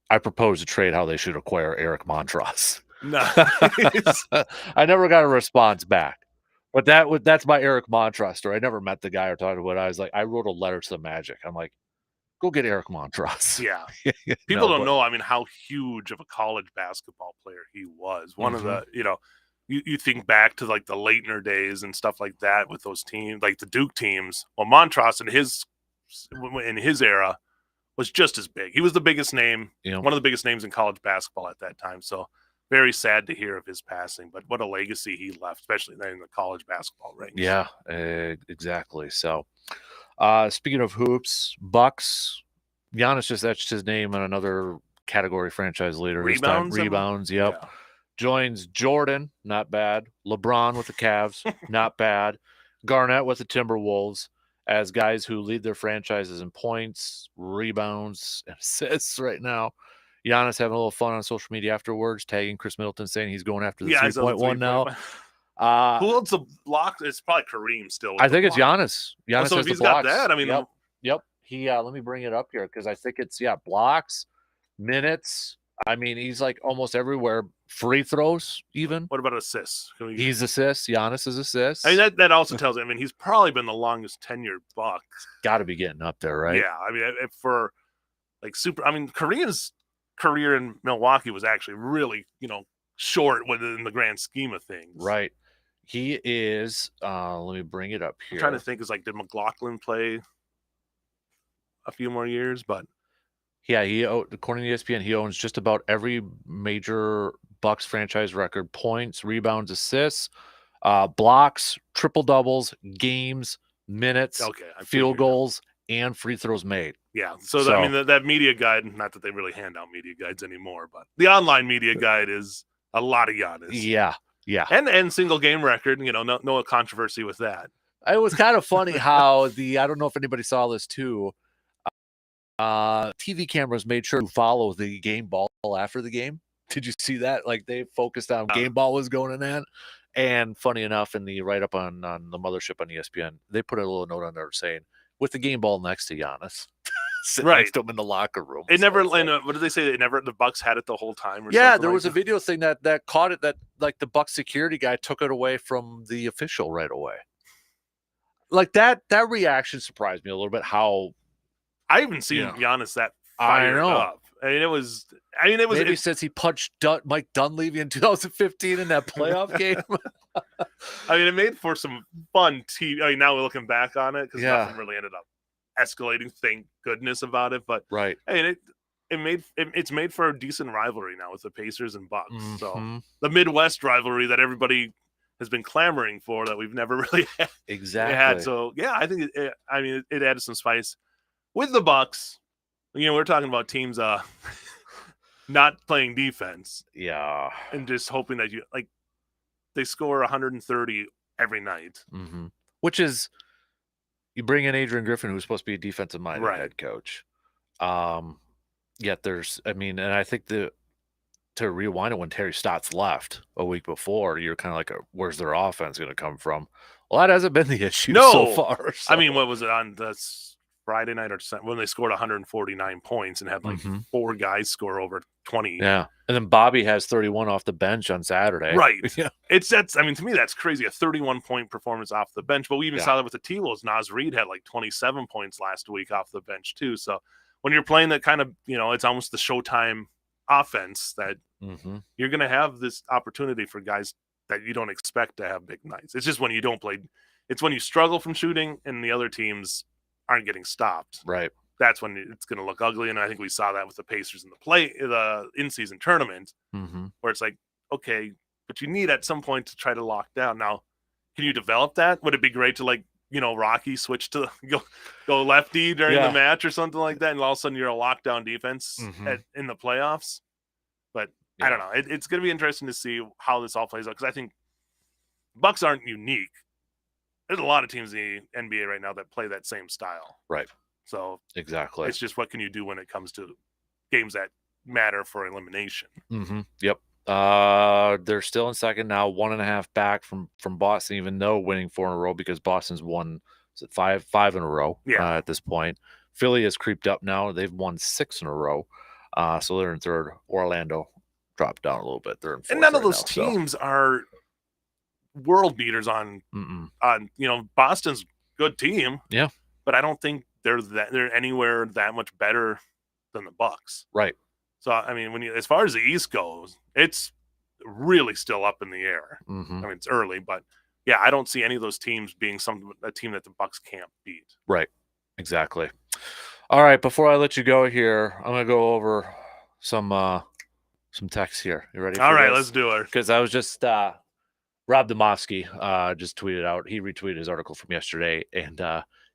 I proposed a trade how they should acquire Eric Montross. Nice. I never got a response back, but that's my Eric Montross story. I never met the guy or talked to him. I was like, I wrote a letter to the Magic. I'm like, go get Eric Montross. Yeah, people don't know. I mean, how huge of a college basketball player he was. One of the, you think back to the Leitner days and stuff like that with those teams, like the Duke teams. Well, Montross in his era was just as big. He was the biggest name, one of the biggest names in college basketball at that time. So. Very sad to hear of his passing, but what a legacy he left, especially in the college basketball ranks. Yeah, exactly. So, speaking of hoops, Bucks, Giannis just etched his name on another category franchise leader. Rebounds. Yep. Yeah. Joins Jordan, not bad. LeBron with the Cavs, not bad. Garnett with the Timberwolves as guys who lead their franchises in points, rebounds, and assists right now. Giannis having a little fun on social media afterwards, tagging Chris Middleton, saying he's going after the 3-point now. Who holds the block? It's probably Kareem still. I think it's Giannis. Giannis so has he's the blocks. Got that. I mean, yep. He let me bring it up here because I think it's blocks, minutes. I mean, he's almost everywhere. Free throws, even. What about assists? He's assists. Giannis is assists. I mean, that also tells you. I mean, he's probably been the longest tenured Buck. Got to be getting up there, right? Yeah. I mean, for Kareem's career in Milwaukee was actually really, short within the grand scheme of things. Right. He is, let me bring it up here. I'm trying to think, did McLaughlin play a few more years? But yeah, according to ESPN, he owns just about every major Bucks franchise record: points, rebounds, assists, blocks, triple doubles, games, minutes, field goals, and free throws made. Yeah. So I mean, that media guide, not that they really hand out media guides anymore, but the online media guide is a lot of Giannis. Yeah. Yeah. And single game record, no controversy with that. It was kind of funny how I don't know if anybody saw this too. TV cameras made sure to follow the game ball after the game. Did you see that? They focused on game ball was going in that. And funny enough, in the write-up on the mothership on ESPN, they put a little note on there saying, with the game ball next to Giannis, sitting next to him in the locker room. It never. What did they say? It never. The Bucks had it the whole time. Or yeah, something there like was a video thing that caught it. That like the Bucks security guy took it away from the official right away. Like that reaction surprised me a little bit. How I haven't seen Giannis that fired up. I mean, it was maybe since he punched Mike Dunleavy in 2015 in that playoff game. I mean, it made for some fun TV. I mean, now we're looking back on it because nothing really ended up escalating. Thank goodness about it. But right, I mean, it's made for a decent rivalry now with the Pacers and Bucks. So the Midwest rivalry that everybody has been clamoring for that we've never really had. So yeah, I think it added some spice with the Bucks. We're talking about teams not playing defense. Yeah. And just hoping that they score 130 every night. Mm-hmm. Which is, you bring in Adrian Griffin, who's supposed to be a defensive-minded head coach. Yet and I think to rewind it, when Terry Stotts left a week before, you're kind of like, where's their offense going to come from? Well, that hasn't been the issue so far. So. I mean, what was it on this Friday night or when they scored 149 points and had four guys score over 20? Yeah, and then Bobby has 31 off the bench on Saturday. Right. Yeah. To me, that's crazy. A 31-point performance off the bench. But we even saw that with the T-Wolves. Nas Reed had 27 points last week off the bench too. So when you're playing that kind of, it's almost the Showtime offense that you're going to have this opportunity for guys that you don't expect to have big nights. It's just when you don't play. It's when you struggle from shooting and the other teams aren't getting stopped. Right. That's when it's going to look ugly. And I think we saw that with the Pacers in the in-season tournament, where it's like, okay, but you need at some point to try to lock down. Now, can you develop that? Would it be great to Rocky switch to go lefty during the match or something like that, and all of a sudden you're a lockdown defense in the playoffs? But I don't know. It's going to be interesting to see how this all plays out, because I think Bucks aren't unique. There's a lot of teams in the NBA right now that play that same style. Right. So exactly, it's just what can you do when it comes to games that matter for elimination. Yep. They're still in second now, 1.5 back from Boston, even though winning 4 in a row, because Boston's won five in a row at this point. Philly has creeped up now. They've won 6 in a row. So they're in third. Orlando dropped down a little bit. They're in fourth. And none of those teams are world beaters on Boston's good team. Yeah. But I don't think they're anywhere that much better than the Bucks. Right. So I mean, as far as the East goes, it's really still up in the air. I mean, it's early, but yeah, I don't see any of those teams being a team that the Bucks can't beat. Right. Exactly. All right, before I let you go here, I'm gonna go over some text here. You ready? All right, let's do it. Because I was just Rob Demovsky just tweeted out. He retweeted his article from yesterday, and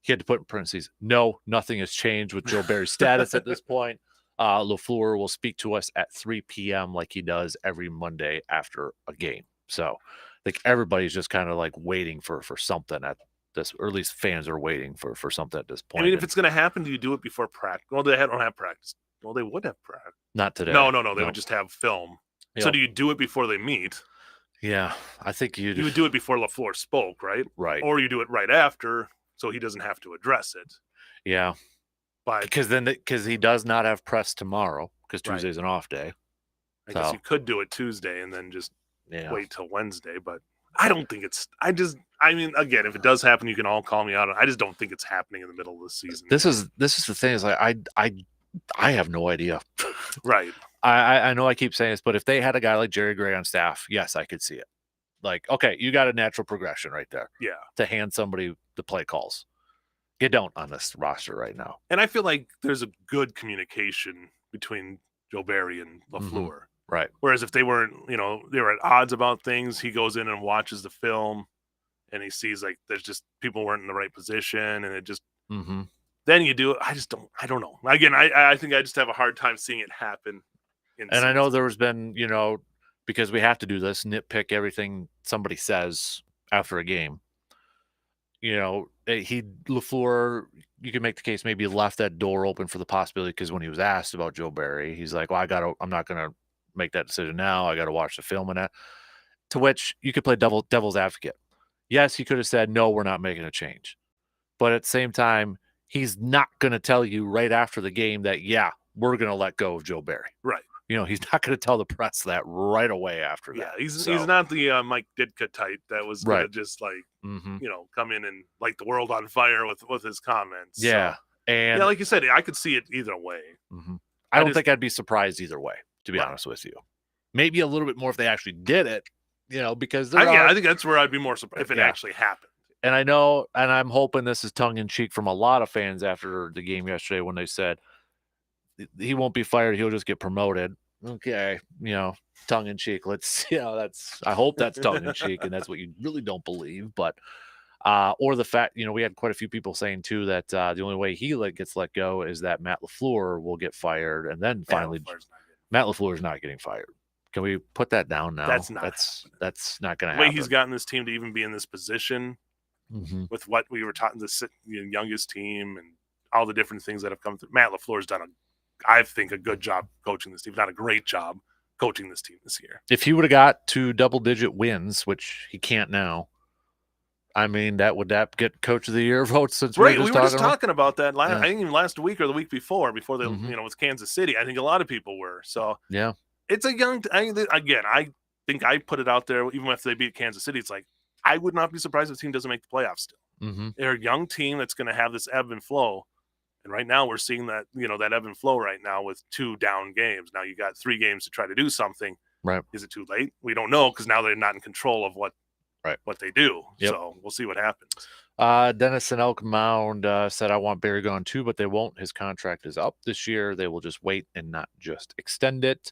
he had to put in parentheses, "No, nothing has changed with Joe Barry's status at this point. LaFleur will speak to us at 3 p.m. like he does every Monday after a game." So, like, everybody's just kind of like waiting for something at this, or at least fans are waiting for something at this point. I mean, if it's going to happen, do you do it before practice? Well, they don't have practice. Well, they would have practice. Not today. No. They would just have film. Yep. So do you do it before they meet? Yeah, I think you would do it before LaFleur spoke, right? Right. Or you do it right after, so he doesn't have to address it. Yeah. But because he does not have press tomorrow, because Tuesday's an off day. I guess you could do it Tuesday and then just wait till Wednesday, but I don't think it's. I mean, again, if it does happen, you can all call me out. I just don't think it's happening in the middle of the season. This is the thing. Is like I have no idea. Right. I know I keep saying this, but if they had a guy like Jerry Gray on staff, yes, I could see it. Like, okay, you got a natural progression right there. Yeah. To hand somebody the play calls. You don't on this roster right now. And I feel like there's a good communication between Joe Barry and LaFleur. Right. Whereas if they weren't, they were at odds about things, he goes in and watches the film and he sees like there's just people weren't in the right position, and it just then you do it. I don't know. Again, I think I just have a hard time seeing it happen. And I know there's been, because we have to do this, nitpick everything somebody says after a game. LaFleur, you can make the case maybe left that door open for the possibility, because when he was asked about Joe Barry, he's like, well, I'm not going to make that decision now. I got to watch the film and that. To which you could play devil's advocate. Yes, he could have said, no, we're not making a change. But at the same time, he's not going to tell you right after the game that, yeah, we're going to let go of Joe Barry. Right. He's not going to tell the press that right away after that. Yeah, he's not the Mike Ditka type that was going to just come in and light the world on fire with his comments. Yeah. So, and like you said, I could see it either way. I don't think I'd be surprised either way, to be honest with you. Maybe a little bit more if they actually did it, because I think that's where I'd be more surprised if it actually happened. And I know, and I'm hoping this is tongue-in-cheek from a lot of fans after the game yesterday when they said he won't be fired, he'll just get promoted. Okay, tongue-in-cheek. Let's, I hope that's tongue-in-cheek, and that's what you really don't believe. But, or the fact, we had quite a few people saying too that the only way he gets let go is that Matt LaFleur will get fired, and then finally Matt LaFleur is not getting fired. Can we put that down now? That's not going to happen. The way he's gotten this team to even be in this position. With what we were taught, the youngest team and all the different things that have come through. Matt LaFleur's done, I think, a good job coaching this team. Not a great job coaching this team this year. If he would have got to double-digit wins, which he can't now, I mean, would that get Coach of the Year votes? Since we were just talking about that. I think even last week or the week before they, with Kansas City. I think a lot of people were. So yeah, it's a young. I think I put it out there. Even if they beat Kansas City, it's like, I would not be surprised if the team doesn't make the playoffs still. They're a young team that's going to have this ebb and flow. And right now we're seeing that, that ebb and flow right now with 2 down games. Now you got 3 games to try to do something. Right. Is it too late? We don't know because now they're not in control of what they do. Yep. So we'll see what happens. Dennis and Elk Mound said, I want Barry gone too, but they won't. His contract is up this year. They will just wait and not just extend it.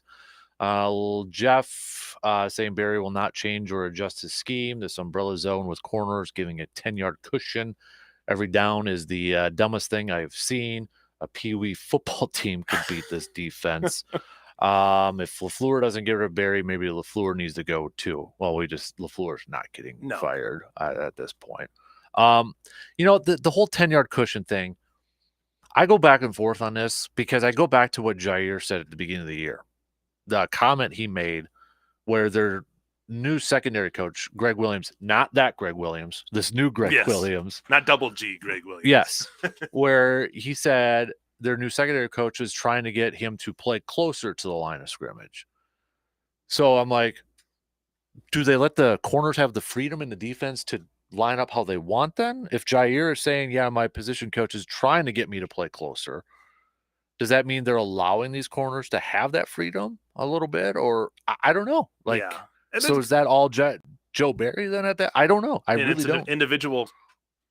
Jeff saying Barry will not change or adjust his scheme. This umbrella zone with corners giving a 10-yard cushion. Every down is the dumbest thing I've seen. A peewee football team could beat this defense. If LaFleur doesn't get rid of Barry, maybe LaFleur needs to go too. Well, LaFleur's not getting fired at this point. The whole 10-yard cushion thing, I go back and forth on this because I go back to what Jair said at the beginning of the year. The comment he made where their new secondary coach, Greg Williams, not that Greg Williams, this new Greg Williams. Not double G Greg Williams. Yes. Where he said their new secondary coach is trying to get him to play closer to the line of scrimmage. So I'm like, do they let the corners have the freedom in the defense to line up how they want then? If Jair is saying, yeah, my position coach is trying to get me to play closer, does that mean they're allowing these corners to have that freedom a little bit? Or I don't know. So is that all Joe Barry then at that? I don't know. I really don't. Individual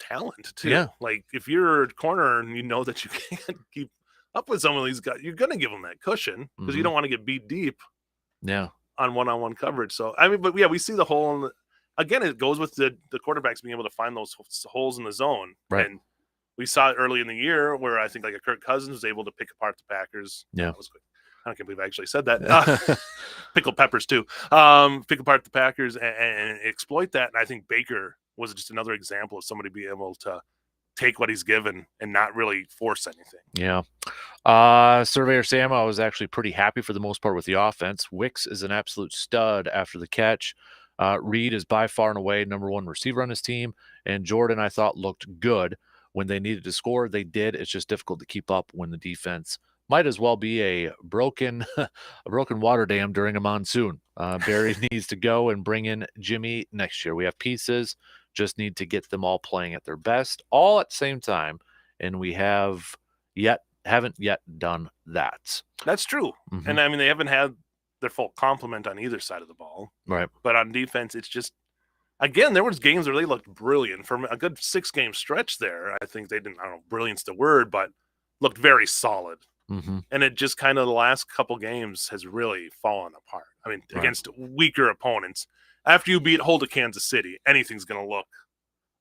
talent too. Yeah. Like if you're a corner and you know that you can't keep up with some of these guys, you're going to give them that cushion because you don't want to get beat deep. Yeah. On one-on-one coverage. So, I mean, but yeah, we see the hole. Again, it goes with the quarterbacks being able to find those holes in the zone. Right. And we saw it early in the year where I think like a Kirk Cousins was able to pick apart the Packers. Yeah. That was good. I can't believe I actually said that. Pickled peppers too. Pick apart the Packers and exploit that. And I think Baker was just another example of somebody being able to take what he's given and not really force anything. Yeah. Surveyor Sam, I was actually pretty happy for the most part with the offense. Wicks is an absolute stud after the catch. Reed is by far and away number 1 receiver on his team. And Jordan, I thought, looked good. When they needed to score, they did. It's just difficult to keep up when the defense might as well be a broken water dam during a monsoon. Barry needs to go and bring in Jimmy next year. We have pieces, just need to get them all playing at their best, all at the same time, and we haven't yet done that. That's true. And I mean, they haven't had their full complement on either side of the ball. Right. But on defense, it's just, again, there was games where they looked brilliant. For a good 6-game stretch there, I think they didn't, I don't know, brilliant's the word, but looked very solid. And it just kind of the last couple games has really fallen apart. I mean, against weaker opponents. After you hold a Kansas City, anything's going to look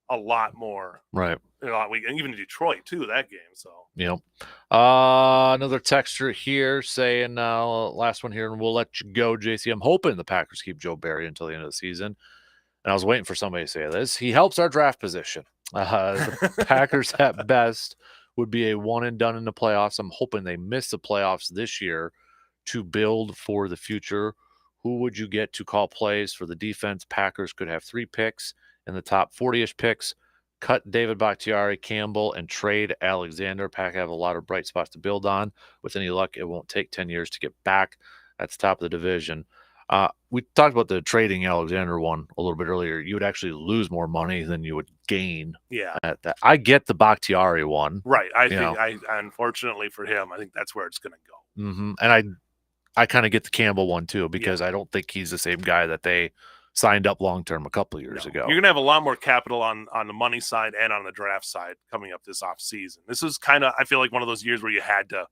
a lot more. Right. A lot weak. And even Detroit, too, that game. So, yep. Another texter here saying, last one here, and we'll let you go, JC. I'm hoping the Packers keep Joe Barry until the end of the season. And I was waiting for somebody to say this. He helps our draft position. The Packers at best would be a one and done in the playoffs. I'm hoping they miss the playoffs this year to build for the future. who would you get to call plays for the defense? Packers could have 3 picks in the top 40-ish picks. Cut David Bakhtiari, Campbell, and trade Alexander. Pack have a lot of bright spots to build on. With any luck, it won't take 10 years to get back. That's top of the division. We talked about the trading Alexander one a little bit earlier. You would actually lose more money than you would gain. Yeah. At that. I get the Bakhtiari one. Right. I think unfortunately for him, I think that's where it's going to go. Mm-hmm. And I kind of get the Campbell one too, because I don't think he's the same guy that they signed up long-term a couple of years ago. You're going to have a lot more capital on the money side and on the draft side coming up this offseason. This is kind of, I feel like, one of those years where you had to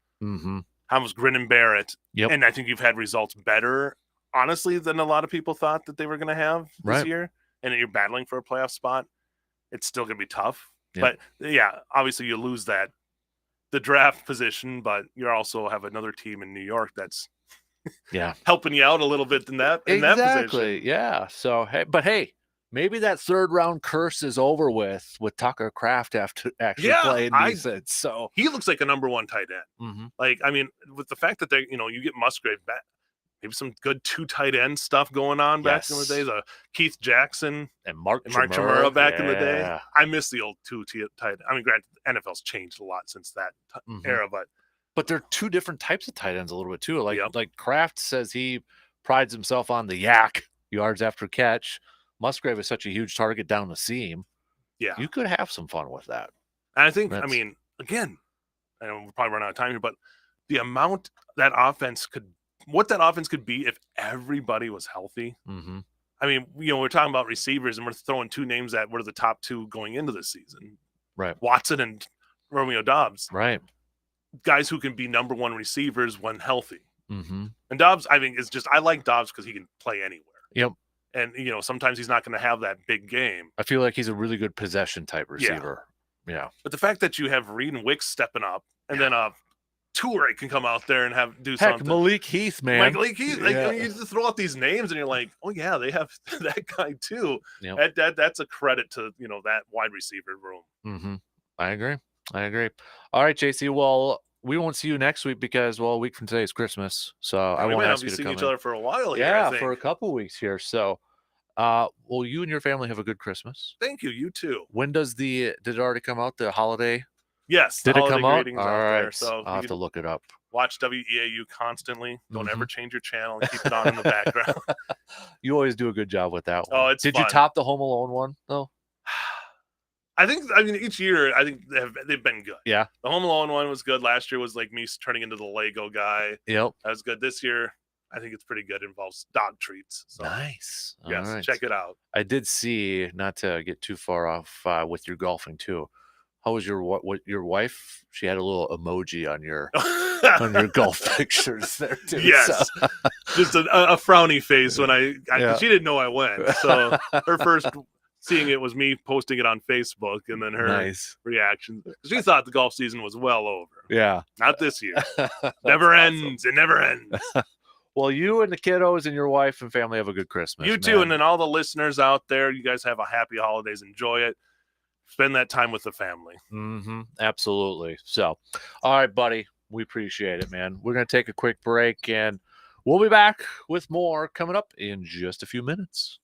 almost grin and bear it. Yep. And I think you've had results better, honestly, than a lot of people thought that they were going to have this year. And you're battling for a playoff spot. It's still going to be tough. Yep. But, yeah, obviously you lose the draft position, but you also have another team in New York that's helping you out a little bit in that position. Yeah. So hey, maybe that 3rd round curse is over with Tucker Kraft after actually playing decent. So he looks like a number 1 tight end. Like, I mean, with the fact that you get Musgrave back, maybe some good 2 tight end stuff going on back in the days. Keith Jackson and Mark Chmura back in the day. I miss the old 2 tight. I mean, granted, NFL's changed a lot since that era, but they're 2 different types of tight ends a little bit too. Like Kraft says he prides himself on the yak, yards after catch. Musgrave is such a huge target down the seam. Yeah, you could have some fun with that. And I think, I mean, again, I know we'll probably run out of time here, but the amount that offense could be if everybody was healthy. I mean, we're talking about receivers, and we're throwing 2 names that were the top 2 going into the season. Right. Watson and Romeo Doubs. Right. Guys who can be number 1 receivers when healthy. And Doubs, I think, is just, I like Doubs because he can play anywhere. Yep. And, sometimes he's not going to have that big game. I feel like he's a really good possession type receiver. Yeah. But the fact that you have Reed and Wicks stepping up, and then Toure can come out there and do something. Malik Heath, man. Malik Heath. Like, I mean, you just throw out these names, and you're like, oh, yeah, they have that guy too. Yep. That's a credit to, that wide receiver room. I agree. All right, JC. Well, we won't see you next week because, a week from today is Christmas. So I won't ask you to come in. Each other for a while here, yeah, for a couple weeks here. So, well, you and your family have a good Christmas. Thank you. You too. When did it already come out, the holiday? Yes. Did it come out? All right. There, so I'll have to look it up. Watch WEAU constantly. Don't ever change your channel. Keep it on in the background. You always do a good job with that one. Oh, it's Did fun. You top the Home Alone one, though? I mean, each year, I think they've been good. Yeah. The Home Alone one was good. Last year was like me turning into the Lego guy. Yep. That was good. This year, I think it's pretty good. It involves dog treats. So. Nice. Yes, check it out. I did see, not to get too far off with your golfing too. How was your wife? She had a little emoji on your golf pictures there too. Yes, so. Just a frowny face when she didn't know I went. So her first seeing it was me posting it on Facebook, and then her reaction. She thought the golf season was well over. Yeah, not this year. Never ends. It never ends. Well, you and the kiddos and your wife and family have a good Christmas. You too, and then all the listeners out there, you guys have a happy holidays. Enjoy it. Spend that time with the family. Absolutely. So, all right, buddy. We appreciate it, man. We're going to take a quick break, and we'll be back with more coming up in just a few minutes.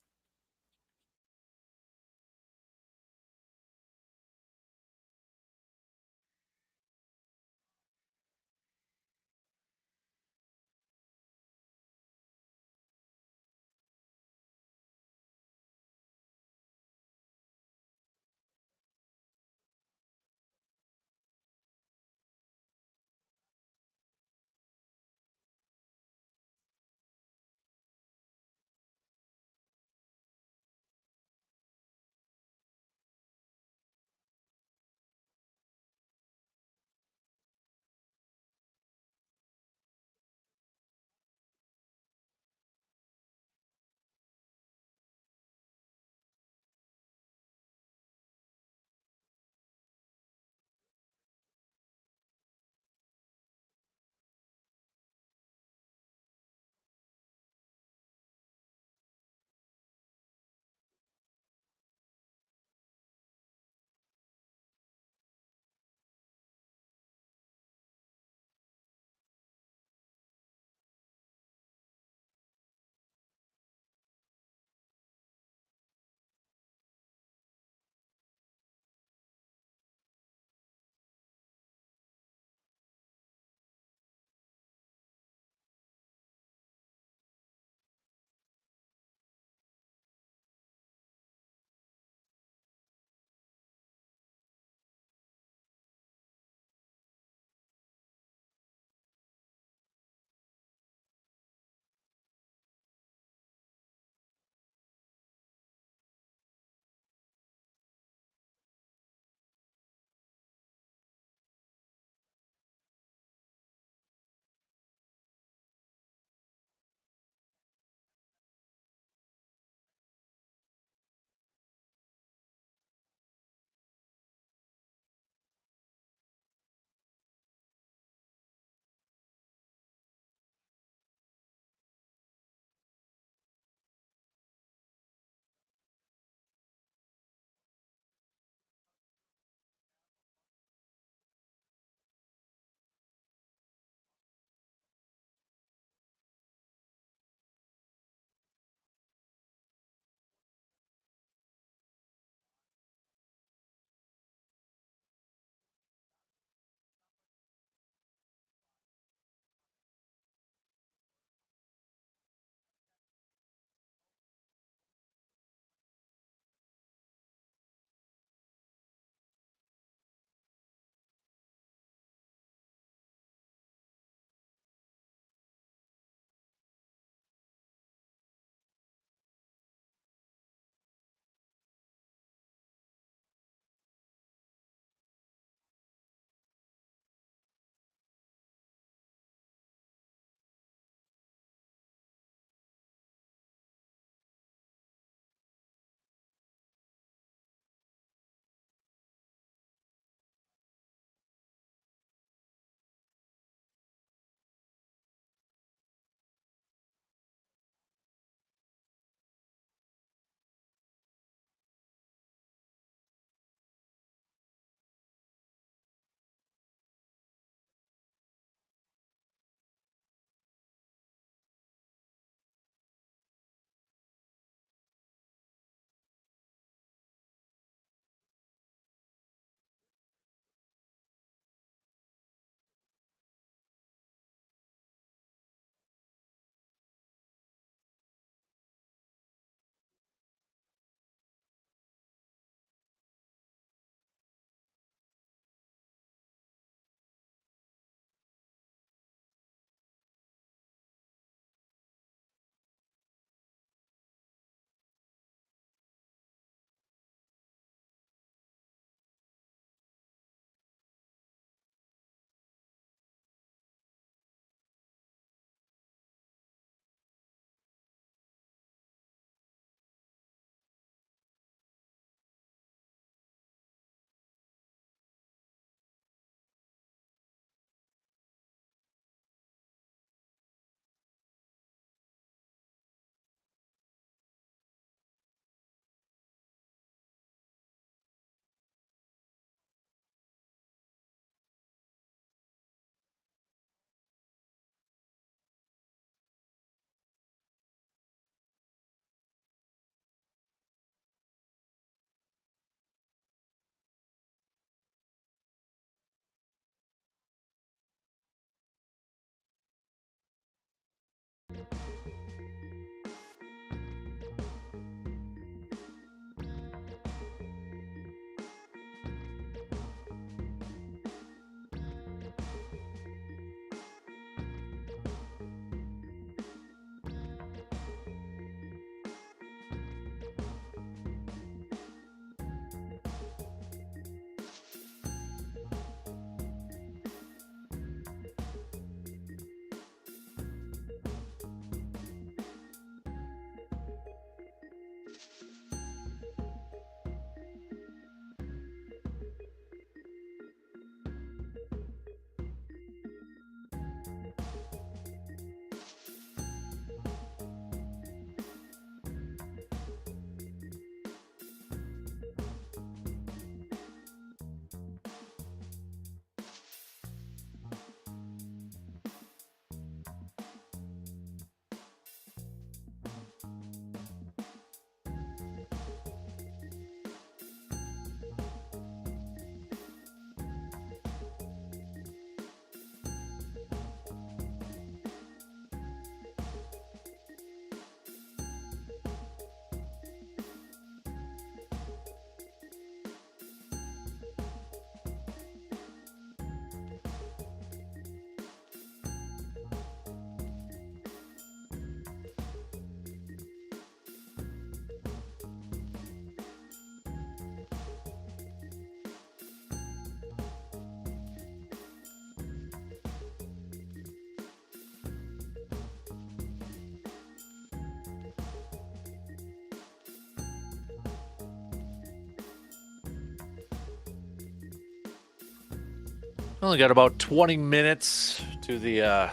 Only got about 20 minutes to the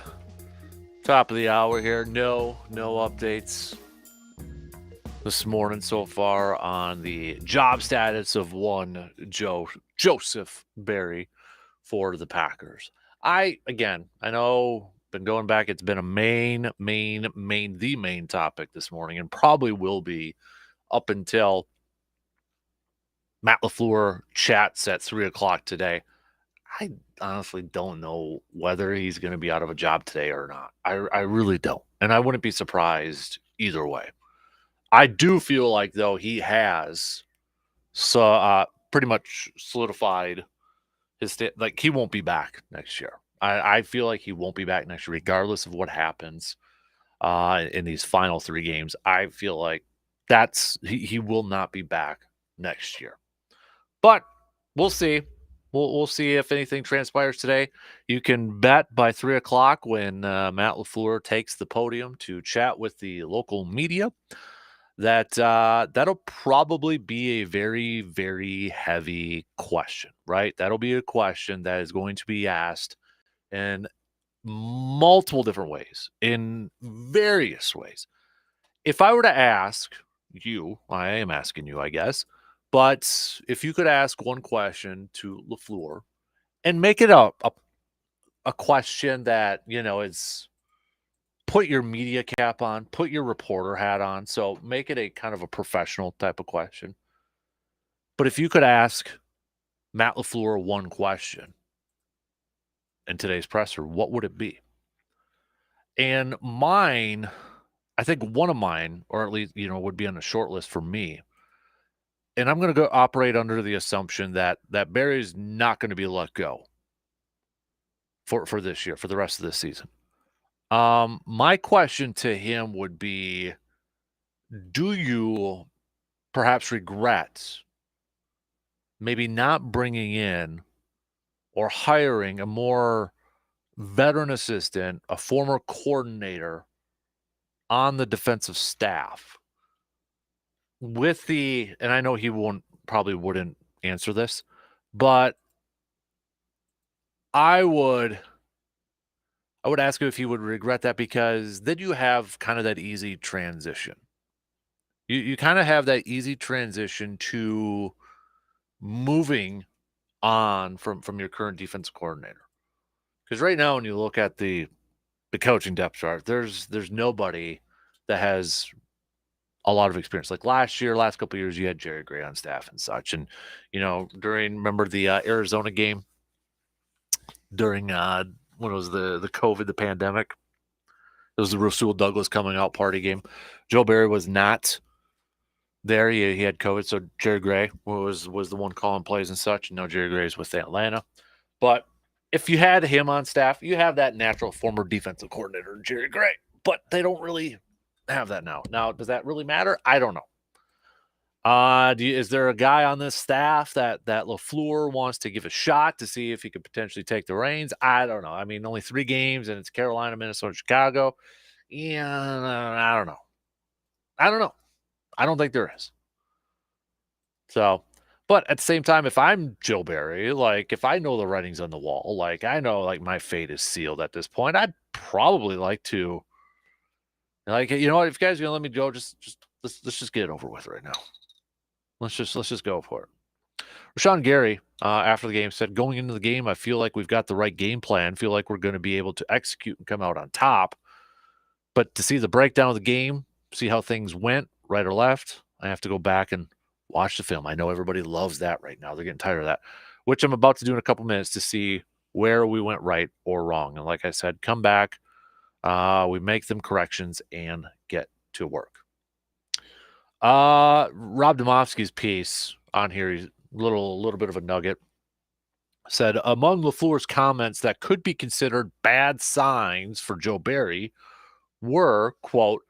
top of the hour here. No updates this morning so far on the job status of one Joseph Berry for the Packers. I know, been going back, it's been a the main topic this morning, and probably will be up until Matt LaFleur chats at 3 o'clock today. I honestly don't know whether he's going to be out of a job today or not. I really don't. And I wouldn't be surprised either way. I do feel like, though, he has pretty much solidified his like he won't be back next year. I feel like he won't be back next year, regardless of what happens in these final 3 games. I feel like he will not be back next year. But we'll see. We'll see if anything transpires today. You can bet by 3 o'clock when Matt LaFleur takes the podium to chat with the local media that that'll probably be a very, very heavy question, right? That'll be a question that is going to be asked in multiple different ways, in various ways. If I were to ask you, I am asking you, I guess, but if you could ask one question to LaFleur and make it a question that, is put your media cap on, put your reporter hat on. So make it a kind of a professional type of question. But if you could ask Matt LaFleur one question in today's presser, what would it be? And mine, I think one of mine, or at least, would be on a short list for me. And I'm going to go operate under the assumption that Barry's not going to be let go for this year, for the rest of this season. My question to him would be, do you perhaps regret maybe not bringing in or hiring a more veteran assistant, a former coordinator on the defensive staff and I know he probably wouldn't answer this, but I would ask him if he would regret that, because then you have kind of that easy transition. You kind of have that easy transition to moving on from your current defensive coordinator. Because right now, when you look at the coaching depth chart, there's nobody that has a lot of experience. Like last couple of years, you had Jerry Gray on staff and such. And, remember the Arizona game during when it was the COVID, the pandemic? It was the Rasul Douglas coming out party game. Joe Barry was not there. He had COVID, so Jerry Gray was the one calling plays and such. And now Jerry Gray is with Atlanta. But if you had him on staff, you have that natural former defensive coordinator, Jerry Gray. But they don't really have that now. Now, does that really matter? I don't know. Is there a guy on this staff that LaFleur wants to give a shot to see if he could potentially take the reins? I don't know. I mean, only 3 games, and it's Carolina, Minnesota, Chicago. Yeah, I don't know. I don't think there is. So, but at the same time, if I'm Joe Barry, like if I know the writing's on the wall, like I know like my fate is sealed at this point, I'd probably like to, like, you know what, if you guys are gonna let me go, just let's just get it over with right now. Let's just go for it. Rashawn Gary, after the game, said, going into the game, I feel like we've got the right game plan. Feel like we're going to be able to execute and come out on top. But to see the breakdown of the game, see how things went, right or left, I have to go back and watch the film. I know everybody loves that right now. They're getting tired of that, which I'm about to do in a couple minutes to see where we went right or wrong. And like I said, come back, we make them corrections and get to work. Rob Domofsky's piece on here, a little bit of a nugget, said, among LaFleur's comments that could be considered bad signs for Joe Barry were, quote,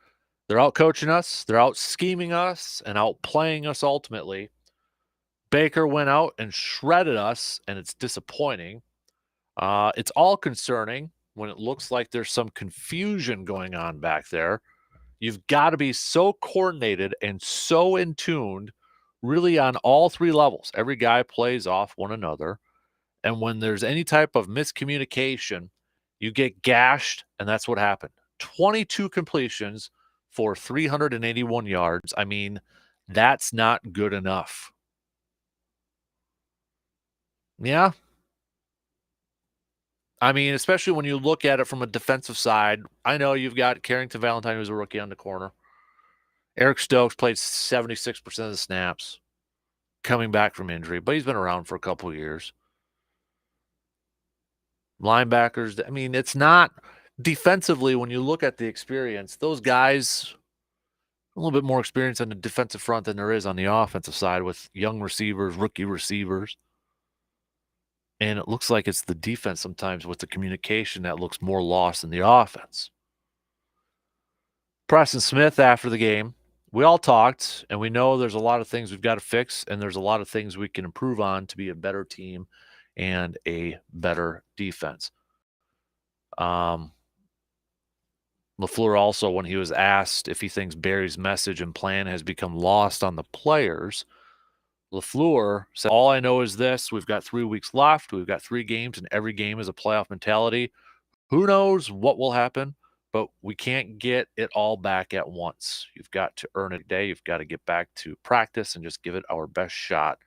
they're out coaching us, they're out scheming us, and outplaying us ultimately. Baker went out and shredded us, and it's disappointing. It's all concerning when it looks like there's some confusion going on back there. You've got to be so coordinated and so in tune, really on all 3 levels. Every guy plays off one another. And when there's any type of miscommunication, you get gashed, and that's what happened. 22 completions for 381 yards. I mean, that's not good enough. Yeah. I mean, especially when you look at it from a defensive side. I know you've got Carrington Valentine, who's a rookie on the corner. Eric Stokes played 76% of the snaps coming back from injury, but he's been around for a couple of years. Linebackers, I mean, it's not defensively when you look at the experience, those guys a little bit more experience on the defensive front than there is on the offensive side with young receivers, rookie receivers. And it looks like it's the defense sometimes with the communication that looks more lost than the offense. Preston Smith after the game, we all talked, and we know there's a lot of things we've got to fix, and there's a lot of things we can improve on to be a better team and a better defense. LaFleur also, when he was asked if he thinks Barry's message and plan has become lost on the players, LaFleur said, all I know is this, we've got 3 weeks left, we've got 3 games, and every game is a playoff mentality. Who knows what will happen, but we can't get it all back at once. You've got to earn it today. You've got to get back to practice and just give it our best shot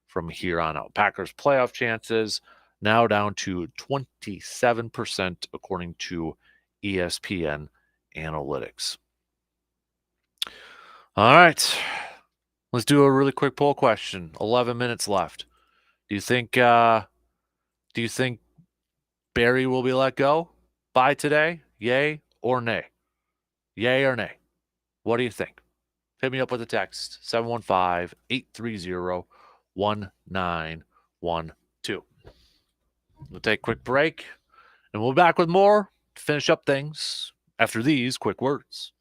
from here on out. Packers playoff chances now down to 27% according to ESPN Analytics. All right. Let's do a really quick poll question. 11 minutes left. Do you think Barry will be let go by today? Yay or nay? Yay or nay? What do you think? Hit me up with a text, 715-830-1912. We'll take a quick break, and we'll be back with more to finish up things after these quick words.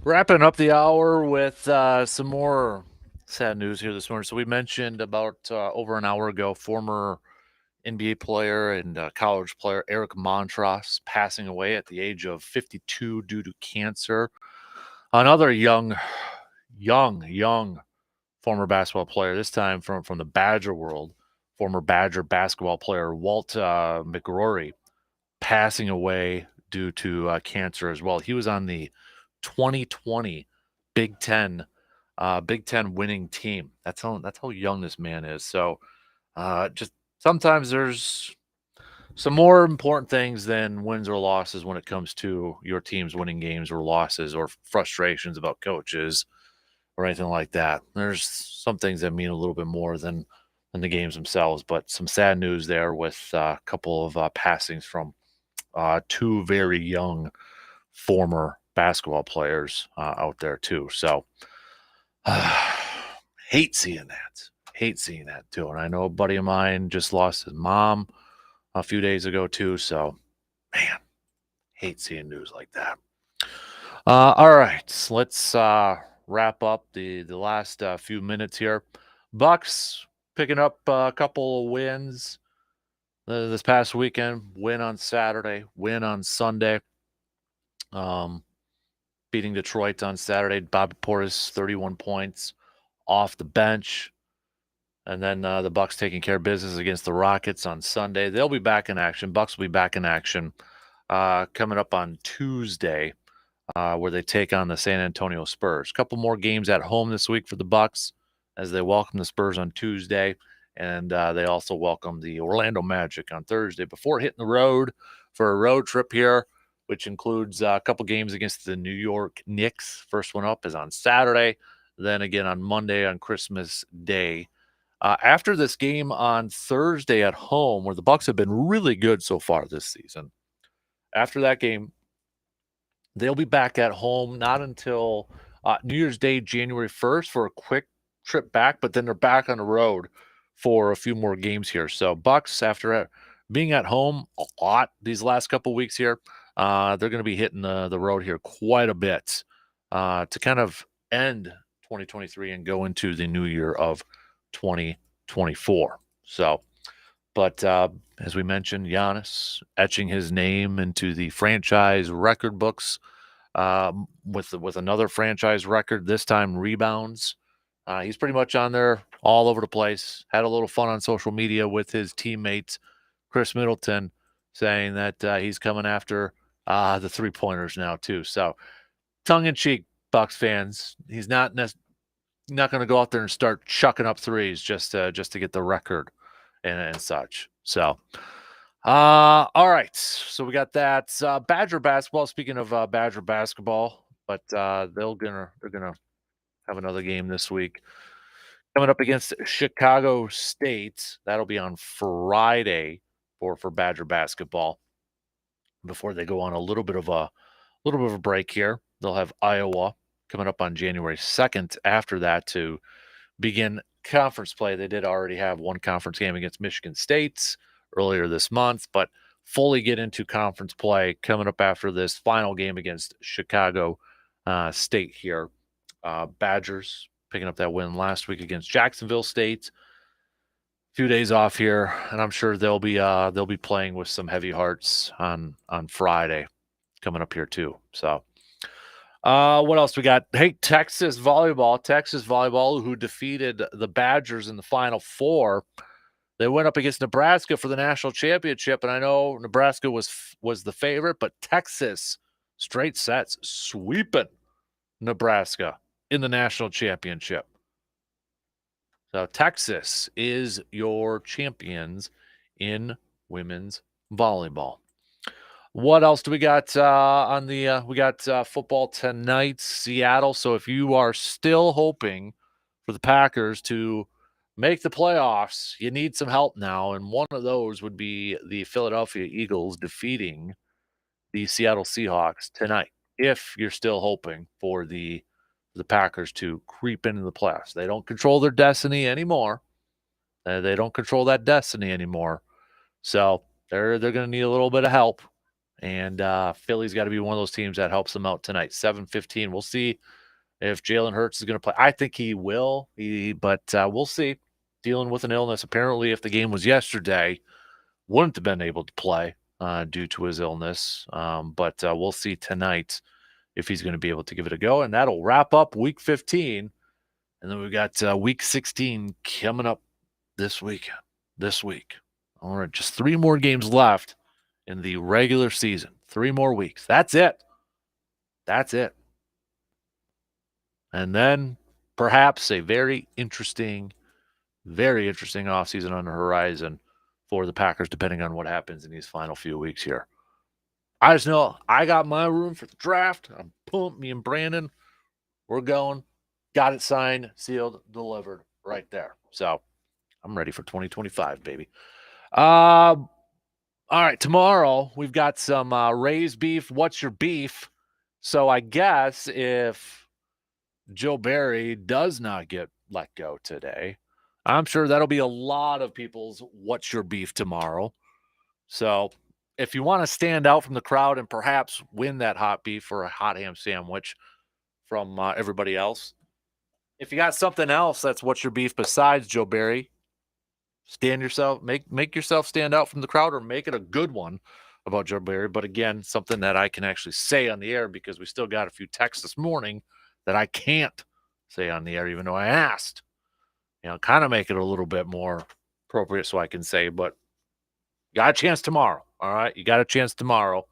Wrapping up the hour with some more sad news here this morning. So we mentioned about over an hour ago, former NBA player and college player Eric Montross passing away at the age of 52 due to cancer. Another young former basketball player, this time from the Badger world, former Badger basketball player Walt McGrory, passing away due to cancer as well. He was on the 2020 Big Ten winning team. That's how young this man is. So just sometimes there's some more important things than wins or losses when it comes to your team's winning games or losses or frustrations about coaches or anything like that. There's some things that mean a little bit more than the games themselves. But some sad news there with a couple of passings from two very young former basketball players out there too. So hate seeing that too. And I know a buddy of mine just lost his mom a few days ago too. So man, hate seeing news like that. All right, let's wrap up the last few minutes here. Bucks picking up a couple of wins this past weekend. Win on Saturday, win on Sunday. Beating Detroit on Saturday. Bobby Portis 31 points off the bench. And then the Bucks taking care of business against the Rockets on Sunday. They'll be back in action. Bucks will be back in action coming up on Tuesday, where they take on the San Antonio Spurs. A couple more games at home this week for the Bucks as they welcome the Spurs on Tuesday, and they also welcome the Orlando Magic on Thursday before hitting the road for a road trip here, which includes a couple games against the New York Knicks. First one up is on Saturday, then again on Monday on Christmas Day. After this game on Thursday at home, where the Bucks have been really good so far this season, after that game, they'll be back at home not until New Year's Day, January 1st, for a quick trip back, but then they're back on the road for a few more games here. So Bucks, after being at home a lot these last couple weeks here, they're going to be hitting the road here quite a bit to kind of end 2023 and go into the new year of 2024. So, but as we mentioned, Giannis etching his name into the franchise record books with another franchise record, this time rebounds. He's pretty much on there all over the place. Had a little fun on social media with his teammates, Chris Middleton, saying that he's coming after the three-pointers now too. So tongue-in-cheek, Bucks fans. He's not going to go out there and start chucking up threes just to get the record and such. So, all right. So we got that Badger basketball. Speaking of Badger basketball, but they're gonna have another game this week coming up against Chicago State. That'll be on Friday for Badger basketball. Before they go on a little bit of a break here, they'll have Iowa coming up on January 2nd. After that, to begin conference play. They did already have one conference game against Michigan State earlier this month, but fully get into conference play coming up after this final game against Chicago State here. Badgers picking up that win last week against Jacksonville State. A few days off here, and I'm sure they'll be playing with some heavy hearts on Friday coming up here too. So what else we got? Hey, Texas volleyball, who defeated the Badgers in the Final Four. They went up against Nebraska for the national championship, and I know Nebraska was the favorite, but Texas straight sets sweeping Nebraska in the national championship. So Texas is your champions in women's volleyball. What else do we got on the we got football tonight, Seattle. So if you are still hoping for the Packers to make the playoffs, you need some help now. And one of those would be the Philadelphia Eagles defeating the Seattle Seahawks tonight. If you're still hoping for the Packers to creep into the playoffs. They don't control their destiny anymore. They don't control that destiny anymore. So they're going to need a little bit of help. And Philly's got to be one of those teams that helps them out tonight. 7:15. We'll see if Jalen Hurts is going to play. I think he will, but we'll see. Dealing with an illness. Apparently, if the game was yesterday, wouldn't have been able to play due to his illness. But we'll see tonight if he's going to be able to give it a go. And that'll wrap up Week 15. And then we've got Week 16 coming up this week. All right, just 3 more games left in the regular season. 3 more weeks. That's it. And then perhaps a very interesting offseason on the horizon for the Packers, depending on what happens in these final few weeks here. I just know I got my room for the draft. I'm pumped. Me and Brandon, we're going. Got it signed, sealed, delivered right there. So I'm ready for 2025, baby. All right, tomorrow we've got some Raised beef. What's your beef? So I guess if Joe Barry does not get let go today, I'm sure that'll be a lot of people's what's your beef tomorrow. So if you want to stand out from the crowd and perhaps win that hot beef or a hot ham sandwich from everybody else, if you got something else that's what's your beef besides Joe Barry, make yourself stand out from the crowd or make it a good one about Joe Barry. But again, something that I can actually say on the air because we still got a few texts this morning that I can't say on the air, even though I asked. Kind of make it a little bit more appropriate so I can say, but you got a chance tomorrow. All right. You got a chance tomorrow,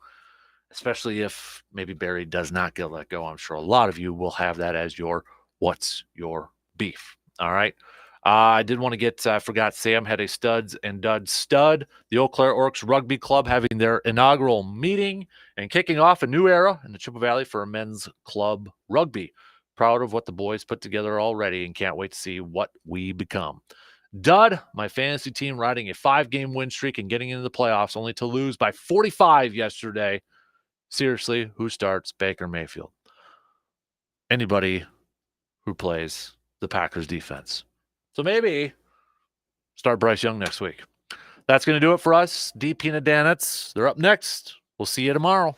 especially if maybe Barry does not get let go. I'm sure a lot of you will have that as your what's your beef. All right. I did want to get, I forgot Sam had a studs and duds stud. The Eau Claire Orcs Rugby Club having their inaugural meeting and kicking off a new era in the Chippewa Valley for men's club rugby. Proud of what the boys put together already and can't wait to see what we become. Dud, my fantasy team riding a 5-game win streak and getting into the playoffs only to lose by 45 yesterday. Seriously, who starts Baker Mayfield? Anybody who plays the Packers defense. So maybe start Bryce Young next week. That's going to do it for us. DP and the Danettes, they're up next. We'll see you tomorrow.